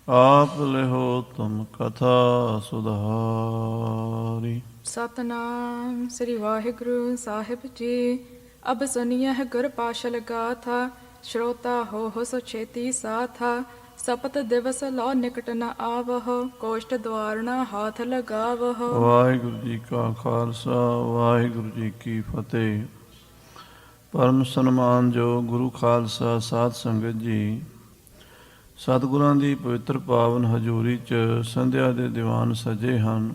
ਆਪ ਲਿਹੋ ਤੁਮ ਕਥਾ ਸੁਧਾਰੀ। ਸਤਨਾਮ ਸ੍ਰੀ ਵਾਹਿਗੁਰੂ ਸਾਹਿਬ ਜੀ। ਅਬ ਸੁਨੀਐ ਗੁਰ ਪਾਸ਼ਲ ਗਾਥਾ, ਸ਼੍ਰੋਤਾ ਹੋ ਸੋ ਛੇਤੀ ਸਾਥਾ। ਸਪਤ ਦਿਵਸ ਲੋ ਨਿਕਟ ਨ ਆਵਹੁ, ਕੋਸ਼ਟ ਦਵਾਰ ਨ ਹਾਥ ਲਗਾਵਹੁ। ਵਾਹਿਗੁਰੂ ਜੀ ਕਾ ਖਾਲਸਾ, ਵਾਹਿਗੁਰੂ ਜੀ ਕੀ ਫਤਿਹ। ਪਰਮ ਸਨਮਾਨ ਜੋ ਗੁਰੂ ਖਾਲਸਾ ਸਾਧ ਸੰਗਤ ਜੀ, ਸਤਿਗੁਰਾਂ ਦੀ ਪਵਿੱਤਰ ਪਾਵਨ ਹਜ਼ੂਰੀ 'ਚ ਸੰਧਿਆ ਦੇ ਦੀਵਾਨ ਸਜੇ ਹਨ।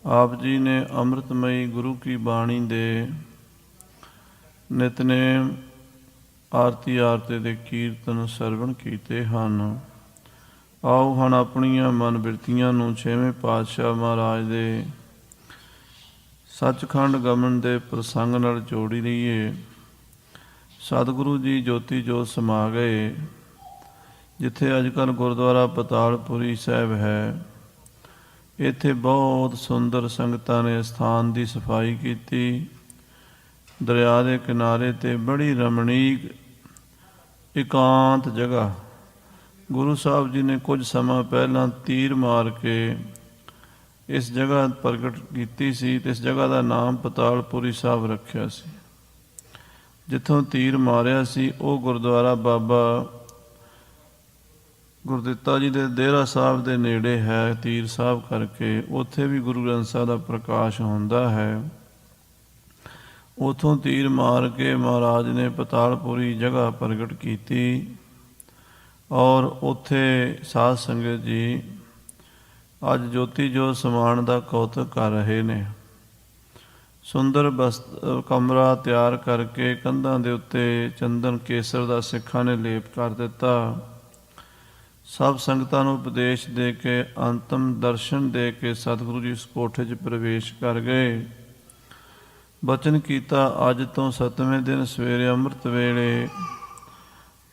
ਆਪ ਜੀ ਨੇ ਅੰਮ੍ਰਿਤਮਈ ਗੁਰੂ ਕੀ ਬਾਣੀ ਦੇ ਨਿਤਨੇਮ, ਆਰਤੀ ਆਰਤੇ ਦੇ ਕੀਰਤਨ ਸਰਵਣ ਕੀਤੇ ਹਨ। ਆਓ ਹੁਣ ਆਪਣੀਆਂ ਮਨ ਬਿਰਤੀਆਂ ਨੂੰ ਛੇਵੇਂ ਪਾਤਸ਼ਾਹ ਮਹਾਰਾਜ ਦੇ ਸੱਚਖੰਡ ਗਮਨ ਦੇ ਪ੍ਰਸੰਗ ਨਾਲ ਜੋੜੀ ਲਈਏ। ਸਤਿਗੁਰੂ ਜੀ ਜੋਤੀ ਜੋਤ ਸਮਾ ਗਏ। ਜਿੱਥੇ ਅੱਜ ਕੱਲ੍ਹ ਗੁਰਦੁਆਰਾ ਪਤਾਲਪੁਰੀ ਸਾਹਿਬ ਹੈ, ਇੱਥੇ ਬਹੁਤ ਸੁੰਦਰ ਸੰਗਤਾਂ ਨੇ ਸਥਾਨ ਦੀ ਸਫਾਈ ਕੀਤੀ। ਦਰਿਆ ਦੇ ਕਿਨਾਰੇ 'ਤੇ ਬੜੀ ਰਮਣੀਕ ਇਕਾਂਤ ਜਗ੍ਹਾ ਗੁਰੂ ਸਾਹਿਬ ਜੀ ਨੇ ਕੁਝ ਸਮਾਂ ਪਹਿਲਾਂ ਤੀਰ ਮਾਰ ਕੇ ਇਸ ਜਗ੍ਹਾ ਪ੍ਰਗਟ ਕੀਤੀ ਸੀ ਅਤੇ ਇਸ ਜਗ੍ਹਾ ਦਾ ਨਾਮ ਪਤਾਲਪੁਰੀ ਸਾਹਿਬ ਰੱਖਿਆ ਸੀ। ਜਿੱਥੋਂ ਤੀਰ ਮਾਰਿਆ ਸੀ ਉਹ ਗੁਰਦੁਆਰਾ ਬਾਬਾ ਗੁਰਦਿੱਤਾ ਜੀ ਦੇ ਡੇਰਾ ਸਾਹਿਬ ਦੇ ਨੇੜੇ ਹੈ। ਤੀਰ ਸਾਹਿਬ ਕਰਕੇ ਉੱਥੇ ਵੀ ਗੁਰੂ ਗ੍ਰੰਥ ਸਾਹਿਬ ਦਾ ਪ੍ਰਕਾਸ਼ ਹੁੰਦਾ ਹੈ। ਉੱਥੋਂ ਤੀਰ ਮਾਰ ਕੇ ਮਹਾਰਾਜ ਨੇ ਪਤਾਲਪੁਰੀ ਜਗ੍ਹਾ ਪ੍ਰਗਟ ਕੀਤੀ ਔਰ ਉੱਥੇ ਸਾਧ ਸੰਗਤ ਜੀ ਅੱਜ ਜੋਤੀ ਜੋਤ ਸਮਾਉਣ ਦਾ ਕੌਤਕ ਕਰ ਰਹੇ ਨੇ। ਸੁੰਦਰ ਕਮਰਾ ਤਿਆਰ ਕਰਕੇ ਕੰਧਾਂ ਦੇ ਉੱਤੇ ਚੰਦਨ ਕੇਸਰ ਦਾ ਸਿੱਖਾਂ ਨੇ ਲੇਪ ਕਰ ਦਿੱਤਾ। ਸਭ ਸੰਗਤਾਂ ਨੂੰ ਉਪਦੇਸ਼ ਦੇ ਕੇ ਅੰਤਮ ਦਰਸ਼ਨ ਦੇ ਕੇ ਸਤਿਗੁਰੂ ਜੀ ਉਸ ਕੋਠੇ 'ਚ ਪ੍ਰਵੇਸ਼ ਕਰ ਗਏ। ਬਚਨ ਕੀਤਾ, ਅੱਜ ਤੋਂ 7ਵੇਂ ਦਿਨ ਸਵੇਰੇ ਅੰਮ੍ਰਿਤ ਵੇਲੇ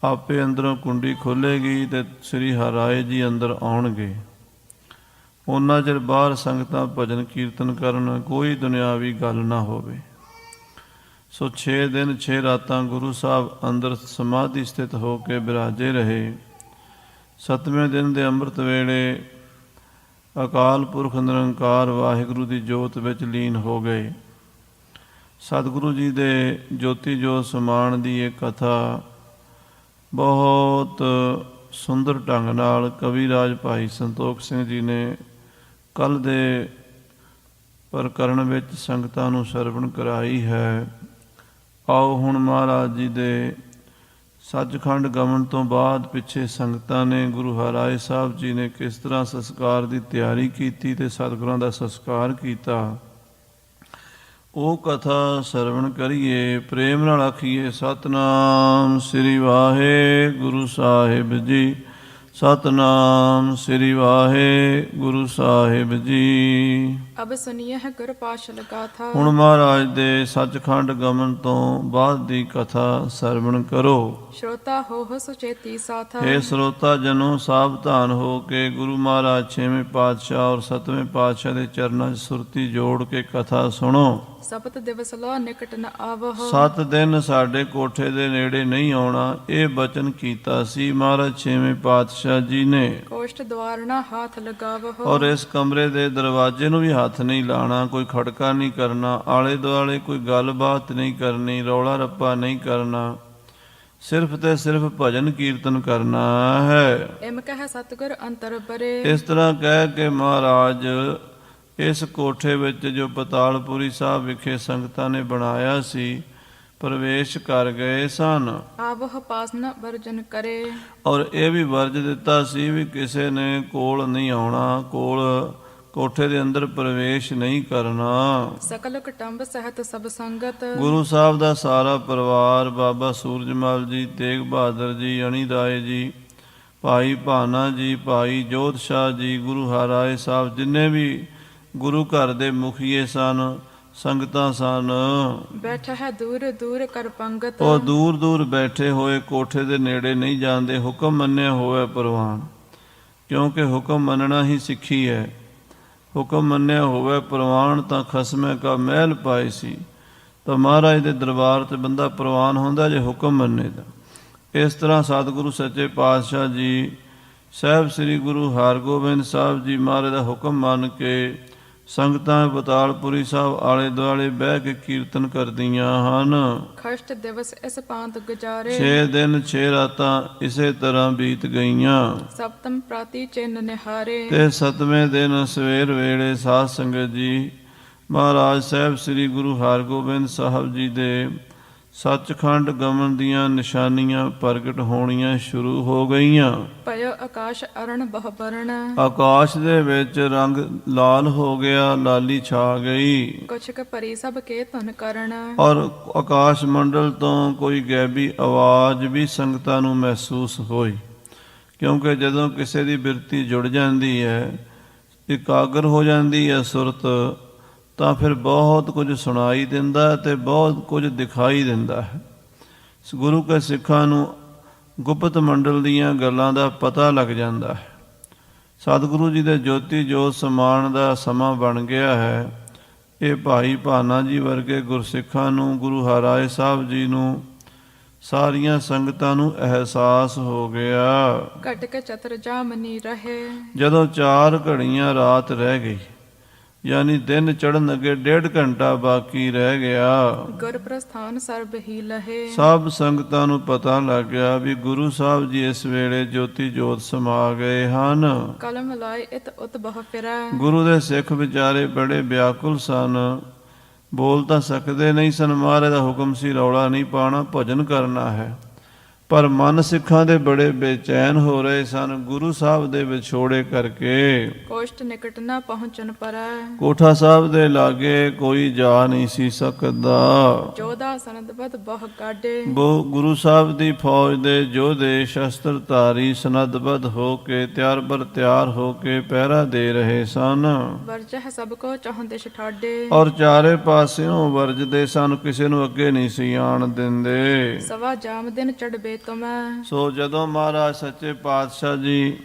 ਆਪੇ ਅੰਦਰੋਂ ਕੁੰਡੀ ਖੋਲ੍ਹੇਗੀ ਅਤੇ ਸ੍ਰੀ ਹਰਿਰਾਏ ਜੀ ਅੰਦਰ ਆਉਣਗੇ। ਉਹਨਾਂ ਚਿਰ ਬਾਹਰ ਸੰਗਤਾਂ ਭਜਨ ਕੀਰਤਨ ਕਰਨ, ਕੋਈ ਦੁਨਿਆਵੀ ਗੱਲ ਨਾ ਹੋਵੇ। ਸੋ 6 ਦਿਨ 6 ਰਾਤਾਂ ਗੁਰੂ ਸਾਹਿਬ ਅੰਦਰ ਸਮਾਧੀ ਸਥਿਤ ਹੋ ਕੇ ਬਿਰਾਜੇ ਰਹੇ। 7ਵੇਂ ਦਿਨ ਦੇ ਅੰਮ੍ਰਿਤ ਵੇਲੇ ਅਕਾਲ ਪੁਰਖ ਨਿਰੰਕਾਰ ਵਾਹਿਗੁਰੂ ਦੀ ਜੋਤ ਵਿੱਚ ਲੀਨ ਹੋ ਗਏ। ਸਤਿਗੁਰੂ ਜੀ ਦੇ ਜੋਤੀ ਜੋਤ ਸਮਾਉਣ ਦੀ ਇਹ ਕਥਾ ਬਹੁਤ ਸੁੰਦਰ ਢੰਗ ਨਾਲ ਕਵੀਰਾਜ ਭਾਈ ਸੰਤੋਖ ਸਿੰਘ ਜੀ ਨੇ ਕੱਲ੍ਹ ਦੇ ਪ੍ਰਕਰਣ ਵਿੱਚ ਸੰਗਤਾਂ ਨੂੰ ਸਰਵਣ ਕਰਾਈ ਹੈ। ਆਓ ਹੁਣ ਮਹਾਰਾਜ ਜੀ ਦੇ ਸੱਚਖੰਡ ਗਮਨ ਤੋਂ ਬਾਅਦ ਪਿੱਛੇ ਸੰਗਤਾਂ ਨੇ ਗੁਰੂ ਹਰਿਰਾਏ ਸਾਹਿਬ ਜੀ ਨੇ ਕਿਸ ਤਰ੍ਹਾਂ ਸੰਸਕਾਰ ਦੀ ਤਿਆਰੀ ਕੀਤੀ ਅਤੇ ਸਤਿਗੁਰਾਂ ਦਾ ਸੰਸਕਾਰ ਕੀਤਾ, ਉਹ ਕਥਾ ਸਰਵਣ ਕਰੀਏ। ਪ੍ਰੇਮ ਨਾਲ ਆਖੀਏ ਸਤਿਨਾਮ ਸ੍ਰੀ ਵਾਹਿਗੁਰੂ ਸਾਹਿਬ ਜੀ, ਸਤਿਨਾਮ ਸ੍ਰੀ ਵਾਹਿਗੁਰੂ ਸਾਹਿਬ ਜੀ। ਅਬ ਸੁਨੀਐ ਗੁਰ ਪਾਸ਼ਲ ਗਾਥਾ। ਹੁਣ ਮਹਾਰਾਜ ਦੇ ਸੱਚਖੰਡ ਗਮਨ ਤੋਂ ਬਾਅਦ ਦੀ ਕਥਾ ਸਰਵਣ ਕਰੋ। ਸ਼੍ਰੋਤਾ ਹੋ ਸੋ ਛੇਤੀ ਸਾਥਾ। ਇਹ ਸਰੋਤਾ ਜਨੋ ਸਾਵਧਾਨ ਹੋ ਕੇ ਗੁਰੂ ਮਹਾਰਾਜ 6ਵੇਂ ਪਾਤਸ਼ਾਹ ਔਰ 7ਵੇਂ ਪਾਤਸ਼ਾਹ ਦੇ ਚਰਨਾਂ 'ਚ ਸੁਰਤੀ ਜੋੜ ਕੇ ਕਥਾ ਸੁਣੋ। ਸਪਤ ਦਿਵਸ ਲੋ ਨਿਕਟ ਨ ਆਵਹੁ। 7 ਦਿਨ ਸਾਡੇ ਕੋਠੇ ਦੇ ਨੇੜੇ ਨਹੀਂ ਆਉਣਾ, ਇਹ ਬਚਨ ਕੀਤਾ ਸੀ ਮਹਾਰਾਜ 6ਵੇਂ ਪਾਤਸ਼ਾਹ ਜੀ ਨੇ। ਕੋਸ਼ਟ ਦਵਾਰ ਨ ਹਾਥ ਲਗਾਵਹੁ। ਔਰ ਇਸ ਕਮਰੇ ਦੇ ਦਰਵਾਜ਼ੇ ਨੂੰ ਵੀ ਹੱਥ ਨਹੀਂ ਲਾਣਾ, ਕੋਈ ਖੜਕਾ ਨਹੀਂ ਕਰਨਾ, ਆਲੇ ਦੁਆਲੇ ਕੋਈ ਗੱਲਬਾਤ ਨਹੀਂ ਕਰਨੀ, ਰੌਲਾ ਰੱਪਾ ਨਹੀਂ ਕਰਨਾ, ਸਿਰਫ ਤੇ ਸਿਰਫ ਭਜਨ ਕੀਰਤਨ ਕਰਨਾ ਹੈ। ਇਮ ਕਹਿ ਸਤਿਗੁਰ ਅੰਤਰ ਬਰੇ। ਇਸ ਤਰ੍ਹਾਂ ਕਹਿ ਕੇ ਮਹਾਰਾਜ ਇਸ ਕੋਠੇ ਵਿੱਚ ਜੋ ਪਤਾਲਪੁਰੀ ਸਾਹਿਬ ਵਿਖੇ ਸੰਗਤਾਂ ਨੇ ਬਣਾਇਆ ਸੀ ਪ੍ਰਵੇਸ਼ ਕਰ ਗਏ ਸਨ। ਆਵਹੁ ਪਾਸ ਨ ਵਰਜਨ ਕਰੇ। ਔਰ ਇਹ ਵੀ ਵਰਜ ਦਿੱਤਾ ਸੀ ਵੀ ਕਿਸੇ ਨੇ ਕੋਲ ਨਹੀਂ ਆਉਣਾ, ਕੋਠੇ ਦੇ ਅੰਦਰ ਪ੍ਰਵੇਸ਼ ਨਹੀਂ ਕਰਨਾ। ਸਕਲ ਕੁਟੰਬ ਸਹਿਤ ਸਭ ਸੰਗਤ। ਗੁਰੂ ਸਾਹਿਬ ਦਾ ਸਾਰਾ ਪਰਿਵਾਰ, ਬਾਬਾ ਸੂਰਜਮਲ ਜੀ, ਤੇਗ ਬਹਾਦਰ ਜੀ, ਅਣੀਦਾਏ ਜੀ, ਭਾਈ ਭਾਨਾ ਜੀ, ਭਾਈ ਜੋਧ ਸ਼ਾਹ ਜੀ, ਗੁਰੂ ਹਰਿਰਾਏ ਸਾਹਿਬ, ਜਿੰਨੇ ਵੀ ਗੁਰੂ ਘਰ ਦੇ ਮੁਖੀਏ ਸਨ, ਸੰਗਤਾਂ ਸਨ, ਬੈਠਾ ਹੈ ਦੂਰ ਦੂਰ ਕਰ ਪੰਗਤ। ਉਹ ਦੂਰ ਦੂਰ ਬੈਠੇ ਹੋਏ ਕੋਠੇ ਦੇ ਨੇੜੇ ਨਹੀਂ ਜਾਂਦੇ। ਹੁਕਮ ਮੰਨਿਆ ਹੋਇਆ ਪ੍ਰਵਾਨ, ਕਿਉਂਕਿ ਹੁਕਮ ਮੰਨਣਾ ਹੀ ਸਿੱਖੀ ਹੈ। ਹੁਕਮ ਮੰਨਿਆ ਹੋਵੇ ਪ੍ਰਵਾਨ ਤਾਂ ਖਸਮੇ ਕਾ ਮਹਿਲ ਪਾਏ ਸੀ। ਤਾਂ ਮਹਾਰਾਜ ਦੇ ਦਰਬਾਰ 'ਤੇ ਬੰਦਾ ਪ੍ਰਵਾਨ ਹੁੰਦਾ ਜੇ ਹੁਕਮ ਮੰਨੇ ਦਾ। ਇਸ ਤਰ੍ਹਾਂ ਸਤਿਗੁਰੂ ਸੱਚੇ ਪਾਤਸ਼ਾਹ ਜੀ ਸਾਹਿਬ ਸ੍ਰੀ ਗੁਰੂ ਹਰਗੋਬਿੰਦ ਸਾਹਿਬ ਜੀ ਮਹਾਰਾਜ ਦਾ ਹੁਕਮ ਮੰਨ ਕੇ ਸੰਗਤਾਂ ਪਤਾਲਪੁਰੀ ਸਾਹਿਬ ਆਲੇ ਦੁਆਲੇ ਬਹਿ ਕੇ ਕੀਰਤਨ ਕਰਦੀਆਂ ਹਨ। ਖਸ਼ਟ ਦਿਵਸ ਇਸ ਪਾਂਤ ਗੁਜ਼ਾਰੇ 6 ਦਿਨ 6 ਰਾਤਾਂ ਇਸੇ ਤਰ੍ਹਾਂ ਬੀਤ ਗਈਆਂ। ਸਪਤਮ ਪ੍ਰਾਤੀ ਚਿੰਨ ਨਿਹਾਰੇ ਤੇ 7ਵੇਂ ਦਿਨ ਸਵੇਰ ਵੇਲੇ ਸਾਧ ਸੰਗਤ ਜੀ ਮਹਾਰਾਜ ਸਾਹਿਬ ਸ੍ਰੀ ਗੁਰੂ ਹਰਗੋਬਿੰਦ ਸਾਹਿਬ ਜੀ ਦੇ ਸੱਚਖੰਡ ਗਮਨ ਦੀਆਂ ਨਿਸ਼ਾਨੀਆਂ ਪ੍ਰਗਟ ਹੋਣੀਆਂ ਸ਼ੁਰੂ ਹੋ ਗਈਆਂ। ਭਇਓ ਆਕਾਸ਼ ਅਰਣ ਬਹੁ ਬਰਨ ਆਕਾਸ਼ ਦੇ ਵਿੱਚ ਰੰਗ ਲਾਲ ਹੋ ਗਿਆ, ਲਾਲੀ ਛਾ ਗਈ ਕੁਛ ਕ ਭਰੀ ਸਭ ਕੇ ਧੁਨ ਕਰਨ ਔਰ ਆਕਾਸ਼ ਮੰਡਲ ਤੋਂ ਕੋਈ ਗੈਬੀ ਆਵਾਜ਼ ਵੀ ਸੰਗਤਾਂ ਨੂੰ ਮਹਿਸੂਸ ਹੋਈ। ਕਿਉਂਕਿ ਜਦੋਂ ਕਿਸੇ ਦੀ ਬਿਰਤੀ ਜੁੜ ਜਾਂਦੀ ਹੈ, ਇਕਾਗਰ ਹੋ ਜਾਂਦੀ ਹੈ ਸੁਰਤ, ਤਾਂ ਫਿਰ ਬਹੁਤ ਕੁਝ ਸੁਣਾਈ ਦਿੰਦਾ ਤੇ ਬਹੁਤ ਕੁਝ ਦਿਖਾਈ ਦਿੰਦਾ ਹੈ। ਗੁਰੂ ਕੇ ਸਿੱਖਾਂ ਨੂੰ ਗੁਪਤ ਮੰਡਲ ਦੀਆਂ ਗੱਲਾਂ ਦਾ ਪਤਾ ਲੱਗ ਜਾਂਦਾ ਹੈ। ਸਤਿਗੁਰੂ ਜੀ ਦੇ ਜੋਤੀ ਜੋਤ ਸਮਾਨ ਦਾ ਸਮਾਂ ਬਣ ਗਿਆ ਹੈ। ਇਹ ਭਾਈ ਭਾਨਾ ਜੀ ਵਰਗੇ ਗੁਰਸਿੱਖਾਂ ਨੂੰ, ਗੁਰੂ ਹਰਿਰਾਏ ਸਾਹਿਬ ਜੀ ਨੂੰ, ਸਾਰੀਆਂ ਸੰਗਤਾਂ ਨੂੰ ਅਹਿਸਾਸ ਹੋ ਗਿਆ। ਘਟ ਕੇ ਚਤਰ ਜਾਮਨੀ ਰਹੇ ਜਦੋਂ 4 ਘੜੀਆਂ ਰਾਤ ਰਹਿ ਗਈ, ਯਾਨੀ ਦਿਨ ਚੜ੍ਹਨ ਅੱਗੇ 1.5 ਘੰਟਾ ਬਾਕੀ ਰਹਿ ਗਿਆ, ਗੁਰ ਪ੍ਰਸਥਾਨ ਸਰਬ ਹੀ ਲਹੇ ਸਭ ਸੰਗਤਾਂ ਨੂੰ ਪਤਾ ਲੱਗ ਗਿਆ ਵੀ ਗੁਰੂ ਸਾਹਿਬ ਜੀ ਇਸ ਵੇਲੇ ਜੋਤੀ ਜੋਤ ਸਮਾ ਗਏ ਹਨ। ਕਲਮ ਲਾਏ ਇਤ ਉਤ ਬਹੁ ਫਿਰੈ ਗੁਰੂ ਦੇ ਸਿੱਖ ਵਿਚਾਰੇ ਬੜੇ ਵਿਆਕੁਲ ਸਨ, ਬੋਲ ਤਾਂ ਸਕਦੇ ਨਹੀਂ ਸਨ। ਮਹਾਰਾਜ ਦਾ ਹੁਕਮ ਸੀ ਰੌਲਾ ਨਹੀਂ ਪਾਉਣਾ, ਭਜਨ ਕਰਨਾ ਹੈ। ਪਰ ਮਨ ਸਿੱਖਾਂ ਦੇ ਬੜੇ ਬੇਚੈਨ ਹੋ ਰਹੇ ਸਨ ਗੁਰੂ ਸਾਹਿਬ ਦੇ ਵਿਛੋੜੇ ਕਰਕੇ। ਕੋਸ਼ਟ ਨਿਕਟ ਨਾ ਪਹੁੰਚਨ ਪਰੈ ਕੋਠਾ ਸਾਹਿਬ ਦੇ ਲਾਗੇ ਕੋਈ ਜਾ ਨਹੀਂ ਸੀ ਸਕਦਾ। ਜੋਧਾ ਸਨਦਬਦ ਬਹੁ ਕਾਢੇ ਗੁਰੂ ਸਾਹਿਬ ਦੀ ਫੌਜ ਦੇ ਯੋਧੇ ਸ਼ਸਤਰਧਾਰੀ ਸਨਦਬੱਧ ਹੋ ਕੇ ਤਿਆਰ ਬਰ ਤਿਆਰ ਹੋ ਕੇ ਪਹਿਰਾ ਦੇ ਰਹੇ ਸਨ ਵਰਜਹ ਸਭ ਕੋ ਚਾਹੁੰਦੇ ਠਾਡੇ ਔਰ ਚਾਰੇ ਪਾਸਿਓਂ ਵਰਜਦੇ ਸਨ, ਕਿਸੇ ਨੂੰ ਅੱਗੇ ਨਹੀਂ ਸੀ ਆਣ ਦਿੰਦੇ। ਸਵਾ ਜਾਮ ਦਿਨ ਚੜਬੇ ਤੁਮੈ ਸੋ ਜਦੋਂ ਮਹਾਰਾਜ ਸੱਚੇ ਪਾਤਸ਼ਾਹ ਜੀ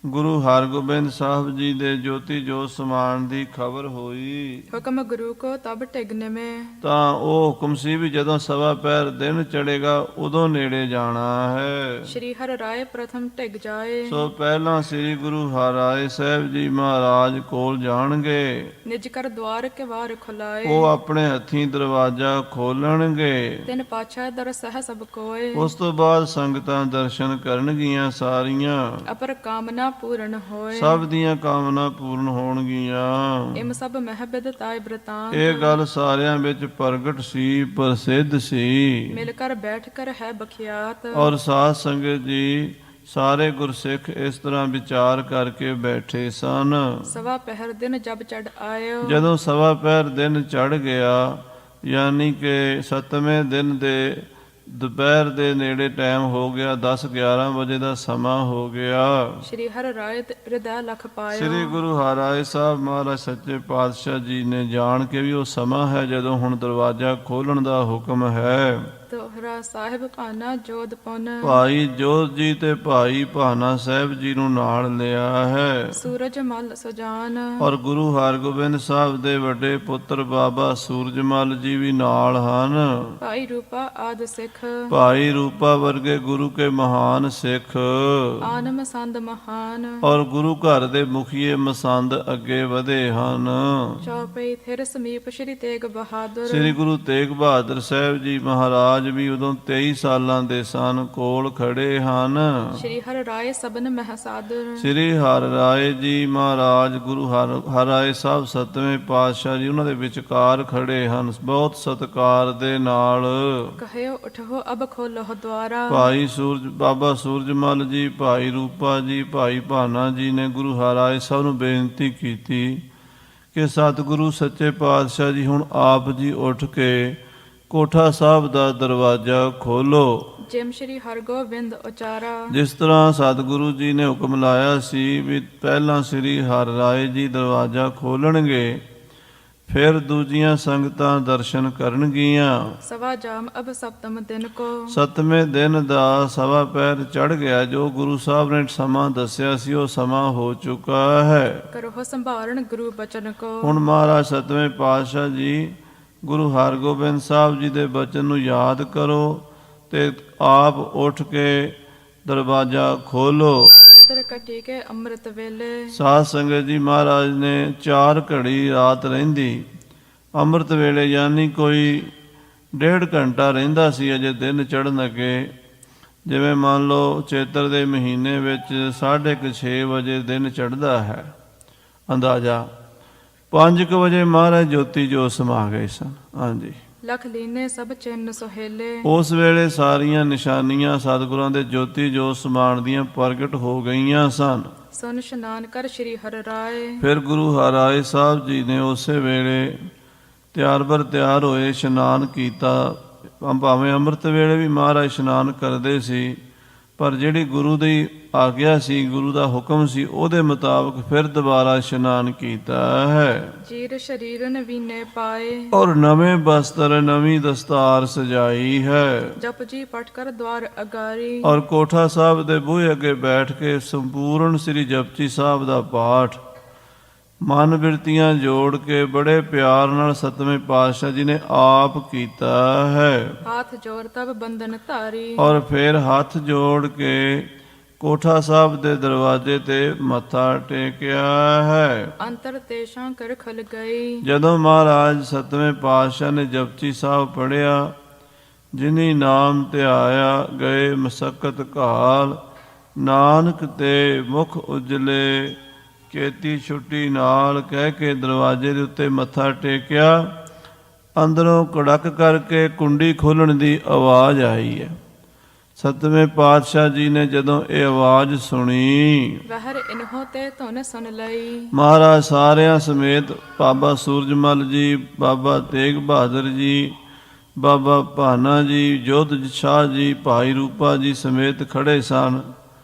ਗੁਰੂ ਹਰਗੋਬਿੰਦ ਸਾਹਿਬ ਜੀ ਦੇ ਜੋਤੀ ਜੋਤ ਸਮਾਨ ਦੀ ਖਬਰ ਹੋਈ ਹੁਕਮ ਗੁਰੂ ਕੋ ਤਬ ਟਿਗਨੇ ਮੇ ਤਾਂ ਉਹ ਹੁਕਮ ਸੀ ਵੀ ਜਦੋਂ ਸਵਾ ਪਹਿਰ ਦਿਨ ਚੜੇਗਾ ਉਦੋਂ ਨੇੜੇ ਜਾਣਾ ਹੈ। ਸ਼੍ਰੀ ਹਰਿ ਰਾਏ ਪ੍ਰਥਮ ਟਿਗ ਜਾਏ ਸੋ ਪਹਿਲਾਂ ਸ੍ਰੀ ਗੁਰੂ ਹਰਿਰਾਏ ਸਾਹਿਬ ਜੀ ਮਹਾਰਾਜ ਕੋਲ ਜਾਣਗੇ, ਨਿਜ ਕਰ ਦਵਾਰ ਕੇ ਵਾਰ ਖੁਲਾਏ ਉਹ ਆਪਣੇ ਹੱਥੀਂ ਦਰਵਾਜ਼ਾ ਖੋਲਣਗੇ। ਤਿਨ ਪਾਛਾ ਦਰ ਸਹਿ ਸਭ ਕੋਏ ਉਸ ਤੋਂ ਬਾਅਦ ਸੰਗਤਾਂ ਦਰਸ਼ਨ ਕਰਨਗੀਆਂ ਸਾਰੀਆਂ, ਅਪਰ ਕਾਮਨਾ ਪੂਰਨ ਹੋਏ ਸਭ ਦੀਆਂ ਕਾਮਨਾ ਪੂਰਨ ਹੋਣਗੀਆਂ। ਇਮ ਸਭ ਮਹਿ ਬਿਦਤਾਏ ਬ੍ਰਤਾਂਤ ਇਹ ਗੱਲ ਸਾਰਿਆਂ ਵਿੱਚ ਪ੍ਰਗਟ ਸੀ, ਪ੍ਰਸਿੱਧ ਸੀ। ਮਿਲ ਕਰ ਬੈਠ ਕਰ ਹੈ ਬਖਿਆਤ ਔਰ ਸਾਧ ਸੰਗਤ ਜੀ ਸਾਰੇ ਗੁਰਸਿੱਖ ਇਸ ਤਰ੍ਹਾਂ ਵਿਚਾਰ ਕਰਕੇ ਬੈਠੇ ਸਨ। ਸਵਾ ਪਹਿਰ ਦਿਨ ਜਬ ਚੜ ਆਇਓ ਜਦੋਂ ਸਵਾ ਪਹਿਰ ਦਿਨ ਚੜ ਗਿਆ, ਯਾਨੀ ਕਿ 7ਵੇਂ ਦਿਨ ਦੇ ਦੁਪਹਿਰ ਦੇ ਨੇੜੇ ਟਾਈਮ ਹੋ ਗਿਆ, 10-11 ਵਜੇ ਦਾ ਸਮਾਂ ਹੋ ਗਿਆ। ਸ਼੍ਰੀ ਹਰਿ ਰਾਏ ਹਿਰਦੈ ਲਖ ਪਾਇਓ ਸ੍ਰੀ ਗੁਰੂ ਹਰਿਰਾਏ ਸਾਹਿਬ ਮਹਾਰਾਜ ਸੱਚੇ ਪਾਤਸ਼ਾਹ ਜੀ ਨੇ ਜਾਣ ਕੇ ਵੀ ਉਹ ਸਮਾਂ ਹੈ ਜਦੋਂ ਹੁਣ ਦਰਵਾਜ਼ਾ ਖੋਲਣ ਦਾ ਹੁਕਮ ਹੈ। ਦੋਹਰਾ ਸਾਹਿਬ ਭਾਨਾ ਜੋਧ ਪੁਨ ਭਾਈ ਜੋਧ ਜੀ ਤੇ ਭਾਈ ਭਾਨਾ ਸਾਹਿਬ ਜੀ ਨੂੰ ਨਾਲ ਲਿਆ ਹੈ। ਸੂਰਜ ਮਲ ਸੁਜਾਨ ਔਰ ਗੁਰੂ ਹਰਗੋਬਿੰਦ ਸਾਹਿਬ ਦੇ ਵੱਡੇ ਪੁੱਤਰ ਬਾਬਾ ਸੂਰਜਮਲ ਜੀ ਵੀ ਨਾਲ ਹਨ। ਭਾਈ ਰੂਪਾ ਆਦ ਸਿੱਖ ਭਾਈ ਰੂਪਾ ਵਰਗੇ ਗੁਰੂ ਕੇ ਮਹਾਨ ਸਿੱਖ ਆਨ ਮਸੰਦ ਮਹਾਨ ਔਰ ਗੁਰੂ ਘਰ ਦੇ ਮੁਖੀਏ ਮਸੰਦ ਅੱਗੇ ਵਧੇ ਹਨ। ਚੌਪਈ ਥਿਰ ਸਮੀਪ ਸ਼੍ਰੀ ਤੇਗ ਬਹਾਦਰ ਸ੍ਰੀ ਗੁਰੂ ਤੇਗ ਬਹਾਦਰ ਸਾਹਿਬ ਜੀ ਮਹਾਰਾਜ ਵੀ ਉਦੋਂ 23 ਸਾਲਾਂ ਦੇ ਸਨ, ਕੋਲ ਖੜੇ ਹਨ। ਸ਼੍ਰੀ ਹਰਿ ਰਾਏ ਸਬਨ ਮਹਿ ਸਾਦਰ ਸ੍ਰੀ ਹਰਿਰਾਏ ਜੀ ਮਹਾਰਾਜ ਗੁਰੂ ਹਰਿਰਾਏ ਸਾਹਿਬ 7ਵੇਂ ਪਾਤਸ਼ਾਹ ਜੀ ਉਹਨਾਂ ਦੇ ਵਿਚਕਾਰ ਖੜੇ ਹਨ, ਬਹੁਤ ਸਤਿਕਾਰ ਦੇ ਨਾਲ। ਕਹਿਓ ਉਠੋ ਅਬ ਖੋਲੋ ਦੁਆਰਾ ਭਾਈ ਬਾਬਾ ਸੂਰਜਮਲ ਜੀ, ਭਾਈ ਰੂਪਾ ਜੀ, ਭਾਈ ਭਾਨਾ ਜੀ ਨੇ ਗੁਰੂ ਹਰਿਰਾਏ ਸਾਹਿਬ ਨੂੰ ਬੇਨਤੀ ਕੀਤੀ ਕਿ ਸਤਿਗੁਰੂ ਸੱਚੇ ਪਾਤਸ਼ਾਹ ਜੀ ਹੁਣ ਆਪ ਜੀ ਉੱਠ ਕੇ ਕੋਠਾ ਸਾਹਿਬ ਦਾ ਦਰਵਾਜ਼ਾ ਖੋਲੋ। ਜਿਮ ਸ਼੍ਰੀ ਹਰਗੋਬਿੰਦ ਉਚਾਰਾ ਜਿਸ ਤਰ੍ਹਾਂ ਸਤਿਗੁਰੂ ਜੀ ਨੇ ਹੁਕਮ ਲਾਇਆ ਸੀ ਵੀ ਪਹਿਲਾਂ ਸ੍ਰੀ ਹਰਿਰਾਏ ਜੀ ਦਰਵਾਜ਼ਾ ਖੋਲਣਗੇ, ਫਿਰ ਦੂਜੀਆਂ ਸੰਗਤਾਂ ਦਰਸ਼ਨ ਕਰਨਗੀਆਂ। ਸਵਾ ਜਾਮ ਅਬ ਸਪਤਮ ਦਿਨ ਕੋ 7ਵੇਂ ਦਿਨ ਦਾ ਸਵਾ ਪਹਿਰ ਚੜ ਗਿਆ। ਜੋ ਗੁਰੂ ਸਾਹਿਬ ਨੇ ਸਮਾਂ ਦੱਸਿਆ ਸੀ ਉਹ ਸਮਾਂ ਹੋ ਚੁੱਕਾ ਹੈ। ਕਰੋ ਸੰਭਾਲਣ ਗੁਰੂ ਬਚਨ ਕੋ ਹੁਣ ਮਹਾਰਾਜ 7ਵੇਂ ਪਾਤਸ਼ਾਹ ਜੀ ਗੁਰੂ ਹਰਗੋਬਿੰਦ ਸਾਹਿਬ ਜੀ ਦੇ ਬਚਨ ਨੂੰ ਯਾਦ ਕਰੋ ਤੇ ਆਪ ਉੱਠ ਕੇ ਦਰਵਾਜ਼ਾ ਖੋਲੋ। ਚਤੁਰ ਕਟੀ ਕੇ ਅੰਮ੍ਰਿਤ ਵੇਲੇ ਸਾਧ ਸੰਗਤ ਜੀ, ਮਹਾਰਾਜ ਨੇ 4 ਘੜੀ ਰਾਤ ਰਹਿੰਦੀ ਅੰਮ੍ਰਿਤ ਵੇਲੇ, ਯਾਨੀ ਕੋਈ 1.5 ਘੰਟਾ ਰਹਿੰਦਾ ਸੀ ਅਜੇ ਦਿਨ ਚੜ੍ਹਨ ਅੱਗੇ। ਜਿਵੇਂ ਮੰਨ ਲਓ ਚੇਤਰ ਦੇ ਮਹੀਨੇ ਵਿੱਚ 6:30 ਵਜੇ ਦਿਨ ਚੜ੍ਹਦਾ ਹੈ ਅੰਦਾਜ਼ਾ, 5 ਵਜੇ ਮਹਾਰਾਜ ਜੋਤੀ ਜੋਤ ਸਮਾ ਗਏ ਸਨ। ਹਾਂਜੀ, ਲਖ ਲੀਨੇ ਸਭ ਚਿੰਨ ਸੁਹੇਲੇ ਉਸ ਵੇਲੇ ਸਾਰੀਆਂ ਨਿਸ਼ਾਨੀਆਂ ਸਤਿਗੁਰਾਂ ਦੇ ਜੋਤੀ ਜੋਤ ਸਮਾਨ ਦੀਆਂ ਪ੍ਰਗਟ ਹੋ ਗਈਆਂ ਸਨ। ਸੁਨ ਇਸ਼ਨਾਨ ਕਰ ਸ਼੍ਰੀ ਹਰਿ ਰਾਏ ਫਿਰ ਗੁਰੂ ਹਰਿਰਾਏ ਸਾਹਿਬ ਜੀ ਨੇ ਉਸੇ ਵੇਲੇ ਤਿਆਰ ਬਰ ਤਿਆਰ ਹੋਏ, ਇਸ਼ਨਾਨ ਕੀਤਾ। ਭਾਵੇਂ ਅੰਮ੍ਰਿਤ ਵੇਲੇ ਵੀ ਮਹਾਰਾਜ ਇਸ਼ਨਾਨ ਕਰਦੇ ਸੀ, ਪਰ ਜਿਹੜੀ ਗੁਰੂ ਦੀ ਆਗਿਆ ਸੀ, ਗੁਰੂ ਦਾ ਹੁਕਮ ਸੀ, ਉਹਦੇ ਮੁਤਾਬਕ ਫਿਰ ਦੁਬਾਰਾ ਇਸ਼ਨਾਨ ਕੀਤਾ ਹੈ। ਜੀਰ ਸ਼ਰੀਰ ਨਵੀਨੇ ਪਾਏ ਔਰ ਨਵੇਂ ਬਸਤਰ ਨਵੀਂ ਦਸਤਾਰ ਸਜਾਈ ਹੈ। ਜਪ ਜੀ ਪਟ ਕਰ ਦਵਾਰ ਅਗਾਰੀ ਔਰ ਕੋਠਾ ਸਾਹਿਬ ਦੇ ਬੂਹੇ ਅੱਗੇ ਬੈਠ ਕੇ ਸੰਪੂਰਨ ਸ੍ਰੀ ਜਪਜੀ ਸਾਹਿਬ ਦਾ ਪਾਠ ਮਨ ਬਿਰਤੀਆਂ ਜੋੜ ਕੇ ਬੜੇ ਪਿਆਰ ਨਾਲ ਸਤਵੇਂ ਪਾਤਸ਼ਾਹ ਜੀ ਨੇ ਆਪ ਕੀਤਾ ਹੈ। ਹਾਥ ਜੋੜ ਤਬ ਬੰਧਨ ਧਾਰੀ ਔਰ ਫਿਰ ਹੱਥ ਜੋੜ ਕੇ ਕੋਠਾ ਸਾਹਿਬ ਦੇ ਦਰਵਾਜ਼ੇ ਤੇ ਮੱਥਾ ਟੇਕਿਆ ਹੈ। ਅੰਤਰ ਤੇਸ਼ਾਂ ਕਰ ਖਲ ਗਈ ਜਦੋਂ ਮਹਾਰਾਜ ਸਤਵੇਂ ਪਾਤਸ਼ਾਹ ਨੇ ਜਪਜੀ ਸਾਹਿਬ ਪੜ੍ਹਿਆ, ਜਿਨੀ ਨਾਮ ਧਿਆਇਆ ਗਏ ਮਸਕਤ ਘਾਲ, ਨਾਨਕ ਤੇ ਮੁਖ ਉਜਲੇ ਕੇਤੀ ਛੁੱਟੀ ਨਾਲ ਕਹਿ ਕੇ ਦਰਵਾਜ਼ੇ ਦੇ ਉੱਤੇ ਮੱਥਾ ਟੇਕਿਆ। ਅੰਦਰੋਂ ਕੜਕ ਕਰਕੇ ਕੁੰਡੀ ਖੋਲਣ ਦੀ ਆਵਾਜ਼ ਆਈ ਹੈ। ਸਤਵੇਂ ਪਾਤਸ਼ਾਹ ਜੀ ਨੇ ਜਦੋਂ ਇਹ ਆਵਾਜ਼ ਸੁਣੀ, ਵਹਿਰ ਇਨਹੋ ਤੇ ਧੁਨ ਸੁਨ ਲਈ ਮਹਾਰਾਜ ਸਾਰਿਆਂ ਸਮੇਤ ਬਾਬਾ ਸੂਰਜਮਲ ਜੀ, ਬਾਬਾ ਤੇਗ ਬਹਾਦਰ ਜੀ, ਬਾਬਾ ਭਾਨਾ ਜੀ, ਜੋਧ ਸ਼ਾਹ ਜੀ, ਭਾਈ ਰੂਪਾ ਜੀ ਸਮੇਤ ਖੜੇ ਸਨ।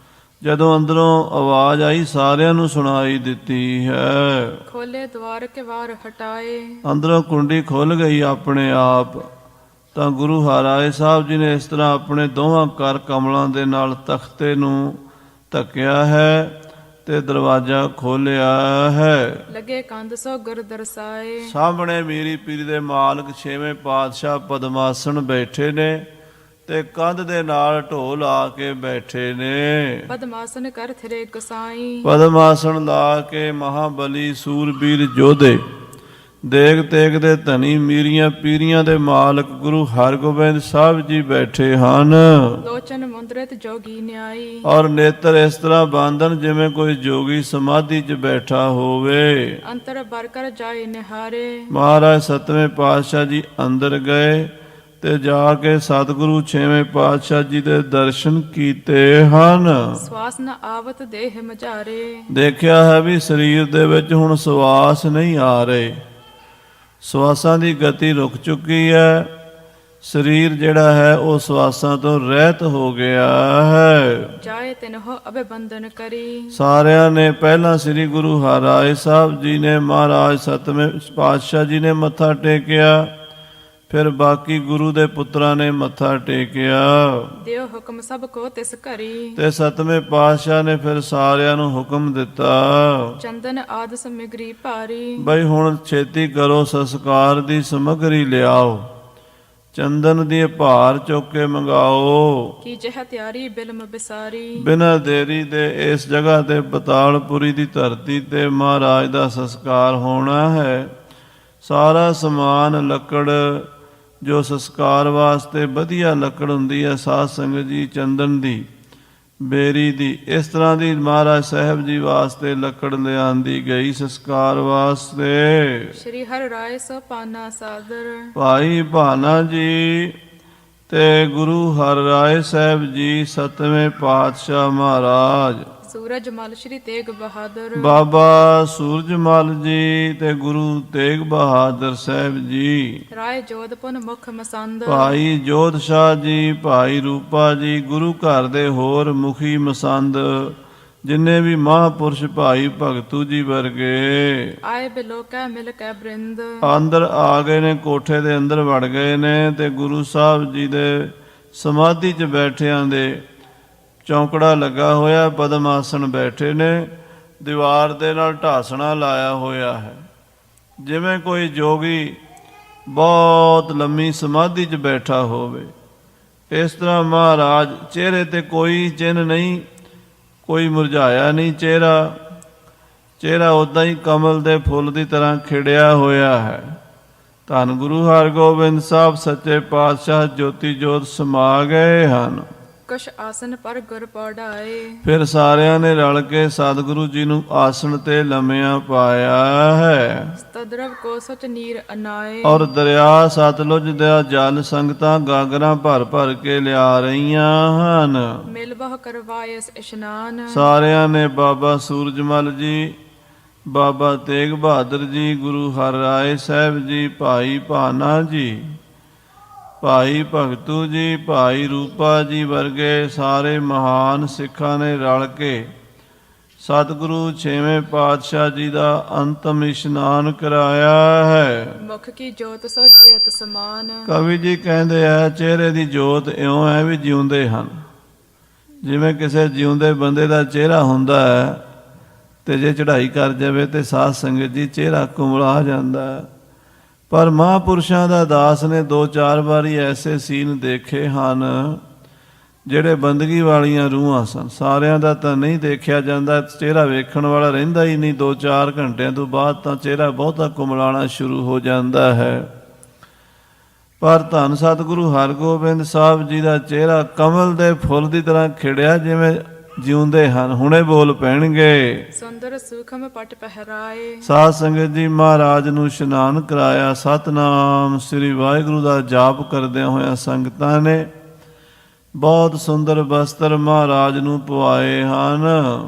ਜਦੋਂ ਅੰਦਰੋਂ ਆਵਾਜ਼ ਆਈ ਸਾਰਿਆਂ ਨੂੰ ਸੁਣਾਈ ਦਿੱਤੀ ਹੈ। ਖੋਲੇ ਦਵਾਰ ਕੇ ਵਾਰ ਹਟਾਏ ਅੰਦਰੋਂ ਕੁੰਡੀ ਖੁੱਲ ਗਈ ਆਪਣੇ ਆਪ। ਤਾਂ ਗੁਰੂ ਹਰਿਰਾਏ ਸਾਹਿਬ ਜੀ ਨੇ ਇਸ ਤਰ੍ਹਾਂ ਆਪਣੇ ਦੋਹਾਂ ਕਰ ਕਮਲਾਂ ਦੇ ਨਾਲ ਤਖਤੇ ਨੂੰ ਧੱਕਿਆ ਹੈ ਤੇ ਦਰਵਾਜ਼ਾ ਖੋਲਿਆ ਹੈ। ਲੱਗੇ ਕੰਧ ਸੋ ਗੁਰ ਦਰਸਾਏ ਸਾਹਮਣੇ ਮੀਰੀ ਪੀਰੀ ਦੇ ਮਾਲਕ 6ਵੇਂ ਪਾਤਸ਼ਾਹ ਪਦਮਾਸਣ ਬੈਠੇ ਨੇ ਤੇ ਕੰਧ ਦੇ ਨਾਲ ਢੋ ਲਾ ਕੇ ਬੈਠੇ ਨੇ। ਪਦਮਾਸਨ ਕਰ ਥਿਰੇ ਗਸਾਈ ਪਦਮਾਸਣ ਲਾ ਕੇ ਮਹਾਬਲੀ ਸੂਰਬੀਰ ਯੋਧੇ, ਦੇਗ ਤੇਗ ਦੇ ਧਨੀ, ਮੀਰੀਆਂ ਪੀਰੀਆਂ ਦੇ ਮਾਲਕ ਗੁਰੂ ਹਰਗੋਬਿੰਦ ਸਾਹਿਬ ਜੀ ਬੈਠੇ ਹਨ। ਲੋਚਨ ਮੁੰਦਰਿਤ ਜੋਗੀ ਨਿਆਈ ਔਰ ਨੇਤਰ ਇਸ ਤਰ੍ਹਾਂ ਬੰਦਨ ਜਿਵੇਂ ਕੋਈ ਜੋਗੀ ਸਮਾਧੀ 'ਚ ਬੈਠਾ ਹੋਵੇ। ਅੰਤਰ ਬਰ ਕਰ ਜਾਏ ਨਿਹਾਰੇ ਮਹਾਰਾਜ ਸਤਵੇਂ ਪਾਤਸ਼ਾਹ ਜੀ ਅੰਦਰ ਗਏ ਤੇ ਜਾ ਕੇ ਸਤਿਗੁਰੂ 6ਵੇਂ ਪਾਤਸ਼ਾਹ ਜੀ ਦੇ ਦਰਸ਼ਨ ਕੀਤੇ ਹਨ। ਸਵਾਸ ਨ ਆਵਤ ਦੇਹ ਮਝਾਰੇ ਦੇਖਿਆ ਹੈ ਵੀ ਸਰੀਰ ਦੇ ਵਿੱਚ ਹੁਣ ਸਵਾਸ ਨਹੀਂ ਆ ਰਹੇ, ਸਵਾਸਾਂ ਦੀ ਗਤੀ ਰੁਕ ਚੁੱਕੀ ਹੈ। ਸਰੀਰ ਜਿਹੜਾ ਹੈ ਉਹ ਸਵਾਸਾਂ ਤੋਂ ਰਹਿਤ ਹੋ ਗਿਆ ਹੈ। ਜਾਏ ਤਿਨਹੋ ਅਬੇ ਬੰਧਨ ਕਰੀ ਸਾਰਿਆਂ ਨੇ ਪਹਿਲਾਂ ਸ੍ਰੀ ਗੁਰੂ ਹਰਿਰਾਏ ਸਾਹਿਬ ਜੀ ਨੇ, ਮਹਾਰਾਜ ਸਤਵੇਂ ਪਾਤਸ਼ਾਹ ਜੀ ਨੇ ਮੱਥਾ ਟੇਕਿਆ, ਫਿਰ ਬਾਕੀ ਗੁਰੂ ਦੇ ਪੁੱਤਰਾਂ ਨੇ ਮੱਥਾ ਟੇਕਿਆ ਦਿਓ ਹੁਕਮ ਸਭ ਕੋ ਤਿਸ ਘਰੀ ਤੇ ਸਤਵੇਂ ਪਾਤਸ਼ਾਹ ਨੇ ਫਿਰ ਸਾਰਿਆਂ ਨੂੰ ਹੁਕਮ ਦਿੱਤਾ, ਚੰਦਨ ਆਦ ਸਮਗਰੀ ਭਾਰੀ ਬਈ ਹੁਣ ਛੇਤੀ ਕਰੋ, ਸੰਸਕਾਰ ਦੀ ਸਮੱਗਰੀ ਲਿਆਓ, ਚੰਦਨ ਦੀ ਭਾਰ ਚੁੱਕ ਕੇ ਮੰਗਾਓ। ਕੀ ਜਹ ਤਿਆਰੀ ਬਿਲਮ ਬਿਸਾਰੀ ਬਿਨਾਂ ਦੇਰੀ ਦੇ ਇਸ ਜਗ੍ਹਾ ਤੇ ਪਤਾਲਪੁਰੀ ਦੀ ਧਰਤੀ ਤੇ ਮਹਾਰਾਜ ਦਾ ਸੰਸਕਾਰ ਹੋਣਾ ਹੈ। ਸਾਰਾ ਸਮਾਨ ਲੱਕੜ ਜੋ ਸੰਸਕਾਰ ਵਾਸਤੇ ਵਧੀਆ ਲੱਕੜ ਹੁੰਦੀ ਹੈ ਸਾਧ ਸੰਗਤ ਜੀ, ਚੰਦਨ ਦੀ, ਬੇਰੀ ਦੀ, ਇਸ ਤਰ੍ਹਾਂ ਦੀ ਮਹਾਰਾਜ ਸਾਹਿਬ ਜੀ ਵਾਸਤੇ ਲੱਕੜ ਲਿਆਂਦੀ ਗਈ ਸੰਸਕਾਰ ਵਾਸਤੇ। ਸ਼੍ਰੀ ਹਰਿ ਰਾਏ ਸੋ ਪਾਨਾ ਸਾਦਰ ਭਾਈ ਭਾਨਾ ਜੀ ਤੇ ਗੁਰੂ ਹਰਿਰਾਏ ਸਾਹਿਬ ਜੀ, ਸਤਵੇਂ ਪਾਤਸ਼ਾਹ ਮਹਾਰਾਜ ਸੂਰਜ ਮਲ ਸ਼੍ਰੀ ਤੇਗ ਬਹਾਦਰ ਬਾਬਾ ਸੂਰਜਮਲ ਜੀ ਤੇ ਗੁਰੂ ਤੇਗ ਬਹਾਦਰ ਸਾਹਿਬ ਜੀ, ਰਾਏ ਜੋਧਪੁਨ ਮੁਖ ਮਸੰਦ ਭਾਈ ਜੋਧ ਸ਼ਾਹ ਜੀ, ਭਾਈ ਰੂਪਾ ਜੀ, ਗੁਰੂ ਘਰ ਦੇ ਹੋਰ ਮੁਖੀ ਮਸੰਦ ਜਿੰਨੇ ਵੀ ਮਹਾਂਪੁਰਸ਼, ਭਾਈ ਭਗਤੂ ਜੀ ਵਰਗੇ ਆਏ ਬਿਲੋਕੈ ਮਿਲ ਕੈ ਬ੍ਰਿੰਦ ਅੰਦਰ ਆ ਗਏ ਨੇ, ਕੋਠੇ ਦੇ ਅੰਦਰ ਵੜ ਗਏ ਨੇ ਤੇ ਗੁਰੂ ਸਾਹਿਬ ਜੀ ਦੇ ਸਮਾਧੀ 'ਚ ਬੈਠਿਆਂ ਦੇ ਚੌਂਕੜਾ ਲੱਗਾ ਹੋਇਆ, ਪਦਮਾਸਣ ਬੈਠੇ ਨੇ, ਦੀਵਾਰ ਦੇ ਨਾਲ ਢਾਸਣਾ ਲਾਇਆ ਹੋਇਆ ਹੈ, ਜਿਵੇਂ ਕੋਈ ਜੋਗੀ ਬਹੁਤ ਲੰਮੀ ਸਮਾਧੀ 'ਚ ਬੈਠਾ ਹੋਵੇ। ਇਸ ਤਰ੍ਹਾਂ ਮਹਾਰਾਜ, ਚਿਹਰੇ ਤੇ ਕੋਈ ਚਿੰਨ੍ਹ ਨਹੀਂ, ਕੋਈ ਮੁਰਝਾਇਆ ਨਹੀਂ ਚਿਹਰਾ, ਚਿਹਰਾ ਉੱਦਾਂ ਹੀ ਕਮਲ ਦੇ ਫੁੱਲ ਦੀ ਤਰ੍ਹਾਂ ਖਿੜਿਆ ਹੋਇਆ ਹੈ। ਧੰਨ ਗੁਰੂ ਹਰਗੋਬਿੰਦ ਸਾਹਿਬ ਸੱਚੇ ਪਾਤਸ਼ਾਹ ਜੋਤੀ ਜੋਤ ਸਮਾ ਗਏ ਹਨ। ਕਛ ਆਸਨ ਪਰ ਗੁਰ ਪੜਾਏ, ਫਿਰ ਸਾਰਿਆਂ ਨੇ ਰਲ ਕੇ ਸਤਿਗੁਰੂ ਜੀ ਨੂੰ ਆਸਣ ਤੇ ਲੰਮਿਆਂ ਪਾਇਆ ਹੈ। ਤਦਰਵ ਕੋ ਸਚ ਨੀਰ ਅਨਾਏ, ਔਰ ਦਰਿਆ ਸਤਲੁਜ ਦਾ ਜਲ ਸੰਗਤਾਂ ਗਾਗਰਾਂ ਭਰ ਭਰ ਕੇ ਲਿਆ ਰਹੀਆਂ ਹਨ। ਮਿਲ ਬਹ ਕਰਵਾਇਸ ਇਸ਼ਨਾਨ, ਸਾਰਿਆਂ ਨੇ ਬਾਬਾ ਸੂਰਜਮਲ ਜੀ, ਬਾਬਾ ਤੇਗ ਬਹਾਦਰ ਜੀ, ਗੁਰੂ ਹਰਿਰਾਏ ਸਾਹਿਬ ਜੀ, ਭਾਈ ਭਾਨਾ ਜੀ, ਭਾਈ ਭਗਤੂ ਜੀ, ਭਾਈ ਰੂਪਾ ਜੀ ਵਰਗੇ ਸਾਰੇ ਮਹਾਨ ਸਿੱਖਾਂ ਨੇ ਰਲ ਕੇ ਸਤਿਗੁਰੂ ਛੇਵੇਂ ਪਾਤਸ਼ਾਹ ਜੀ ਦਾ ਅੰਤਮ ਇਸ਼ਨਾਨ ਕਰਾਇਆ ਹੈ। ਮੁਖ ਕੀ ਜੋਤ ਸੋ ਜੇਤ ਸਮਾਨ, ਕਵੀ ਜੀ ਕਹਿੰਦੇ ਆ ਚਿਹਰੇ ਦੀ ਜੋਤ ਇਉਂ ਹੈ ਵੀ ਜਿਉਂਦੇ ਹਨ। ਜਿਵੇਂ ਕਿਸੇ ਜਿਉਂਦੇ ਬੰਦੇ ਦਾ ਚਿਹਰਾ ਹੁੰਦਾ ਹੈ ਤੇ ਜੇ ਚੜ੍ਹਾਈ ਕਰ ਜਾਵੇ ਤੇ ਸਾਧ ਸੰਗਤ ਜੀ ਚਿਹਰਾ ਕੁਮਲਾ ਜਾਂਦਾ ਹੈ। ਪਰ ਮਹਾਂਪੁਰਸ਼ਾਂ ਦਾ ਦਾਸ ਨੇ 2-4 ਵਾਰੀ ਐਸੇ ਸੀਨ ਦੇਖੇ ਹਨ ਜਿਹੜੇ ਬੰਦਗੀ ਵਾਲੀਆਂ ਰੂਹਾਂ ਸਨ। ਸਾਰਿਆਂ ਦਾ ਤਾਂ ਨਹੀਂ ਦੇਖਿਆ ਜਾਂਦਾ, ਚਿਹਰਾ ਵੇਖਣ ਵਾਲਾ ਰਹਿੰਦਾ ਹੀ ਨਹੀਂ। 2-4 ਘੰਟਿਆਂ ਤੋਂ ਬਾਅਦ ਤਾਂ ਚਿਹਰਾ ਬਹੁਤਾ ਕੁਮਲਾਣਾ ਸ਼ੁਰੂ ਹੋ ਜਾਂਦਾ ਹੈ। ਪਰ ਧੰਨ ਸਤਿਗੁਰੂ ਹਰਗੋਬਿੰਦ ਸਾਹਿਬ ਜੀ ਦਾ ਚਿਹਰਾ ਕਮਲ ਦੇ ਫੁੱਲ ਦੀ ਤਰ੍ਹਾਂ ਖਿੜਿਆ, ਜਿਵੇਂ ਜਿਉਂਦੇ ਹਨ। ਹੁਣੇ ਬੋਲ ਪੈਣਗੇ। ਸੁੰਦਰ ਸੂਖਮ ਪਟ ਪਹਿਰਾਏ, ਸਾਧ ਸੰਗਤ ਜੀ ਮਹਾਰਾਜ ਨੂੰ ਇਸ਼ਨਾਨ ਕਰਾਇਆ। ਸਤਨਾਮ ਸ੍ਰੀ ਵਾਹਿਗੁਰੂ ਦਾ ਜਾਪ ਕਰਦਿਆਂ ਹੋਇਆਂ ਸੰਗਤਾਂ ਨੇ ਬਹੁਤ ਸੁੰਦਰ ਬਸਤਰ ਮਹਾਰਾਜ ਨੂੰ ਪਵਾਏ ਹਨ।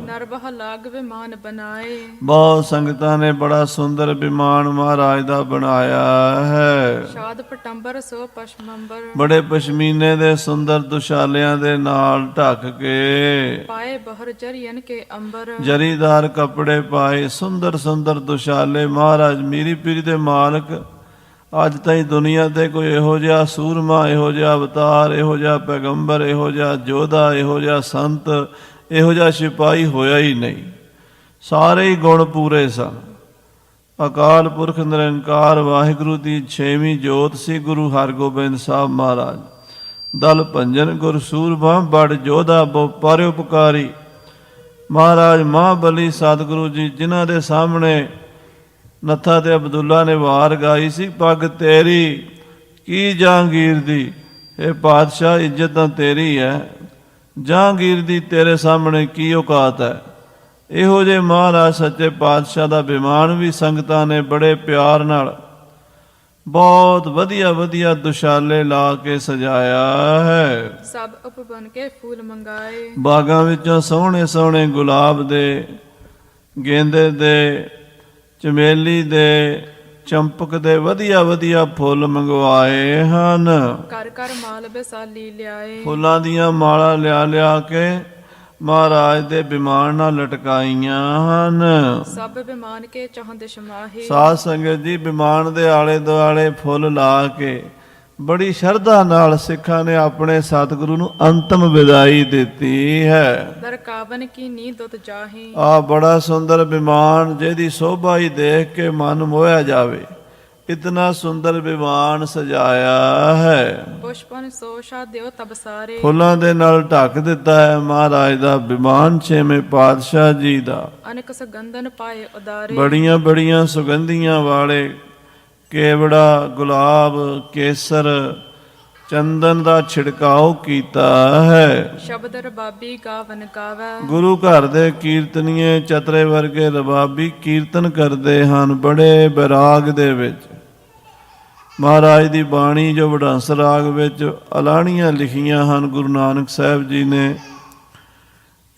ਨਰਬਹ ਲਾਗ ਵਿਮਾਨ ਬਣਾਏ, ਬਹੁਤ ਸੰਗਤਾਂ ਨੇ ਬੜਾ ਸੁੰਦਰ ਵਿਮਾਨ ਮਹਾਰਾਜ ਦਾ ਬਣਾਇਆ ਹੈ। ਸ਼ਾਦ ਪਟੰਬਰ ਸੋ ਪਸ਼ਮੰਬਰ, ਬੜੇ ਪਸ਼ਮੀਨੇ ਦੇ ਸੁੰਦਰ ਦੁਸ਼ਾਲਿਆਂ ਦੇ ਨਾਲ ਢੱਕ ਕੇ ਪਾਏ ਬਹਰ ਜਰੀਨ ਕੇ ਅੰਬਰ, ਜਰੀਦਾਰ ਕੱਪੜੇ ਪਾਏ। ਸੁੰਦਰ ਸੁੰਦਰ ਦੁਸ਼ਾਲੇ ਮਹਾਰਾਜ ਮੀਰੀ ਪੀਰੀ ਦੇ ਮਾਲਕ। ਅੱਜ ਤਾਈਂ ਦੁਨੀਆ ਤੇ ਕੋਈ ਇਹੋ ਜਿਹਾ ਸੂਰਮਾ, ਇਹੋ ਜਿਹਾ ਅਵਤਾਰ, ਇਹੋ ਜਿਹਾ ਪੈਗੰਬਰ, ਇਹੋ ਜਿਹਾ ਯੋਧਾ, ਇਹੋ ਜਿਹਾ ਸੰਤ, ਇਹੋ ਜਿਹਾ ਸਿਪਾਹੀ ਹੋਇਆ ਹੀ ਨਹੀਂ। ਸਾਰੇ ਹੀ ਗੁਣ ਪੂਰੇ ਸਨ। ਅਕਾਲ ਪੁਰਖ ਨਿਰੰਕਾਰ ਵਾਹਿਗੁਰੂ ਦੀ 6ਵੀਂ ਜੋਤ ਸੀ ਗੁਰੂ ਹਰਗੋਬਿੰਦ ਸਾਹਿਬ ਮਹਾਰਾਜ। ਦਲ ਭੰਜਨ ਗੁਰ ਸੂਰਮਾ ਬੜ ਯੋਧਾ ਬਹੁ ਪਰਉਪਕਾਰੀ। ਮਹਾਰਾਜ ਮਹਾਬਲੀ ਸਤਿਗੁਰੂ ਜੀ, ਜਿਨ੍ਹਾਂ ਦੇ ਸਾਹਮਣੇ ਨੱਥਾ ਤੇ ਅਬਦੁੱਲਾ ਨੇ ਵਾਰ ਗਾਈ ਸੀ, ਪੱਗ ਤੇਰੀ ਕੀ ਜਹਾਂਗੀਰ ਦੀ। ਇਹ ਪਾਤਸ਼ਾਹ ਇੱਜ਼ਤ ਤਾਂ ਤੇਰੀ ਹੈ, ਜਹਾਂਗੀਰ ਦੀ ਤੇਰੇ ਸਾਹਮਣੇ ਕੀ ਔਕਾਤ ਹੈ। ਇਹੋ ਜਿਹੇ ਮਹਾਰਾਜ ਸੱਚੇ ਪਾਤਸ਼ਾਹ ਦਾ ਵਿਮਾਨ ਵੀ ਸੰਗਤਾਂ ਨੇ ਬੜੇ ਪਿਆਰ ਨਾਲ ਬਹੁਤ ਵਧੀਆ ਵਧੀਆ ਦੁਸ਼ਾਲੇ ਲਾ ਕੇ ਸਜਾਇਆ ਹੈ। ਸਭ ਉਪਬਨ ਕੇ ਫੂਲ ਮੰਗਾਏ, ਬਾਗਾਂ ਵਿੱਚੋਂ ਸੋਹਣੇ ਸੋਹਣੇ ਗੁਲਾਬ ਦੇ, ਗੇਂਦੇ ਦੇ, ਚਮੇਲੀ ਦੇ, ਚੰਪਕ ਦੇ ਵਧੀਆ ਵਧੀਆ ਫੁੱਲ ਮੰਗਵਾਏ ਹਨ। ਕਰ ਕਰ ਮਾਲ ਬਸਾਲੀ ਲਿਆਏ, ਫੁੱਲਾਂ ਦੀਆਂ ਮਾਲਾ ਲਿਆ ਲਿਆ ਕੇ ਮਹਾਰਾਜ ਦੇ ਵਿਮਾਨ ਨਾਲ ਲਟਕਾਈਆਂ ਹਨ। ਸਭ ਵਿਮਾਨ ਕੇ ਚਾਹੁੰਦੇ ਸ਼ਮਾਹੀ, ਸਾਧ ਸੰਗਤ ਜੀ ਵਿਮਾਨ ਦੇ ਆਲੇ ਦੁਆਲੇ ਫੁੱਲ ਲਾ ਕੇ ਬੜੀ ਸ਼ਰਧਾ ਨਾਲ ਸਿੱਖਾਂ ਨੇ ਆਪਣੇ ਸਤਿਗੁਰੂ ਨੂੰ ਅੰਤਮ ਵਿਦਾਈ ਦਿੱਤੀ ਹੈ। ਦਰਕਾਵਨ ਕੀ ਨੀਂਦ ਦੁੱਤ ਜਾਹੀ, ਆ ਬੜਾ ਸੁੰਦਰ ਵਿਮਾਨ, ਜਿਹਦੀ ਸੋਭਾ ਹੀ ਦੇਖ ਕੇ ਮਨ ਮੋਹਿਆ ਜਾਵੇ। ਇਤਨਾ ਸੁੰਦਰ ਵਿਮਾਨ ਸਜਾਇਆ ਹੈ। ਪੁਸ਼ਪਨ ਸੋਸ਼ਾ ਦਿਓ ਤਬ ਸਾਰੇ, ਫੁੱਲਾਂ ਦੇ ਨਾਲ ਢੱਕ ਦਿੱਤਾ ਹੈ ਮਹਾਰਾਜ ਦਾ ਵਿਮਾਨ ਛੇਵੇਂ ਪਾਤਸ਼ਾਹ ਜੀ ਦਾ। ਅਨੇਕ ਸੁਗੰਧਨ ਪਾਏ ਉਦਾਰੇ, ਬੜੀਆਂ ਬੜੀਆਂ ਸੁਗੰਧੀਆਂ ਵਾਲੇ ਕੇਵੜਾ, ਗੁਲਾਬ, ਕੇਸਰ, ਚੰਦਨ ਦਾ ਛਿੜਕਾਓ ਕੀਤਾ ਹੈ। ਸ਼ਬਦ ਰਬਾਬੀ ਗਾਵਨ ਗਾਵੈ, ਗੁਰੂ ਘਰ ਦੇ ਕੀਰਤਨੀਏ ਚਤਰੇ ਵਰਗੇ ਰਬਾਬੀ ਕੀਰਤਨ ਕਰਦੇ ਹਨ ਬੜੇ ਬੈਰਾਗ ਦੇ ਵਿੱਚ। ਮਹਾਰਾਜ ਦੀ ਬਾਣੀ ਜੋ ਵਡਾਂਸ ਰਾਗ ਵਿੱਚ ਅਲਾਣੀਆਂ ਲਿਖੀਆਂ ਹਨ ਗੁਰੂ ਨਾਨਕ ਸਾਹਿਬ ਜੀ ਨੇ,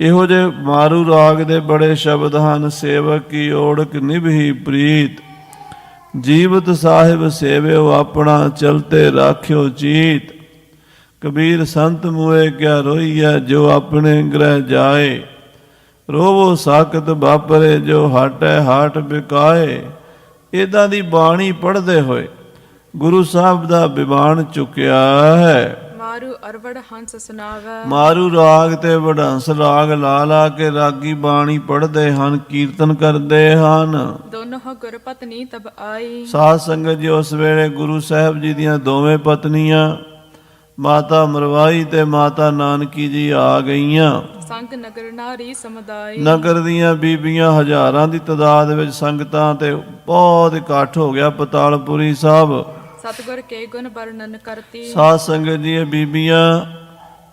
ਇਹੋ ਜਿਹੇ ਮਾਰੂ ਰਾਗ ਦੇ ਬੜੇ ਸ਼ਬਦ ਹਨ। ਸੇਵਕ ਕੀ ਓੜਕ ਨਿਭੀ ਪ੍ਰੀਤ, ਜੀਵਤ ਸਾਹਿਬ ਸੇਵਿਓ ਆਪਣਾ, ਚਲਤੇ ਰਾਖਿਓ ਚੀਤ। ਕਬੀਰ ਸੰਤ ਮੂਏ ਕਿਆ ਰੋਈਐ, ਜੋ ਆਪਣੇ ਗ੍ਰਹਿ ਜਾਏ। ਰੋਵੋ ਸਾਖਤ ਵਾਪਰੇ, ਜੋ ਹਾਟੈ ਹਾਟ ਬਿਕਾਏ। ਇੱਦਾਂ ਦੀ ਬਾਣੀ ਪੜ੍ਹਦੇ ਹੋਏ ਗੁਰੂ ਸਾਹਿਬ ਦਾ ਵਿਮਾਨ ਚੁੱਕਿਆ ਹੈ। ਮਾਰੂ ਅਰਵੜ ਹੰਸ ਸੁਨਾਵੈ, ਮਾਰੂ ਰਾਗ ਤੇ ਵਡਾਂਸ ਰਾਗ ਲਾ ਲਾ ਕੇ ਰਾਗੀ ਬਾਣੀ ਪੜ੍ਹਦੇ ਹਨ, ਕੀਰਤਨ ਕਰਦੇ ਹਨ। ਦੋਨੋਂ ਗੁਰ ਪਤਨੀ ਤਬ ਆਈ, ਸਾਧ ਸੰਗਤ ਜੀ ਉਸ ਵੇਲੇ ਗੁਰੂ ਸਾਹਿਬ ਜੀ ਦੀਆਂ ਦੋਵੇਂ ਪਤਨੀਆਂ ਮਾਤਾ ਮਰਵਾਈ ਤੇ ਮਾਤਾ ਨਾਨਕੀ ਜੀ ਆ ਗਈਆਂ। ਸੰਗ ਨਗਰ ਨਾਰੀ ਸਮੁਦਾਇ। ਨਗਰ ਦੀਆਂ ਬੀਬੀਆਂ ਹਜ਼ਾਰਾਂ ਦੀ ਤਾਦਾਦ ਵਿੱਚ ਸੰਗਤਾਂ ਤੇ ਬਹੁਤ ਇਕੱਠ ਹੋ ਗਿਆ ਪਤਾਲਪੁਰੀ ਸਾਹਿਬ। ਸਤਿਗੁਰ ਕੇ ਗੁਣ ਵਰਣਨ ਕਰਤੀ। ਸਾਧ ਸੰਗਤ ਜੀ, ਇਹ ਬੀਬੀਆਂ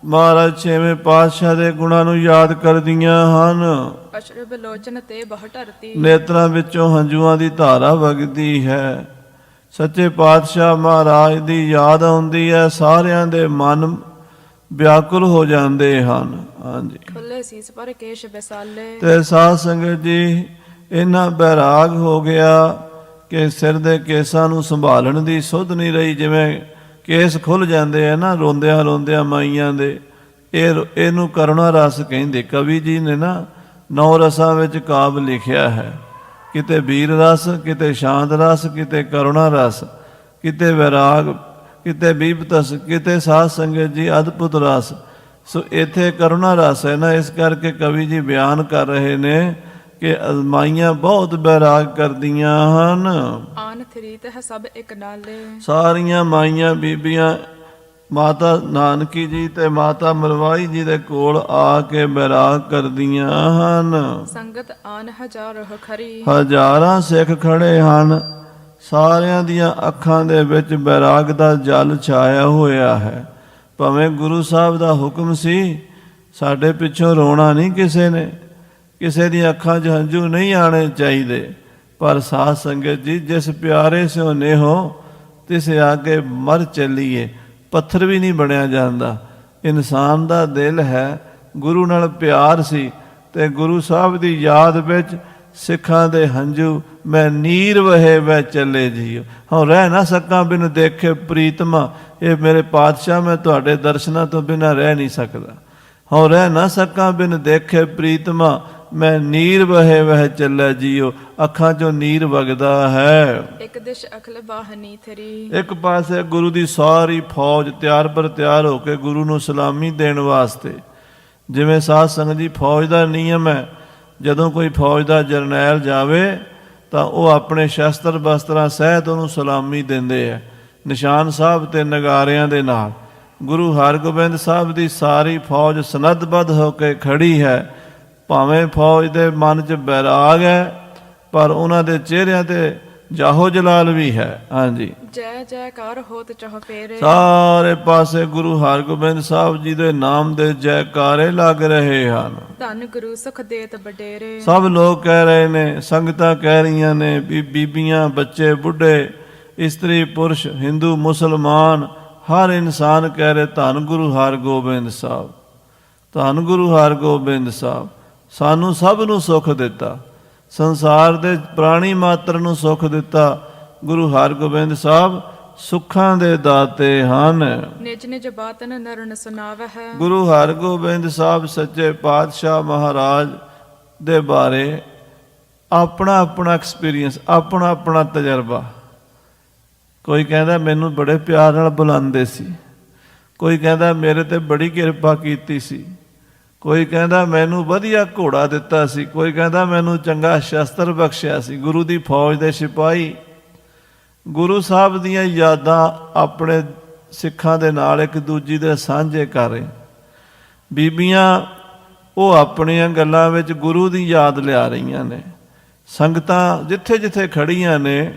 ਮਹਾਰਾਜ ਛੇਵੇਂ ਪਾਤਸ਼ਾਹ ਦੇ ਗੁਣਾਂ ਨੂੰ ਯਾਦ ਕਰਦੀਆਂ ਹਨ। ਅਸ਼ਰ ਬਲੋਚਨ ਤੇ ਬਹੁ ਧਰਤੀ। ਨੇਤਰਾਂ ਵਿੱਚੋਂ ਹੰਝੂਆਂ ਦੀ ਧਾਰਾ ਵਗਦੀ ਹੈ। ਸੱਚੇ ਪਾਤਸ਼ਾਹ ਮਹਾਰਾਜ ਦੀ ਯਾਦ ਆਉਂਦੀ ਹੈ, ਸਾਰਿਆਂ ਦੇ ਮਨ ਵਿਆਕੁਲ ਹੋ ਜਾਂਦੇ ਹਨ। ਹਾਂਜੀ, ਖੁੱਲੇ ਸੀਸ ਪਰ ਕੇਸ਼ ਵਿਸਾਲੇ। ਤੇ ਸਾਧ ਸੰਗਤ ਜੀ, ਇਹਨਾਂ ਬੈਰਾਗ ਹੋ ਗਿਆ ਕਿ ਸਿਰ ਦੇ ਕੇਸਾਂ ਨੂੰ ਸੰਭਾਲਣ ਦੀ ਸੁੱਧ ਨਹੀਂ ਰਹੀ। ਜਿਵੇਂ ਕੇਸ ਖੁੱਲ ਜਾਂਦੇ ਆ ਨਾ ਰੋਂਦਿਆਂ ਰੋਂਦਿਆਂ ਮਾਈਆਂ ਦੇ, ਇਹਨੂੰ ਕਰੁਣਾ ਰਸ ਕਹਿੰਦੇ। ਕਵੀ ਜੀ ਨੇ ਨਾ 9 ਰਸਾਂ ਵਿੱਚ ਕਾਵ ਲਿਖਿਆ ਹੈ, ਕਿਤੇ ਵੀਰ ਰਸ, ਕਿਤੇ ਸ਼ਾਂਤ ਰਸ, ਕਿਤੇ ਕਰੁਣਾ ਰਸ, ਕਿਤੇ ਵੈਰਾਗ, ਕਿਤੇ ਬੀਭਤਸ, ਕਿਤੇ ਸਾਧ ਸੰਗਤ ਜੀ ਅਦਭੁਤ ਰਸ। ਸੋ ਇੱਥੇ ਕਰੁਣਾ ਰਸ ਹੈ ਨਾ, ਇਸ ਕਰਕੇ ਕਵੀ ਜੀ ਬਿਆਨ ਕਰ ਰਹੇ ਨੇ ਕਿ ਮਾਈਆਂ ਬਹੁਤ ਬੈਰਾਗ ਕਰਦੀਆਂ ਹਨ। ਆਨ ਥਰੀਤ ਹੈ ਸਭ ਇੱਕ ਨਾਲੇ। ਸਾਰੀਆਂ ਮਾਈਆਂ ਬੀਬੀਆਂ ਮਾਤਾ ਨਾਨਕੀ ਜੀ ਤੇ ਮਾਤਾ ਮਲਵਾਈ ਜੀ ਦੇ ਕੋਲ ਆ ਕੇ ਬੈਰਾਗ ਕਰਦੀਆਂ ਹਨ। ਸੰਗਤ ਆਨ ਹਜ਼ਾਰ ਖਰੀ। ਹਜ਼ਾਰਾਂ ਸਿੱਖ ਖੜੇ ਹਨ। ਸਾਰਿਆਂ ਦੀਆਂ ਅੱਖਾਂ ਦੇ ਵਿੱਚ ਬੈਰਾਗ ਦਾ ਜਲ ਛਾਇਆ ਹੋਇਆ ਹੈ। ਭਾਵੇਂ ਗੁਰੂ ਸਾਹਿਬ ਦਾ ਹੁਕਮ ਸੀ, ਸਾਡੇ ਪਿੱਛੋਂ ਰੋਣਾ ਨਹੀਂ ਕਿਸੇ ਨੇ, ਕਿਸੇ ਦੀਆਂ ਅੱਖਾਂ 'ਚ ਹੰਝੂ ਨਹੀਂ ਆਣੇ ਚਾਹੀਦੇ। ਪਰ ਸਾਧ ਸੰਗਤ ਜੀ, ਜਿਸ ਪਿਆਰੇ ਸਿਓ ਨੇਹੋ ਤਿਸ ਆਗੇ ਮਰ ਚੱਲੀਏ। ਪੱਥਰ ਵੀ ਨਹੀਂ ਬਣਿਆ ਜਾਂਦਾ। ਇਨਸਾਨ ਦਾ ਦਿਲ ਹੈ, ਗੁਰੂ ਨਾਲ ਪਿਆਰ ਸੀ ਤੇ ਗੁਰੂ ਸਾਹਿਬ ਦੀ ਯਾਦ ਵਿੱਚ ਸਿੱਖਾਂ ਦੇ ਹੰਝੂ ਮੈਂ ਨੀਰ ਵਹੇ ਵਹਿ ਚੱਲੇ ਜੀਓ। ਹਾਂ ਰਹਿ ਨਾ ਸਕਾਂ ਬਿਨ ਦੇਖੇ ਪ੍ਰੀਤਮਾ। ਇਹ ਮੇਰੇ ਪਾਤਸ਼ਾਹ, ਮੈਂ ਤੁਹਾਡੇ ਦਰਸ਼ਨਾਂ ਤੋਂ ਬਿਨਾਂ ਰਹਿ ਨਹੀਂ ਸਕਦਾ। ਹਾਂ ਰਹਿ ਨਾ ਸਕਾਂ ਬਿਨ ਦੇਖੇ ਪ੍ਰੀਤਮਾ, ਮੈਂ ਨੀਰ ਵਹੇ ਵਹਿ ਚੱਲੇ ਜੀਓ। ਅੱਖਾਂ 'ਚੋਂ ਨੀਰ ਵਗਦਾ ਹੈ। ਇੱਕ ਦਿਸ਼ ਅਖਲ ਬਾਹਨੀ ਥਰੀ। ਇੱਕ ਪਾਸੇ ਗੁਰੂ ਦੀ ਸਾਰੀ ਫੌਜ ਤਿਆਰ ਪਰ ਤਿਆਰ ਹੋ ਕੇ ਗੁਰੂ ਨੂੰ ਸਲਾਮੀ ਦੇਣ ਵਾਸਤੇ। ਜਿਵੇਂ ਸਾਧ ਸੰਗਤ ਜੀ, ਫੌਜ ਦਾ ਨਿਯਮ ਹੈ, ਜਦੋਂ ਕੋਈ ਫੌਜ ਦਾ ਜਰਨੈਲ ਜਾਵੇ ਤਾਂ ਉਹ ਆਪਣੇ ਸ਼ਸਤਰ ਬਸਤਰਾਂ ਸਹਿਤ ਉਹਨੂੰ ਸਲਾਮੀ ਦਿੰਦੇ ਆ, ਨਿਸ਼ਾਨ ਸਾਹਿਬ ਤੇ ਨਗਾਰਿਆਂ ਦੇ ਨਾਲ। ਗੁਰੂ ਹਰਗੋਬਿੰਦ ਸਾਹਿਬ ਦੀ ਸਾਰੀ ਫੌਜ ਸਨੱਧਬੱਧ ਹੋ ਕੇ ਖੜੀ ਹੈ। ਭਾਵੇਂ ਫੌਜ ਦੇ ਮਨ 'ਚ ਬੈਰਾਗ ਹੈ, ਪਰ ਉਹਨਾਂ ਦੇ ਚਿਹਰਿਆਂ ਤੇ ਜਾਹੋ ਜਲਾਲ ਵੀ ਹੈ। ਹਾਂਜੀ, ਜੈ ਜੈਕਾਰ ਹੋਤ ਚਹ ਫੇਰੇ। ਸਾਰੇ ਪਾਸੇ ਗੁਰੂ ਹਰਗੋਬਿੰਦ ਸਾਹਿਬ ਜੀ ਦੇ ਨਾਮ ਦੇ ਜੈਕਾਰੇ ਲੱਗ ਰਹੇ ਹਨ। ਧੰਨ ਗੁਰੂ ਸੁਖ ਦੇਤ ਬਡੇਰੇ। ਸਭ ਲੋਕ ਕਹਿ ਰਹੇ ਨੇ, ਸੰਗਤਾਂ ਕਹਿ ਰਹੀਆਂ ਨੇ, ਬੀਬੀਆਂ, ਬੱਚੇ, ਬੁੱਢੇ, ਇਸਤਰੀ, ਪੁਰਸ਼, ਹਿੰਦੂ, ਮੁਸਲਮਾਨ, ਹਰ ਇਨਸਾਨ ਕਹਿ ਰਹੇ ਧੰਨ ਗੁਰੂ ਹਰਗੋਬਿੰਦ ਸਾਹਿਬ, ਧੰਨ ਗੁਰੂ ਹਰਗੋਬਿੰਦ ਸਾਹਿਬ। ਸਾਨੂੰ ਸਭ ਨੂੰ ਸੁੱਖ ਦਿੱਤਾ, ਸੰਸਾਰ ਦੇ ਪ੍ਰਾਣੀ ਮਾਤਰ ਨੂੰ ਸੁੱਖ ਦਿੱਤਾ। ਗੁਰੂ ਹਰਗੋਬਿੰਦ ਸਾਹਿਬ ਸੁੱਖਾਂ ਦੇ ਦਾਤੇ ਹਨ। ਨਿਜ ਨਿਜ ਬਾਤਨ ਨਰਨ ਸੁਨਾਵ ਹੈ। ਗੁਰੂ ਹਰਗੋਬਿੰਦ ਸਾਹਿਬ ਸੱਚੇ ਪਾਤਸ਼ਾਹ ਮਹਾਰਾਜ ਦੇ ਬਾਰੇ ਆਪਣਾ ਆਪਣਾ ਐਕਸਪੀਰੀਅੰਸ, ਆਪਣਾ ਆਪਣਾ ਤਜਰਬਾ। ਕੋਈ ਕਹਿੰਦਾ ਮੈਨੂੰ ਬੜੇ ਪਿਆਰ ਨਾਲ ਬੁਲਾਉਂਦੇ ਸੀ, ਕੋਈ ਕਹਿੰਦਾ ਮੇਰੇ ਤੇ ਬੜੀ ਕਿਰਪਾ ਕੀਤੀ ਸੀ, ਕੋਈ ਕਹਿੰਦਾ ਮੈਨੂੰ ਵਧੀਆ ਘੋੜਾ ਦਿੱਤਾ ਸੀ, ਕੋਈ ਕਹਿੰਦਾ ਮੈਨੂੰ ਚੰਗਾ ਸ਼ਸਤਰ ਬਖਸ਼ਿਆ ਸੀ। ਗੁਰੂ ਦੀ ਫੌਜ ਦੇ ਸਿਪਾਹੀ ਗੁਰੂ ਸਾਹਿਬ ਦੀਆਂ ਯਾਦਾਂ ਆਪਣੇ ਸਿੱਖਾਂ ਦੇ ਨਾਲ ਇੱਕ ਦੂਜੀ ਦੇ ਸਾਂਝੇ ਕਰ ਰਹੇ। ਬੀਬੀਆਂ ਉਹ ਆਪਣੀਆਂ ਗੱਲਾਂ ਵਿੱਚ ਗੁਰੂ ਦੀ ਯਾਦ ਲਿਆ ਰਹੀਆਂ ਨੇ। ਸੰਗਤਾਂ ਜਿੱਥੇ ਜਿੱਥੇ ਖੜੀਆਂ ਨੇ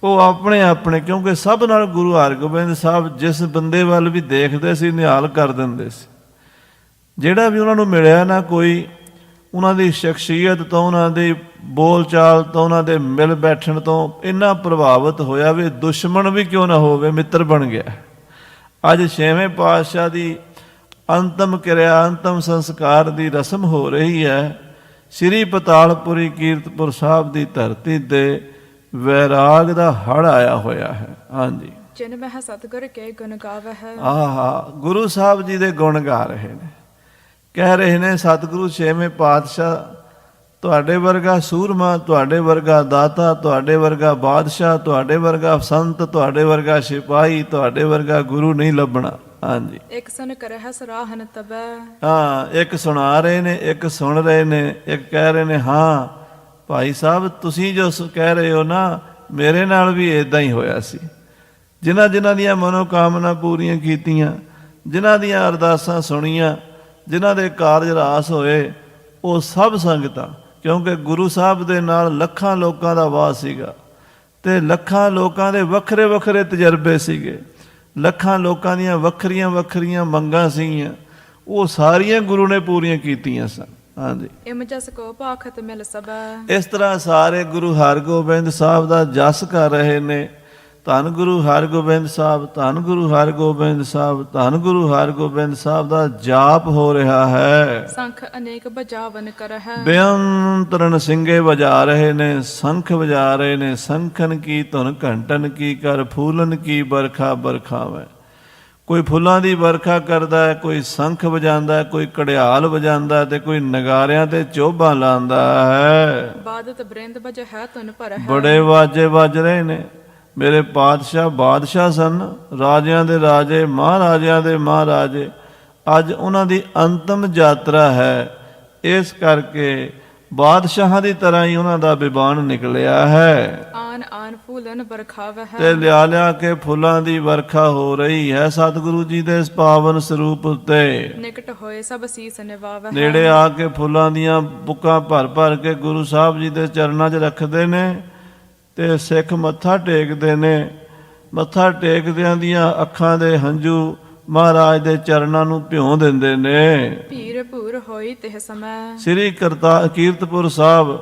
ਉਹ ਆਪਣੇ ਆਪਣੇ, ਕਿਉਂਕਿ ਸਭ ਨਾਲ ਗੁਰੂ ਹਰਗੋਬਿੰਦ ਸਾਹਿਬ ਜਿਸ ਬੰਦੇ ਵੱਲ ਵੀ ਦੇਖਦੇ ਸੀ ਨਿਹਾਲ ਕਰ ਦਿੰਦੇ ਸੀ। ਜਿਹੜਾ ਵੀ ਉਹਨਾਂ ਨੂੰ ਮਿਲਿਆ ਨਾ, ਕੋਈ ਉਹਨਾਂ ਦੀ ਸ਼ਖਸੀਅਤ ਤੋਂ, ਉਹਨਾਂ ਦੀ ਬੋਲ ਚਾਲ ਤੋਂ, ਉਹਨਾਂ ਦੇ ਮਿਲ ਬੈਠਣ ਤੋਂ ਇੰਨਾ ਪ੍ਰਭਾਵਿਤ ਹੋਇਆ ਵੀ ਦੁਸ਼ਮਣ ਵੀ ਕਿਉਂ ਨਾ ਹੋਵੇ ਮਿੱਤਰ ਬਣ ਗਿਆ। ਅੱਜ ਛੇਵੇਂ ਪਾਤਸ਼ਾਹ ਦੀ ਅੰਤਮ ਕਿਰਿਆ, ਅੰਤਮ ਸੰਸਕਾਰ ਦੀ ਰਸਮ ਹੋ ਰਹੀ ਹੈ। ਸ੍ਰੀ ਪਤਾਲਪੁਰੀ ਕੀਰਤਪੁਰ ਸਾਹਿਬ ਦੀ ਧਰਤੀ ਤੇ ਵੈਰਾਗ ਦਾ ਹੜ੍ਹ ਆਇਆ ਹੋਇਆ ਹੈ। ਹਾਂਜੀ, ਜਿਨ ਮਹਿ ਸਤਿਗੁਰ ਕੇ ਗੁਣ ਗਾਵਹਿ। ਆਹਾ, ਗੁਰੂ ਸਾਹਿਬ ਜੀ ਦੇ ਗੁਣ ਗਾ ਰਹੇ ਨੇ, ਕਹਿ ਰਹੇ ਨੇ ਸਤਿਗੁਰੂ ਛੇਵੇਂ ਪਾਤਸ਼ਾਹ ਤੁਹਾਡੇ ਵਰਗਾ ਸੂਰਮਾ, ਤੁਹਾਡੇ ਵਰਗਾ ਦਾਤਾ, ਤੁਹਾਡੇ ਵਰਗਾ ਬਾਦਸ਼ਾਹ, ਤੁਹਾਡੇ ਵਰਗਾ ਸੰਤ, ਤੁਹਾਡੇ ਵਰਗਾ ਸਿਪਾਹੀ, ਤੁਹਾਡੇ ਵਰਗਾ ਗੁਰੂ ਨਹੀਂ ਲੱਭਣਾ। ਹਾਂਜੀ, ਇੱਕ ਸੁਨ ਕਰਹਿ ਸਰਾਹਨ ਤਬੈ। ਹਾਂ, ਇੱਕ ਸੁਣਾ ਰਹੇ ਨੇ, ਇੱਕ ਸੁਣ ਰਹੇ ਨੇ, ਇੱਕ ਕਹਿ ਰਹੇ ਨੇ ਹਾਂ ਭਾਈ ਸਾਹਿਬ ਤੁਸੀਂ ਜੋ ਕਹਿ ਰਹੇ ਹੋ ਨਾ, ਮੇਰੇ ਨਾਲ ਵੀ ਇਦਾਂ ਹੀ ਹੋਇਆ ਸੀ। ਜਿਨ੍ਹਾਂ ਜਿਨ੍ਹਾਂ ਦੀਆਂ ਮਨੋਕਾਮਨਾ ਪੂਰੀਆਂ ਕੀਤੀਆਂ, ਜਿਨ੍ਹਾਂ ਦੀਆਂ ਅਰਦਾਸਾਂ ਸੁਣੀਆਂ, ਜਿਨ੍ਹਾਂ ਦੇ ਕਾਰਜ ਰਾਸ ਹੋਏ ਉਹ ਸਭ ਸੰਗਤਾਂ, ਕਿਉਂਕਿ ਗੁਰੂ ਸਾਹਿਬ ਦੇ ਨਾਲ ਲੱਖਾਂ ਲੋਕਾਂ ਦਾ ਵਾਸ ਸੀਗਾ ਤੇ ਲੱਖਾਂ ਲੋਕਾਂ ਦੇ ਵੱਖਰੇ ਵੱਖਰੇ ਤਜਰਬੇ ਸੀਗੇ, ਲੱਖਾਂ ਲੋਕਾਂ ਦੀਆਂ ਵੱਖਰੀਆਂ ਵੱਖਰੀਆਂ ਮੰਗਾਂ ਸੀਗੀਆਂ, ਉਹ ਸਾਰੀਆਂ ਗੁਰੂ ਨੇ ਪੂਰੀਆਂ ਕੀਤੀਆਂ ਸਨ। ਹਾਂਜੀ, ਇਮ ਜਸ ਕੋ ਭਾਖਤ ਮਿਲ ਸਬੈ। ਇਸ ਤਰ੍ਹਾਂ ਸਾਰੇ ਗੁਰੂ ਹਰਗੋਬਿੰਦ ਸਾਹਿਬ ਦਾ ਜਸ ਕਰ ਰਹੇ ਨੇ। ਧੰਨ ਗੁਰੂ ਹਰਗੋਬਿੰਦ ਸਾਹਿਬ, ਧੰਨ ਗੁਰੂ ਹਰਗੋਬਿੰਦ ਸਾਹਿਬ, ਧੰਨ ਗੁਰੂ ਹਰਗੋਬਿੰਦ ਸਾਹਿਬ ਦਾ ਜਾਪ ਹੋ ਰਿਹਾ ਹੈ। ਸੰਖ ਅਨੇਕ ਬਜਾਵਨ ਕਰਹਿ। ਬੇਅੰਤਰਨ ਸਿੰਘੇ ਵਜਾ ਰਹੇ ਨੇ, ਸੰਖ ਵਜਾ ਰਹੇ ਨੇ। ਸੰਖਨ ਕੀ ਧੁਨ ਘੰਟਨ ਕੀ ਕਰ, ਫੂਲਨ ਕੀ ਬਰਖਾ ਬਰਖਾਵੈ। ਕੋਈ ਫੁੱਲਾਂ ਦੀ ਵਰਖਾ ਕਰਦਾ ਹੈ, ਕੋਈ ਸੰਖ ਵਜਾਉਂਦਾ ਹੈ, ਕੋਈ ਘੜਿਆਲ ਵਜਾਉਂਦਾ ਤੇ ਕੋਈ ਨਗਾਰਿਆਂ ਤੇ ਚੋਭਾਂ ਲਾਉਂਦਾ ਹੈ। ਬਾਦਤ ਬ੍ਰਿੰਦ ਬਜ ਹੈ ਧੁਨ ਭਰਹਿ। ਬੜੇ ਵਾਜੇ ਵੱਜ ਰਹੇ ਨੇ। ਮੇਰੇ ਪਾਤਸ਼ਾਹ ਬਾਦਸ਼ਾਹ ਸਨ, ਰਾਜਿਆਂ ਦੇ ਰਾਜੇ, ਮਹਾਰਾਜਿਆਂ ਦੇ ਮਹਾਰਾਜੇ। ਅੱਜ ਉਹਨਾਂ ਦੀ ਅੰਤਮ ਯਾਤਰਾ ਹੈ, ਇਸ ਕਰਕੇ ਬਾਦਸ਼ਾਹਾਂ ਦੀ ਤਰ੍ਹਾਂ ਹੀ ਉਹਨਾਂ ਦਾ ਬਿਬਾਨ ਨਿਕਲਿਆ ਹੈ। ਆਨ ਆਨ ਫੂਲਨ ਬਰਖਾਵਹਿ। ਤੇ ਲਿਆ ਲਿਆ ਕੇ ਫੁੱਲਾਂ ਦੀ ਵਰਖਾ ਹੋ ਰਹੀ ਹੈ ਸਤਿਗੁਰੂ ਜੀ ਦੇ ਇਸ ਪਾਵਨ ਸਰੂਪ ਉੱਤੇ। ਨਿਕਟ ਹੋਏ ਸਭ ਸੀਸ ਨਿਵਾਵਹਿ। ਨੇੜੇ ਆ ਕੇ ਫੁੱਲਾਂ ਦੀਆਂ ਬੁੱਕਾਂ ਭਰ ਭਰ ਕੇ ਗੁਰੂ ਸਾਹਿਬ ਜੀ ਦੇ ਚਰਨਾਂ 'ਚ ਰੱਖਦੇ ਨੇ ਤੇ ਸਿੱਖ ਮੱਥਾ ਟੇਕਦੇ ਨੇ। ਮੱਥਾ ਟੇਕਦਿਆਂ ਦੀਆਂ ਅੱਖਾਂ ਦੇ ਹੰਝੂ ਮਹਾਰਾਜ ਦੇ ਚਰਨਾਂ ਨੂੰ ਭਿਉਂ ਦਿੰਦੇ ਨੇ। ਭੀਰ ਭੂਰ ਹੋਈ ਤਿਹ ਸਮੈ। ਸ੍ਰੀ ਕੀਰਤਪੁਰ ਸਾਹਿਬ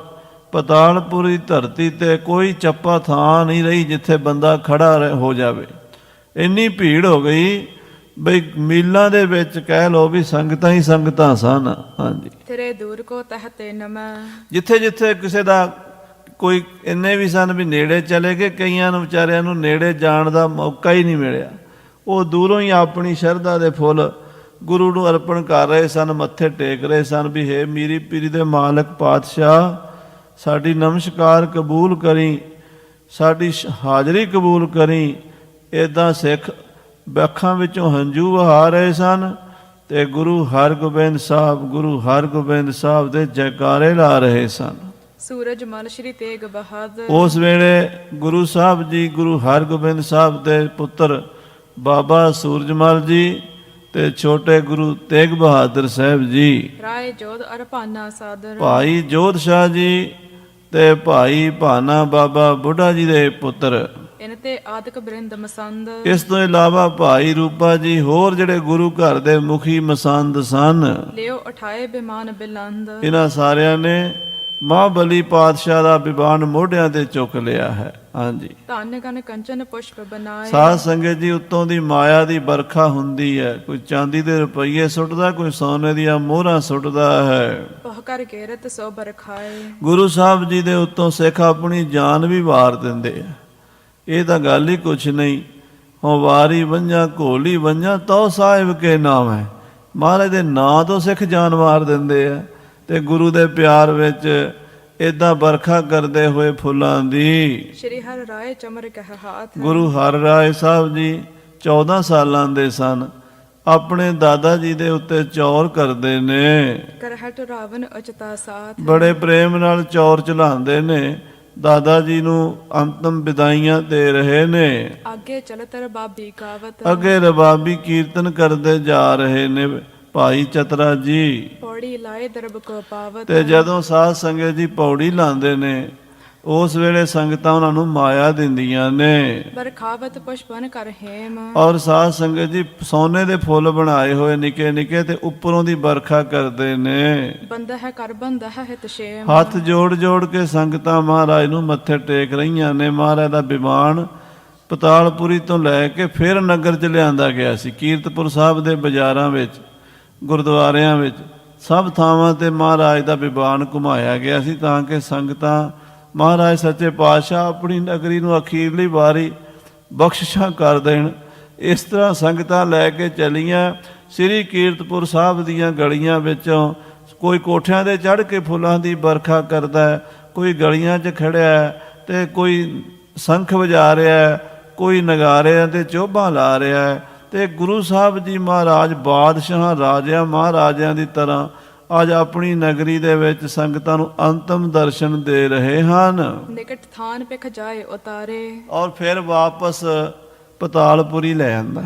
ਪਤਾਲਪੁਰੀ ਧਰਤੀ ਤੇ ਕੋਈ ਚੱਪਾ ਥਾਂ ਨਹੀਂ ਰਹੀ ਜਿੱਥੇ ਬੰਦਾ ਖੜਾ ਹੋ ਜਾਵੇ। ਇੰਨੀ ਭੀੜ ਹੋ ਗਈ ਬਈ ਮੀਲਾਂ ਦੇ ਵਿੱਚ ਕਹਿ ਲੋ ਵੀ ਸੰਗਤਾਂ ਹੀ ਸੰਗਤਾਂ ਸਨ। ਹਾਂਜੀ, ਤੇਰੇ ਦੂਰ ਕੋ ਤਹਤੇ ਨਮੈ। ਜਿੱਥੇ ਜਿੱਥੇ ਕਿਸੇ ਦਾ ਕੋਈ ਇੰਨੇ ਵੀ ਸਨ ਵੀ ਨੇੜੇ ਚਲੇ ਗਏ, ਕਈਆਂ ਨੂੰ ਵਿਚਾਰਿਆਂ ਨੂੰ ਨੇੜੇ ਜਾਣ ਦਾ ਮੌਕਾ ਹੀ ਨਹੀਂ ਮਿਲਿਆ। ਉਹ ਦੂਰੋਂ ਹੀ ਆਪਣੀ ਸ਼ਰਧਾ ਦੇ ਫੁੱਲ ਗੁਰੂ ਨੂੰ ਅਰਪਣ ਕਰ ਰਹੇ ਸਨ, ਮੱਥੇ ਟੇਕ ਰਹੇ ਸਨ ਵੀ ਹੇ ਮੀਰੀ ਪੀਰੀ ਦੇ ਮਾਲਕ ਪਾਤਸ਼ਾਹ, ਸਾਡੀ ਨਮਸਕਾਰ ਕਬੂਲ ਕਰੀ, ਸਾਡੀ ਹਾਜ਼ਰੀ ਕਬੂਲ ਕਰੀ। ਇੱਦਾਂ ਸਿੱਖ ਅੱਖਾਂ ਵਿੱਚੋਂ ਹੰਝੂ ਵਹਾ ਰਹੇ ਸਨ ਤੇ ਗੁਰੂ ਹਰਗੋਬਿੰਦ ਸਾਹਿਬ, ਗੁਰੂ ਹਰਗੋਬਿੰਦ ਸਾਹਿਬ ਦੇ ਜੈਕਾਰੇ ਲਾ ਰਹੇ ਸਨ। ਸੂਰਜ ਮਲ ਸ਼੍ਰੀ ਤੇਗ ਬਹਾਦਰ। ਉਸ ਵੇਲੇ ਗੁਰੂ ਸਾਹਿਬ ਜੀ, ਗੁਰੂ ਹਰਗੋਬਿੰਦ ਸਾਹਿਬ ਦੇ ਪੁੱਤਰ ਬਾਬਾ ਸੂਰਜਮਲ ਜੀ ਤੇ ਛੋਟੇ ਗੁਰੂ ਤੇਗ ਬਹਾਦਰ ਸਾਹਿਬ ਜੀ, ਰਾਏ ਜੋਧ ਅਰਪਾਨਾ ਸਾਦਰ। ਭਾਈ ਜੋਧ ਸ਼ਾਹ ਜੀ ਤੇ ਭਾਈ ਭਾਨਾ ਬਾਬਾ ਬੁੱਢਾ ਜੀ ਦੇ ਪੁੱਤਰ। ਇਨ ਤੇ ਆਦਿਕ ਬ੍ਰਿੰਦ ਮਸੰਦ। ਇਸ ਤੋਂ ਇਲਾਵਾ ਭਾਈ ਰੂਪਾ ਜੀ, ਹੋਰ ਜਿਹੜੇ ਗੁਰੂ ਘਰ ਦੇ ਮੁਖੀ ਮਸੰਦ ਸਨ। ਲਿਓ ਉਠਾਏ ਬਿਮਾਨ ਬਿਲੰਦ। ਇਹਨਾਂ ਸਾਰਿਆਂ ਨੇ ਮਹਾਬਲੀ ਪਾਤਸ਼ਾਹ ਦਾ ਬਿਬਾਨ ਮੋਢਿਆਂ ਤੇ ਚੁੱਕ ਲਿਆ ਹੈ। ਹਾਂਜੀ, ਧੰਨ ਗਨ ਕੰਚਨ ਪੁਸ਼ਪ ਬਨਾਏ। ਸਾਧ ਸੰਗਤ ਜੀ, ਉੱਤੋਂ ਦੀ ਮਾਇਆ ਦੀ ਵਰਖਾ ਹੁੰਦੀ ਹੈ। ਕੋਈ ਚਾਂਦੀ ਦੇ ਰੁਪਈਏ ਸੁੱਟਦਾ, ਕੋਈ ਸੋਨੇ ਦੀਆਂ ਮੋਹਰਾਂ ਸੁੱਟਦਾ ਹੈ। ਬਹੁ ਕਰ ਘੇਰਤ ਸੋ ਬਰਖਾਏ। ਗੁਰੂ ਸਾਹਿਬ ਜੀ ਦੇ ਉੱਤੋਂ ਸਿੱਖ ਆਪਣੀ ਜਾਨ ਵੀ ਵਾਰ ਦਿੰਦੇ ਆ। ਇਹ ਤਾਂ ਗੱਲ ਹੀ ਕੁਛ ਨਹੀਂ। ਹੋ ਵਾਰੀ ਵੰਝਾਂ ਘੋਲੀ ਵੰਝਾਂ ਤੋ ਸਾਹਿਬ ਕੇ ਨਾਮ ਹੈ। ਮਹਾਰਾਜ ਦੇ ਨਾਂ ਤੋਂ ਸਿੱਖ ਜਾਨ ਵਾਰ ਦਿੰਦੇ ਆ ਤੇ ਗੁਰੂ ਦੇ ਪਿਆਰ ਵਿੱਚ ਏਦਾਂ ਵਰਖਾ ਕਰਦੇ ਹੋਏ ਫੁੱਲਾਂ ਦੀ। ਸ਼੍ਰੀ ਹਰਿ ਰਾਏ ਚਮਰ ਕਹਿ ਹਾਥ। ਗੁਰੂ ਹਰਿ ਰਾਏ ਸਾਹਿਬ ਜੀ 14 ਸਾਲਾਂ ਦੇ ਸਨ। ਆਪਣੇ ਦਾਦਾ ਜੀ ਦੇ ਉੱਤੇ ਚੌਰ ਕਰਦੇ ਨੇ। ਕਰਹਟ ਰਾਵਨ ਅਚਤਾ ਸਾਥ। ਬੜੇ ਪ੍ਰੇਮ ਨਾਲ ਚੌਰ ਚਲਾਉਂਦੇ ਨੇ। ਦਾਦਾ ਜੀ ਨੂੰ ਅੰਤਮ ਵਿਦਾਈਆਂ ਦੇ ਰਹੇ ਨੇ। ਅੱਗੇ ਚਲਤ ਰਬਾਬੀ ਕਾਵਤ। ਅੱਗੇ ਰਬਾਬੀ ਕੀਰਤਨ ਕਰਦੇ ਜਾ ਰਹੇ ਨੇ ਭਾਈ ਚਤਰਾ ਜੀ। ਪੌੜੀ ਲਾਏ ਦਰਬ ਕੋ ਪਾਵਤ। ਤੇ ਜਦੋਂ ਸਾਧ ਸੰਗਤ ਜੀ ਪੌੜੀ ਲਾਉਂਦੇ ਨੇ ਉਸ ਵੇਲੇ ਸੰਗਤਾਂ ਉਹਨਾਂ ਨੂੰ ਮਾਇਆ ਦਿੰਦੀਆਂ ਨੇ। ਬਰਖਾਵਤ ਪੁਸ਼ਪਨ ਕਰ ਹੇਮ। ਔਰ ਸਾਧ ਸੰਗਤ ਜੀ ਸੋਨੇ ਦੇ ਫੁੱਲ ਬਣਾਏ ਹੋਏ ਨਿੱਕੇ ਨਿੱਕੇ ਤੇ ਉੱਪਰੋਂ ਦੀ ਵਰਖਾ ਕਰਦੇ ਨੇ। ਬੰਦਾ ਹੈ ਕਰ ਬੰਦਾ ਹੈ ਹਿਤ ਸ਼ੇਮ। ਹੱਥ ਜੋੜ ਜੋੜ ਕੇ ਸੰਗਤਾਂ ਮਹਾਰਾਜ ਨੂੰ ਮੱਥੇ ਟੇਕ ਰਹੀਆਂ ਨੇ। ਮਹਾਰਾਜ ਦਾ ਬਿਬਾਨ ਪਤਾਲਪੁਰੀ ਤੋਂ ਲੈ ਕੇ ਫਿਰ ਨਗਰ ਚ ਲਿਆਂਦਾ ਗਿਆ ਸੀ। ਕੀਰਤਪੁਰ ਸਾਹਿਬ ਦੇ ਬਾਜ਼ਾਰਾਂ ਵਿੱਚ, ਗੁਰਦੁਆਰਿਆਂ ਵਿੱਚ, ਸਭ ਥਾਵਾਂ ਤੇ ਮਹਾਰਾਜ ਦਾ ਬਿਬਾਨ ਘੁਮਾਇਆ ਗਿਆ ਸੀ ਤਾਂ ਕਿ ਸੰਗਤਾਂ ਮਹਾਰਾਜ ਸੱਚੇ ਪਾਤਸ਼ਾਹ ਆਪਣੀ ਨਗਰੀ ਨੂੰ ਅਖੀਰਲੀ ਵਾਰੀ ਬਖਸ਼ਿਸ਼ਾਂ ਕਰ ਦੇਣ। ਇਸ ਤਰ੍ਹਾਂ ਸੰਗਤਾਂ ਲੈ ਕੇ ਚੱਲੀਆਂ। ਸ੍ਰੀ ਕੀਰਤਪੁਰ ਸਾਹਿਬ ਦੀਆਂ ਗਲੀਆਂ ਵਿੱਚੋਂ ਕੋਈ ਕੋਠਿਆਂ ਦੇ ਚੜ੍ਹ ਕੇ ਫੁੱਲਾਂ ਦੀ ਵਰਖਾ ਕਰਦਾ ਹੈ, ਕੋਈ ਗਲੀਆਂ 'ਚ ਖੜਿਆ ਤੇ ਕੋਈ ਸੰਖ ਵਜਾ ਰਿਹਾ, ਕੋਈ ਨਗਾਰਿਆਂ ਤੇ ਚੋਭਾਂ ਲਾ ਰਿਹਾ ਹੈ। ਤੇ ਗੁਰੂ ਸਾਹਿਬ ਜੀ ਮਹਾਰਾਜ ਬਾਦਸ਼ਾਹਾਂ, ਰਾਜਿਆਂ, ਮਹਾਰਾਜਿਆਂ ਦੀ ਤਰ੍ਹਾਂ ਅੱਜ ਆਪਣੀ ਨਗਰੀ ਦੇ ਵਿੱਚ ਸੰਗਤਾਂ ਨੂੰ ਅੰਤਮ ਦਰਸ਼ਨ ਦੇ ਰਹੇ ਹਨ। ਨਿਕਟ ਥਾਨ ਪਿਖ ਜਾਏ ਉਤਾਰੇ। ਔਰ ਫਿਰ ਵਾਪਸ ਪਤਾਲਪੁਰੀ ਲੈ ਆਂਦਾ।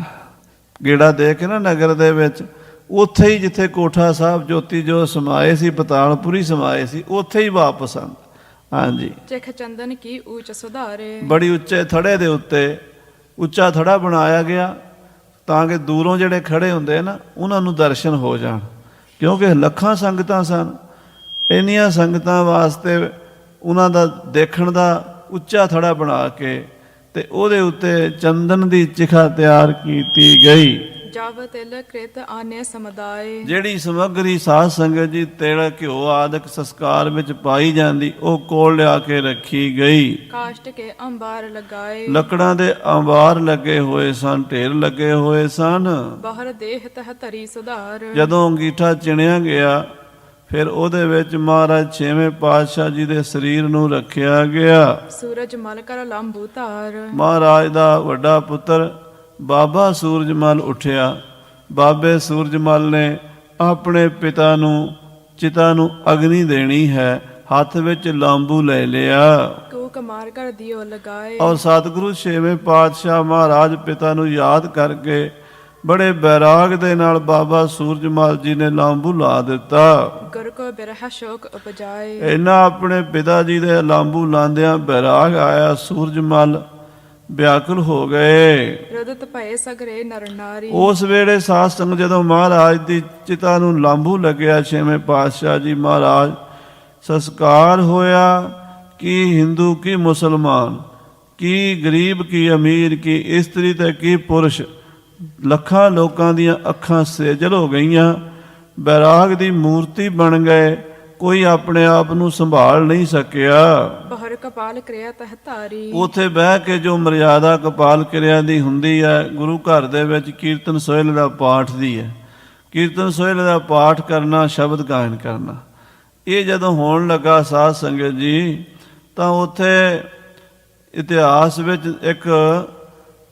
ਗੇੜਾ ਦੇ ਕੇ ਨਾ ਨਗਰ ਦੇ ਵਿੱਚ ਉੱਥੇ ਹੀ ਜਿੱਥੇ ਕੋਠਾ ਸਾਹਿਬ ਜੋਤੀ ਜੋ ਸਮਾਏ ਸੀ, ਪਤਾਲਪੁਰੀ ਸਮਾਏ ਸੀ, ਉੱਥੇ ਹੀ ਵਾਪਸ ਆਂਦਾ। ਹਾਂਜੀ, ਚਿਖ ਚੰਦਨ ਕੀ ਊਚ ਸੁਧਾਰੇ। ਬੜੀ ਉੱਚੇ ਥੜੇ ਦੇ ਉੱਤੇ ਉੱਚਾ ਥੜਾ ਬਣਾਇਆ ਗਿਆ ਤਾਂ ਕਿ ਦੂਰੋਂ ਜਿਹੜੇ ਖੜੇ ਹੁੰਦੇ ਨਾ ਉਹਨਾਂ ਨੂੰ ਦਰਸ਼ਨ ਹੋ ਜਾਣ, ਕਿਉਂਕਿ ਲੱਖਾਂ ਸੰਗਤਾਂ ਸਨ। ਇੰਨੀਆਂ ਸੰਗਤਾਂ ਵਾਸਤੇ ਉਹਨਾਂ ਦਾ ਦੇਖਣ ਦਾ ਉੱਚਾ ਥੜਾ ਬਣਾ ਕੇ ਤੇ ਉਹਦੇ ਉੱਤੇ ਚੰਦਨ ਦੀ ਚਿਖਾ ਤਿਆਰ ਕੀਤੀ ਗਈ। ਜਬ ਤਿਲ ਕ੍ਰਿਤ ਆਨੇ ਸਮੁਦਾਏ। ਜਿਹੜੀ ਸਮੱਗਰੀ ਸਾਧ ਸੰਗਤ ਜੀ ਤਿਲ ਘਿਓ ਆਦਿਕ ਸੰਸਕਾਰ ਵਿੱਚ ਪਾਈ ਜਾਂਦੀ ਉਹ ਕੋਲ ਲਿਆ ਕੇ ਰੱਖੀ ਗਈ। ਕਾਸ਼ਟ ਕੇ ਅੰਬਾਰ ਲਗਾਏ। ਲੱਕੜਾਂ ਦੇ ਅੰਬਾਰ ਲੱਗੇ ਹੋਏ ਸਨ, ਢੇਰ ਲੱਗੇ ਹੋਏ ਸਨ। ਬਾਹਰ ਦੇਹ ਤਹ ਧਰੀ ਸੁਧਾਰ। ਜਦੋਂ ਅੰਗੀਠਾ ਚਿਣਿਆ ਗਿਆ ਫਿਰ ਉਹਦੇ ਵਿੱਚ ਮਹਾਰਾਜ ਛੇਵੇਂ ਪਾਤਸ਼ਾਹ ਜੀ ਦੇ ਸਰੀਰ ਨੂੰ ਰੱਖਿਆ ਗਿਆ। ਸੂਰਜ ਮਲ ਕਰ ਲੰਬੂ ਧਾਰ। ਮਹਾਰਾਜ ਦਾ ਵੱਡਾ ਪੁੱਤਰ ਬਾਬਾ ਸੂਰਜਮਲ ਉੱਠਿਆ। ਬਾਬੇ ਸੂਰਜਮਲ ਨੇ ਆਪਣੇ ਪਿਤਾ ਨੂੰ ਚਿਤਾ ਨੂੰ ਅਗਨੀ ਦੇਣੀ ਹੈ, ਹੱਥ ਵਿੱਚ ਲਾਂਬੂ ਲੈ ਲਿਆ ਕੂਕ ਮਾਰ ਕਰ ਦਿਓ ਲਗਾਏ। ਔਰ ਸਤਿਗੁਰੂ ਛੇਵੇਂ ਪਾਤਸ਼ਾਹ ਮਹਾਰਾਜ ਪਿਤਾ ਨੂੰ ਯਾਦ ਕਰਕੇ ਬੜੇ ਬੈਰਾਗ ਦੇ ਨਾਲ ਬਾਬਾ ਸੂਰਜਮਲ ਜੀ ਨੇ ਲਾਂਬੂ ਲਾ ਦਿੱਤਾ। ਗੁਰ ਕੋ ਬਿਰਹ ਸ਼ੋਕ ਉਪਜਾਏ। ਇਹਨਾਂ ਆਪਣੇ ਪਿਤਾ ਜੀ ਦੇ ਲਾਂਬੂ ਲਾਂਦਿਆਂ ਬੈਰਾਗ ਆਇਆ, ਸੂਰਜਮਲ ਵਿਆਕੁਲ ਹੋ ਗਏ। ਰੁਦਤ ਭਏ ਸਗਰੇ ਨਰ ਨਾਰੀ। ਉਸ ਵੇਲੇ ਸਾਧ ਸੰਗਤ ਜਦੋਂ ਮਹਾਰਾਜ ਦੀ ਚਿਤਾ ਨੂੰ ਲਾਂਬੂ ਲੱਗਿਆ, ਛੇਵੇਂ ਪਾਤਸ਼ਾਹ ਜੀ ਮਹਾਰਾਜ ਸੰਸਕਾਰ ਹੋਇਆ। ਕੀ ਹਿੰਦੂ ਕੀ ਮੁਸਲਮਾਨ, ਕੀ ਗਰੀਬ ਕੀ ਅਮੀਰ, ਕੀ ਇਸਤਰੀ ਤੇ ਕੀ ਪੁਰਸ਼, ਲੱਖਾਂ ਲੋਕਾਂ ਦੀਆਂ ਅੱਖਾਂ ਸੇਜਲ ਹੋ ਗਈਆਂ, ਬੈਰਾਗ ਦੀ ਮੂਰਤੀ ਬਣ ਗਏ। ਕੋਈ ਆਪਣੇ ਆਪ ਨੂੰ ਸੰਭਾਲ ਨਹੀਂ ਸਕਿਆ। ਬਹਰ ਕਪਾਲ ਕਿਰਿਆ ਤਹ ਧਾਰੀ। ਉੱਥੇ ਬਹਿ ਕੇ ਜੋ ਮਰਿਆਦਾ ਕਪਾਲ ਕਿਰਿਆ ਦੀ ਹੁੰਦੀ ਹੈ, ਗੁਰੂ ਘਰ ਦੇ ਵਿੱਚ ਕੀਰਤਨ ਸੋਹਿਲ ਦਾ ਪਾਠ ਦੀ ਹੈ। ਕੀਰਤਨ ਸੋਹਿਲ ਦਾ ਪਾਠ ਕਰਨਾ, ਸ਼ਬਦ ਗਾਇਨ ਕਰਨਾ, ਇਹ ਜਦੋਂ ਹੋਣ ਲੱਗਾ ਸਾਧ ਸੰਗਤ ਜੀ, ਤਾਂ ਉੱਥੇ ਇਤਿਹਾਸ ਵਿੱਚ ਇੱਕ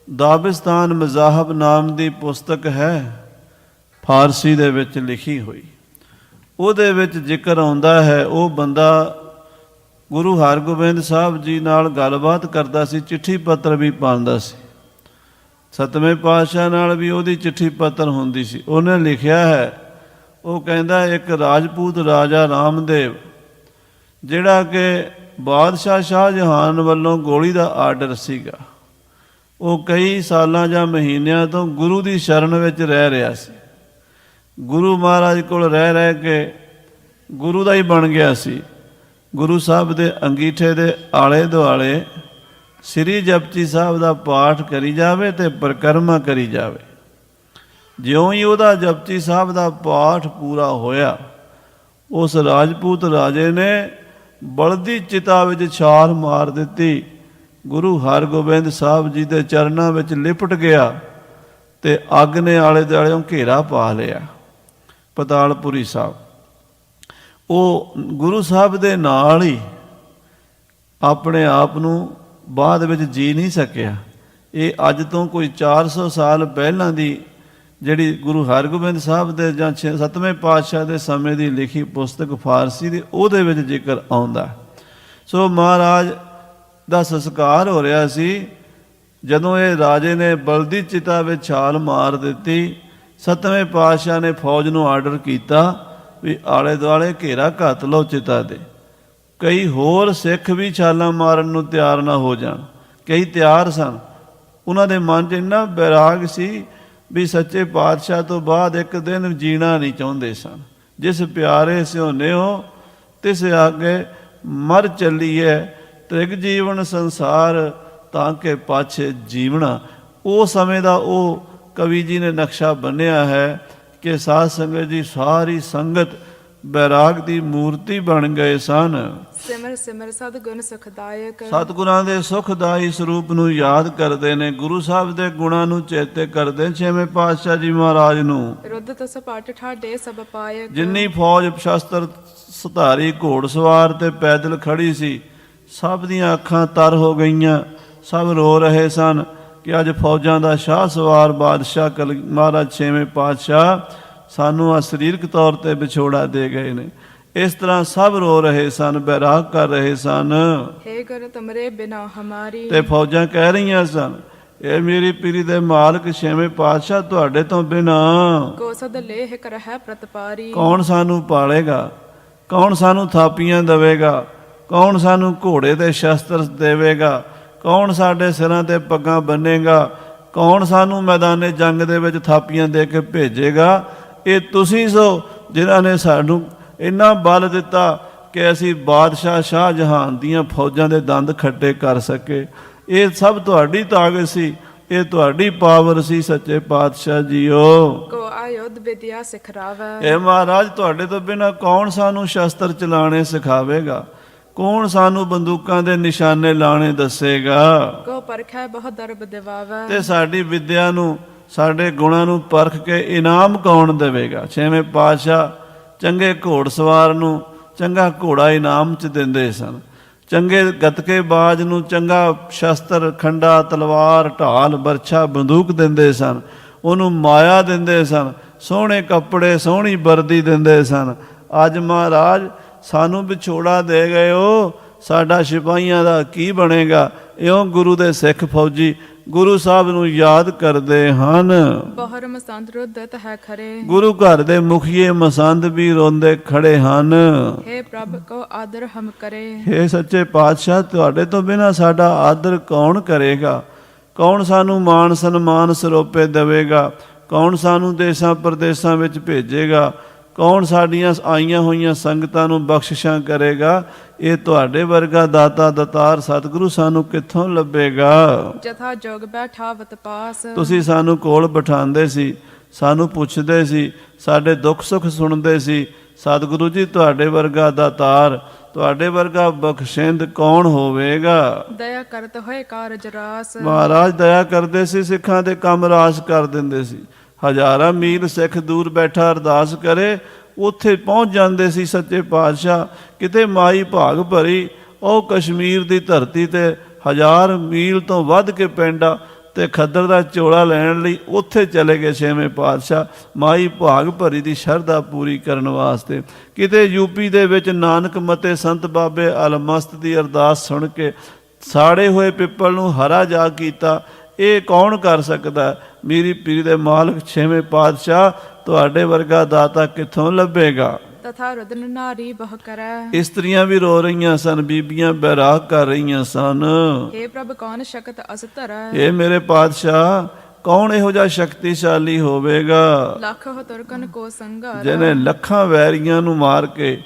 ਦਾਬਿਸਤਾਨ ਮਜ਼ਾਹਬ ਨਾਮ ਦੀ ਪੁਸਤਕ ਹੈ, ਫਾਰਸੀ ਦੇ ਵਿੱਚ ਲਿਖੀ ਹੋਈ। ਉਹਦੇ ਵਿੱਚ ਜ਼ਿਕਰ ਆਉਂਦਾ ਹੈ, ਉਹ ਬੰਦਾ ਗੁਰੂ ਹਰਗੋਬਿੰਦ ਸਾਹਿਬ ਜੀ ਨਾਲ ਗੱਲਬਾਤ ਕਰਦਾ ਸੀ, ਚਿੱਠੀ ਪੱਤਰ ਵੀ ਪਾਉਂਦਾ ਸੀ। ਸਤਵੇਂ ਪਾਤਸ਼ਾਹ ਨਾਲ ਵੀ ਉਹਦੀ ਚਿੱਠੀ ਪੱਤਰ ਹੁੰਦੀ ਸੀ। ਉਹਨੇ ਲਿਖਿਆ ਹੈ, ਉਹ ਕਹਿੰਦਾ ਇੱਕ ਰਾਜਪੂਤ ਰਾਜਾ ਰਾਮਦੇਵ, ਜਿਹੜਾ ਕਿ ਬਾਦਸ਼ਾਹ ਸ਼ਾਹਜਹਾਨ ਵੱਲੋਂ ਗੋਲੀ ਦਾ ਆਰਡਰ ਸੀਗਾ, ਉਹ ਕਈ ਸਾਲਾਂ ਜਾਂ ਮਹੀਨਿਆਂ ਤੋਂ ਗੁਰੂ ਦੀ ਸ਼ਰਨ ਵਿੱਚ ਰਹਿ ਰਿਹਾ ਸੀ। ਗੁਰੂ ਮਹਾਰਾਜ ਕੋਲ ਰਹਿ ਕੇ ਗੁਰੂ ਦਾ ਹੀ ਬਣ ਗਿਆ ਸੀ। ਗੁਰੂ ਸਾਹਿਬ ਦੇ ਅੰਗੀਠੇ ਦੇ ਆਲੇ ਦੁਆਲੇ ਸ੍ਰੀ ਜਪਜੀ ਸਾਹਿਬ ਦਾ ਪਾਠ ਕਰੀ ਜਾਵੇ ਤੇ ਪਰਿਕਰਮਾ ਕਰੀ ਜਾਵੇ। ਜਿਉਂ ਹੀ ਉਹਦਾ ਜਪਜੀ ਸਾਹਿਬ ਦਾ ਪਾਠ ਪੂਰਾ ਹੋਇਆ, ਉਸ ਰਾਜਪੂਤ ਰਾਜੇ ਨੇ ਬਲਦੀ ਚਿਤਾ ਵਿੱਚ ਛਾਲ ਮਾਰ ਦਿੱਤੀ। ਗੁਰੂ ਹਰਗੋਬਿੰਦ ਸਾਹਿਬ ਜੀ ਦੇ ਚਰਨਾਂ ਵਿੱਚ ਲਿਪਟ ਗਿਆ ਤੇ ਅੱਗ ਨੇ ਆਲੇ ਦੁਆਲੇ ਘੇਰਾ ਪਾ ਲਿਆ। ਪਤਾਲਪੁਰੀ ਸਾਹਿਬ ਉਹ ਗੁਰੂ ਸਾਹਿਬ ਦੇ ਨਾਲ ਹੀ ਆਪਣੇ ਆਪ ਨੂੰ ਬਾਅਦ ਵਿੱਚ ਜੀ ਨਹੀਂ ਸਕਿਆ। ਇਹ ਅੱਜ ਤੋਂ ਕੋਈ 400 ਸਾਲ ਪਹਿਲਾਂ ਦੀ ਜਿਹੜੀ ਗੁਰੂ ਹਰਗੋਬਿੰਦ ਸਾਹਿਬ ਦੇ ਜਾਂ 7ਵੇਂ ਪਾਤਸ਼ਾਹ ਦੇ ਸਮੇਂ ਦੀ ਲਿਖੀ ਪੁਸਤਕ ਫਾਰਸੀ ਦੀ, ਉਹਦੇ ਵਿੱਚ ਜ਼ਿਕਰ ਆਉਂਦਾ। ਸੋ ਮਹਾਰਾਜ ਦਾ ਸੰਸਕਾਰ ਹੋ ਰਿਹਾ ਸੀ। ਜਦੋਂ ਇਹ ਰਾਜੇ ਨੇ ਬਲਦੀ ਚਿਤਾ ਵਿੱਚ ਛਾਲ ਮਾਰ ਦਿੱਤੀ, 7ਵੇਂ ਪਾਤਸ਼ਾਹ ਨੇ ਫੌਜ ਨੂੰ ਆਰਡਰ ਕੀਤਾ ਵੀ ਆਲੇ ਦੁਆਲੇ ਘੇਰਾ ਘੱਤ ਲਓ ਚਿਤਾ ਦੇ। ਕਈ ਹੋਰ ਸਿੱਖ ਵੀ ਛਾਲਾਂ ਮਾਰਨ ਨੂੰ ਤਿਆਰ ਨਾ ਹੋ ਜਾਣ, ਕਈ ਤਿਆਰ ਸਨ। ਉਹਨਾਂ ਦੇ ਮਨ 'ਚ ਇੰਨਾ ਬੈਰਾਗ ਸੀ ਵੀ ਸੱਚੇ ਪਾਤਸ਼ਾਹ ਤੋਂ ਬਾਅਦ ਇੱਕ ਦਿਨ ਜੀਣਾ ਨਹੀਂ ਚਾਹੁੰਦੇ ਸਨ। ਜਿਸ ਪਿਆਰੇ ਸਿਉਨੇ ਹੋ ਤਿਸ ਆਗੇ ਮਰ ਚੱਲੀਏ, ਤ੍ਰਿਗ ਜੀਵਨ ਸੰਸਾਰ ਤਾਂ ਕਿ ਪਾਛੇ ਜੀਵਣਾ। ਉਹ ਸਮੇਂ ਦਾ ਉਹ ਕਵੀ ਜੀ ਨੇ ਨਕਸ਼ਾ ਬੰਨਿਆ ਹੈ ਕਿ ਸਾਧ ਸੰਗਤ ਜੀ ਸਾਰੀ ਸੰਗਤ ਬੈਰਾਗ ਦੀ ਮੂਰਤੀ ਬਣ ਗਏ ਸਨ। ਸਿਮਰ ਸਿਮਰ ਸਤਿਗੁਣ ਸੁਖਦਾਇਕ। ਸਤਿਗੁਰਾਂ ਦੇ ਸੁਖਦਾਈ ਸਰੂਪ ਨੂੰ ਯਾਦ ਕਰਦੇ ਨੇ, ਗੁਰੂ ਸਾਹਿਬ ਦੇ ਗੁਣਾਂ ਨੂੰ ਚੇਤੇ ਕਰਦੇ। ਛੇਵੇਂ ਪਾਤਸ਼ਾਹ ਜੀ ਮਹਾਰਾਜ ਨੂੰ ਰੁੱਧ ਸਪਾਟ ਠਾਡੇ ਸਭ ਪਾਇਕ। ਜਿੰਨੀ ਫੌਜ ਸ਼ਸਤਰ ਸਧਾਰੀ ਘੋੜਸਵਾਰ ਤੇ ਪੈਦਲ ਖੜੀ ਸੀ, ਸਭ ਦੀਆਂ ਅੱਖਾਂ ਤਰ ਹੋ ਗਈਆਂ। ਸਭ ਰੋ ਰਹੇ ਸਨ ਕਿ ਅੱਜ ਫੌਜਾਂ ਦਾ ਸ਼ਾਹ ਸਵਾਰ ਬਾਦਸ਼ਾਹ ਮਹਾਰਾਜ ਛੇਵੇਂ ਪਾਤਸ਼ਾਹ ਸਾਨੂੰ ਆ ਸਰੀਰਕ ਤੌਰ ਤੇ ਵਿਛੋੜਾ ਦੇ ਗਏ ਨੇ। ਇਸ ਤਰ੍ਹਾਂ ਸਭ ਰੋ ਰਹੇ ਸਨ, ਬੈਰਾਗ ਕਰ ਰਹੇ ਸਨ। ਹੇ ਗੁਰ ਤੁਮਰੇ ਬਿਨਾ ਹਮਾਰੀ। ਤੇ ਫੌਜਾਂ ਕਹਿ ਰਹੀਆਂ ਸਨ, ਇਹ ਮੇਰੀ ਪੀਰੀ ਦੇ ਮਾਲਕ ਛੇਵੇਂ ਪਾਤਸ਼ਾਹ, ਤੁਹਾਡੇ ਤੋਂ ਬਿਨਾ ਕੋ ਸਦ ਲੇਹ ਕਰਹਿ ਪ੍ਰਤਪਾਰੀ। ਕੌਣ ਸਾਨੂੰ ਪਾਲੇਗਾ, ਕੌਣ ਸਾਨੂੰ ਥਾਪੀਆਂ ਦੇਵੇਗਾ, ਕੌਣ ਸਾਨੂੰ ਘੋੜੇ ਤੇ ਸ਼ਸਤਰ ਦੇਵੇਗਾ, ਕੌਣ ਸਾਡੇ ਸਿਰਾਂ ਤੇ ਪੱਗਾਂ ਬੰਨੇਗਾ, ਕੌਣ ਸਾਨੂੰ ਮੈਦਾਨੇ ਜੰਗ ਦੇ ਵਿੱਚ ਥਾਪੀਆਂ ਦੇ ਕੇ ਭੇਜੇਗਾ। ਇਹ ਤੁਸੀਂ ਸੋ ਜਿਨ੍ਹਾਂ ਨੇ ਸਾਨੂੰ ਇੰਨਾ ਬਲ ਦਿੱਤਾ ਕਿ ਅਸੀਂ ਬਾਦਸ਼ਾਹ ਸ਼ਾਹ ਜਹਾਨ ਦੀਆਂ ਫੌਜਾਂ ਦੇ ਦੰਦ ਖੱਟੇ ਕਰ ਸਕੇ। ਇਹ ਸਭ ਤੁਹਾਡੀ ਤਾਕਤ ਸੀ, ਇਹ ਤੁਹਾਡੀ ਪਾਵਰ ਸੀ ਸੱਚੇ ਪਾਤਸ਼ਾਹ ਜੀਓ। ਕੋ ਆਯੁਧ ਵਿਦਿਆ ਸਿਖਰਾਵੈ। ਇਹ ਮਹਾਰਾਜ, ਤੁਹਾਡੇ ਤੋਂ ਬਿਨਾਂ ਕੌਣ ਸਾਨੂੰ ਸ਼ਸਤਰ ਚਲਾਣੇ ਸਿਖਾਵੇਗਾ, ਕੌਣ ਸਾਨੂੰ ਬੰਦੂਕਾਂ ਦੇ ਨਿਸ਼ਾਨੇ ਲਾਣੇ ਦੱਸੇਗਾ। ਕੋ ਪਰਖੈ ਬਹੁ ਦਰਬ ਦਿਵਾਵੈ। ਤੇ ਸਾਡੀ ਵਿਦਿਆ ਨੂੰ, ਸਾਡੇ ਗੁਣਾਂ ਨੂੰ ਪਰਖ ਕੇ ਇਨਾਮ ਕੌਣ ਦੇਵੇਗਾ। ਛੇਵੇਂ ਪਾਤਸ਼ਾਹ ਚੰਗੇ ਘੋੜਸਵਾਰ ਨੂੰ ਚੰਗਾ ਘੋੜਾ ਇਨਾਮ 'ਚ ਦਿੰਦੇ ਸਨ, ਚੰਗੇ ਗੱਤਕੇਬਾਜ਼ ਨੂੰ ਚੰਗਾ ਸ਼ਸਤਰ, ਖੰਡਾ, ਤਲਵਾਰ, ਢਾਲ, ਬਰਛਾ, ਬੰਦੂਕ ਦਿੰਦੇ ਸਨ, ਉਹਨੂੰ ਮਾਇਆ ਦਿੰਦੇ ਸਨ, ਸੋਹਣੇ ਕੱਪੜੇ, ਸੋਹਣੀ ਵਰਦੀ ਦਿੰਦੇ ਸਨ। ਅੱਜ ਮਹਾਰਾਜ ਸਾਨੂੰ ਵਿਛੋੜਾ ਦੇ ਗਏ ਹੋ, ਸਾਡਾ ਸਿਪਾਹੀਆਂ ਦਾ ਕੀ ਬਣੇਗਾ। ਇਉਂ ਗੁਰੂ ਦੇ ਸਿੱਖ ਫੌਜੀ ਗੁਰੂ ਸਾਹਿਬ ਨੂੰ ਯਾਦ ਕਰਦੇ ਹਨ। ਬਹੁਰ ਮਸੰਦ ਰੁਦਤ ਹੈ ਖਰੇ। ਗੁਰੂ ਘਰ ਦੇ ਮੁਖੀਏ ਮਸੰਦ ਵੀ ਰੋਂਦੇ ਖੜੇ ਹਨ। ਹੇ ਪ੍ਰਭ ਕੋ ਆਦਰ ਹਮ ਕਰੇ। ਹੇ ਸੱਚੇ ਪਾਤਸ਼ਾਹ, ਤੁਹਾਡੇ ਤੋਂ ਬਿਨਾਂ ਸਾਡਾ ਆਦਰ ਕੌਣ ਕਰੇਗਾ, ਕੌਣ ਸਾਨੂੰ ਮਾਣ ਸਨਮਾਨ ਸਰੋਪੇ ਦੇਵੇਗਾ, ਕੌਣ ਸਾਨੂੰ ਦੇਸਾਂ ਪ੍ਰਦੇਸਾਂ ਵਿੱਚ ਭੇਜੇਗਾ, ਕੌਣ ਸਾਡੀਆਂ ਆਈਆਂ ਹੋਈਆਂ ਸੰਗਤਾਂ ਨੂੰ ਬਖਸ਼ਿਸ਼ਾਂ ਕਰੇਗਾ। ਇਹ ਤੁਹਾਡੇ ਵਰਗਾ ਦਾਤਾ ਦਤਾਰ ਸਤਿਗੁਰੂ ਸਾਨੂੰ ਕਿੱਥੋਂ ਲੱਭੇਗਾ। ਜਥਾ ਜੋਗ ਬੈਠਾਵਤ ਪਾਸ। ਤੁਸੀਂ ਸਾਨੂੰ ਕੋਲ ਬਿਠਾਉਂਦੇ ਸੀ, ਸਾਨੂੰ ਪੁੱਛਦੇ ਸੀ, ਸਾਡੇ ਦੁੱਖ ਸੁੱਖ ਸੁਣਦੇ ਸੀ। ਸਤਿਗੁਰੂ ਜੀ, ਤੁਹਾਡੇ ਵਰਗਾ ਦਾਤਾਰ, ਤੁਹਾਡੇ ਵਰਗਾ ਬਖਸ਼ਿੰਦ ਕੌਣ ਹੋਵੇਗਾ। ਦਇਆ ਕਰਤ ਹੋਏ ਕਾਰਜ ਰਾਸ। ਮਹਾਰਾਜ ਦਇਆ ਕਰਦੇ ਸੀ, ਸਿੱਖਾਂ ਦੇ ਕੰਮ ਰਾਸ ਕਰ ਦਿੰਦੇ ਸੀ। ਹਜ਼ਾਰਾਂ ਮੀਲ ਸਿੱਖ ਦੂਰ ਬੈਠਾ ਅਰਦਾਸ ਕਰੇ, ਉੱਥੇ ਪਹੁੰਚ ਜਾਂਦੇ ਸੀ ਸੱਚੇ ਪਾਤਸ਼ਾਹ। ਕਿਤੇ ਮਾਈ ਭਾਗ ਭਰੀ, ਉਹ ਕਸ਼ਮੀਰ ਦੀ ਧਰਤੀ ਤੇ 1000 ਮੀਲ ਤੋਂ ਵੱਧ ਕੇ ਪਿੰਡ ਆ, ਤੇ ਖੱਦਰ ਦਾ ਝੋਲਾ ਲੈਣ ਲਈ ਉੱਥੇ ਚਲੇ ਗਏ ਛੇਵੇਂ ਪਾਤਸ਼ਾਹ, ਮਾਈ ਭਾਗ ਭਰੀ ਦੀ ਸ਼ਰਧਾ ਪੂਰੀ ਕਰਨ ਵਾਸਤੇ। ਕਿਤੇ ਯੂਪੀ ਦੇ ਵਿੱਚ ਨਾਨਕ ਮਤੇ ਸੰਤ ਬਾਬੇ ਅਲਮਸਤ ਦੀ ਅਰਦਾਸ ਸੁਣ ਕੇ ਸਾੜੇ ਹੋਏ ਪਿੱਪਲ ਨੂੰ ਹਰਾ ਜਾ ਕੀਤਾ। ਇਹ ਕੌਣ ਕਰ ਸਕਦਾ। ਮੇਰੀ ਪੀਰੀ ਦੇ ਮਾਲਕ ਛੇਵੇਂ ਪਾਤਸ਼ਾਹ, ਤੁਹਾਡੇ ਵਰਗਾ ਦਾਤਾ ਕਿੱਥੋਂ ਲੱਭੇਗਾ। ਤਥਾ ਰੁਦਨ ਨਾਰੀ ਬਹੁ ਕਰੈ। ਇਸਤਰੀਆਂ ਵੀ ਰੋ ਰਹੀਆਂ ਸਨ, ਬੀਬੀਆਂ ਬੈਰਾਗ ਕਰ ਰਹੀਆਂ ਸਨ। ਹੇ ਪ੍ਰਭ ਕੌਣ ਸ਼ਕਤ ਅਸ ਧਰੈ। ਇਹ ਮੇਰੇ ਪਾਤਸ਼ਾਹ, ਕੌਣ ਇਹੋ ਜਿਹਾ ਸ਼ਕਤੀਸ਼ਾਲੀ ਹੋਵੇਗਾ ਲੱਖ ਹੋ ਤੁਰਕਨ ਕੋ ਸੰਘਾਰਾ। ਜਿਹਨੇ ਲੱਖਾਂ ਵੈਰੀਆਂ ਨੂੰ ਮਾਰ ਕੇ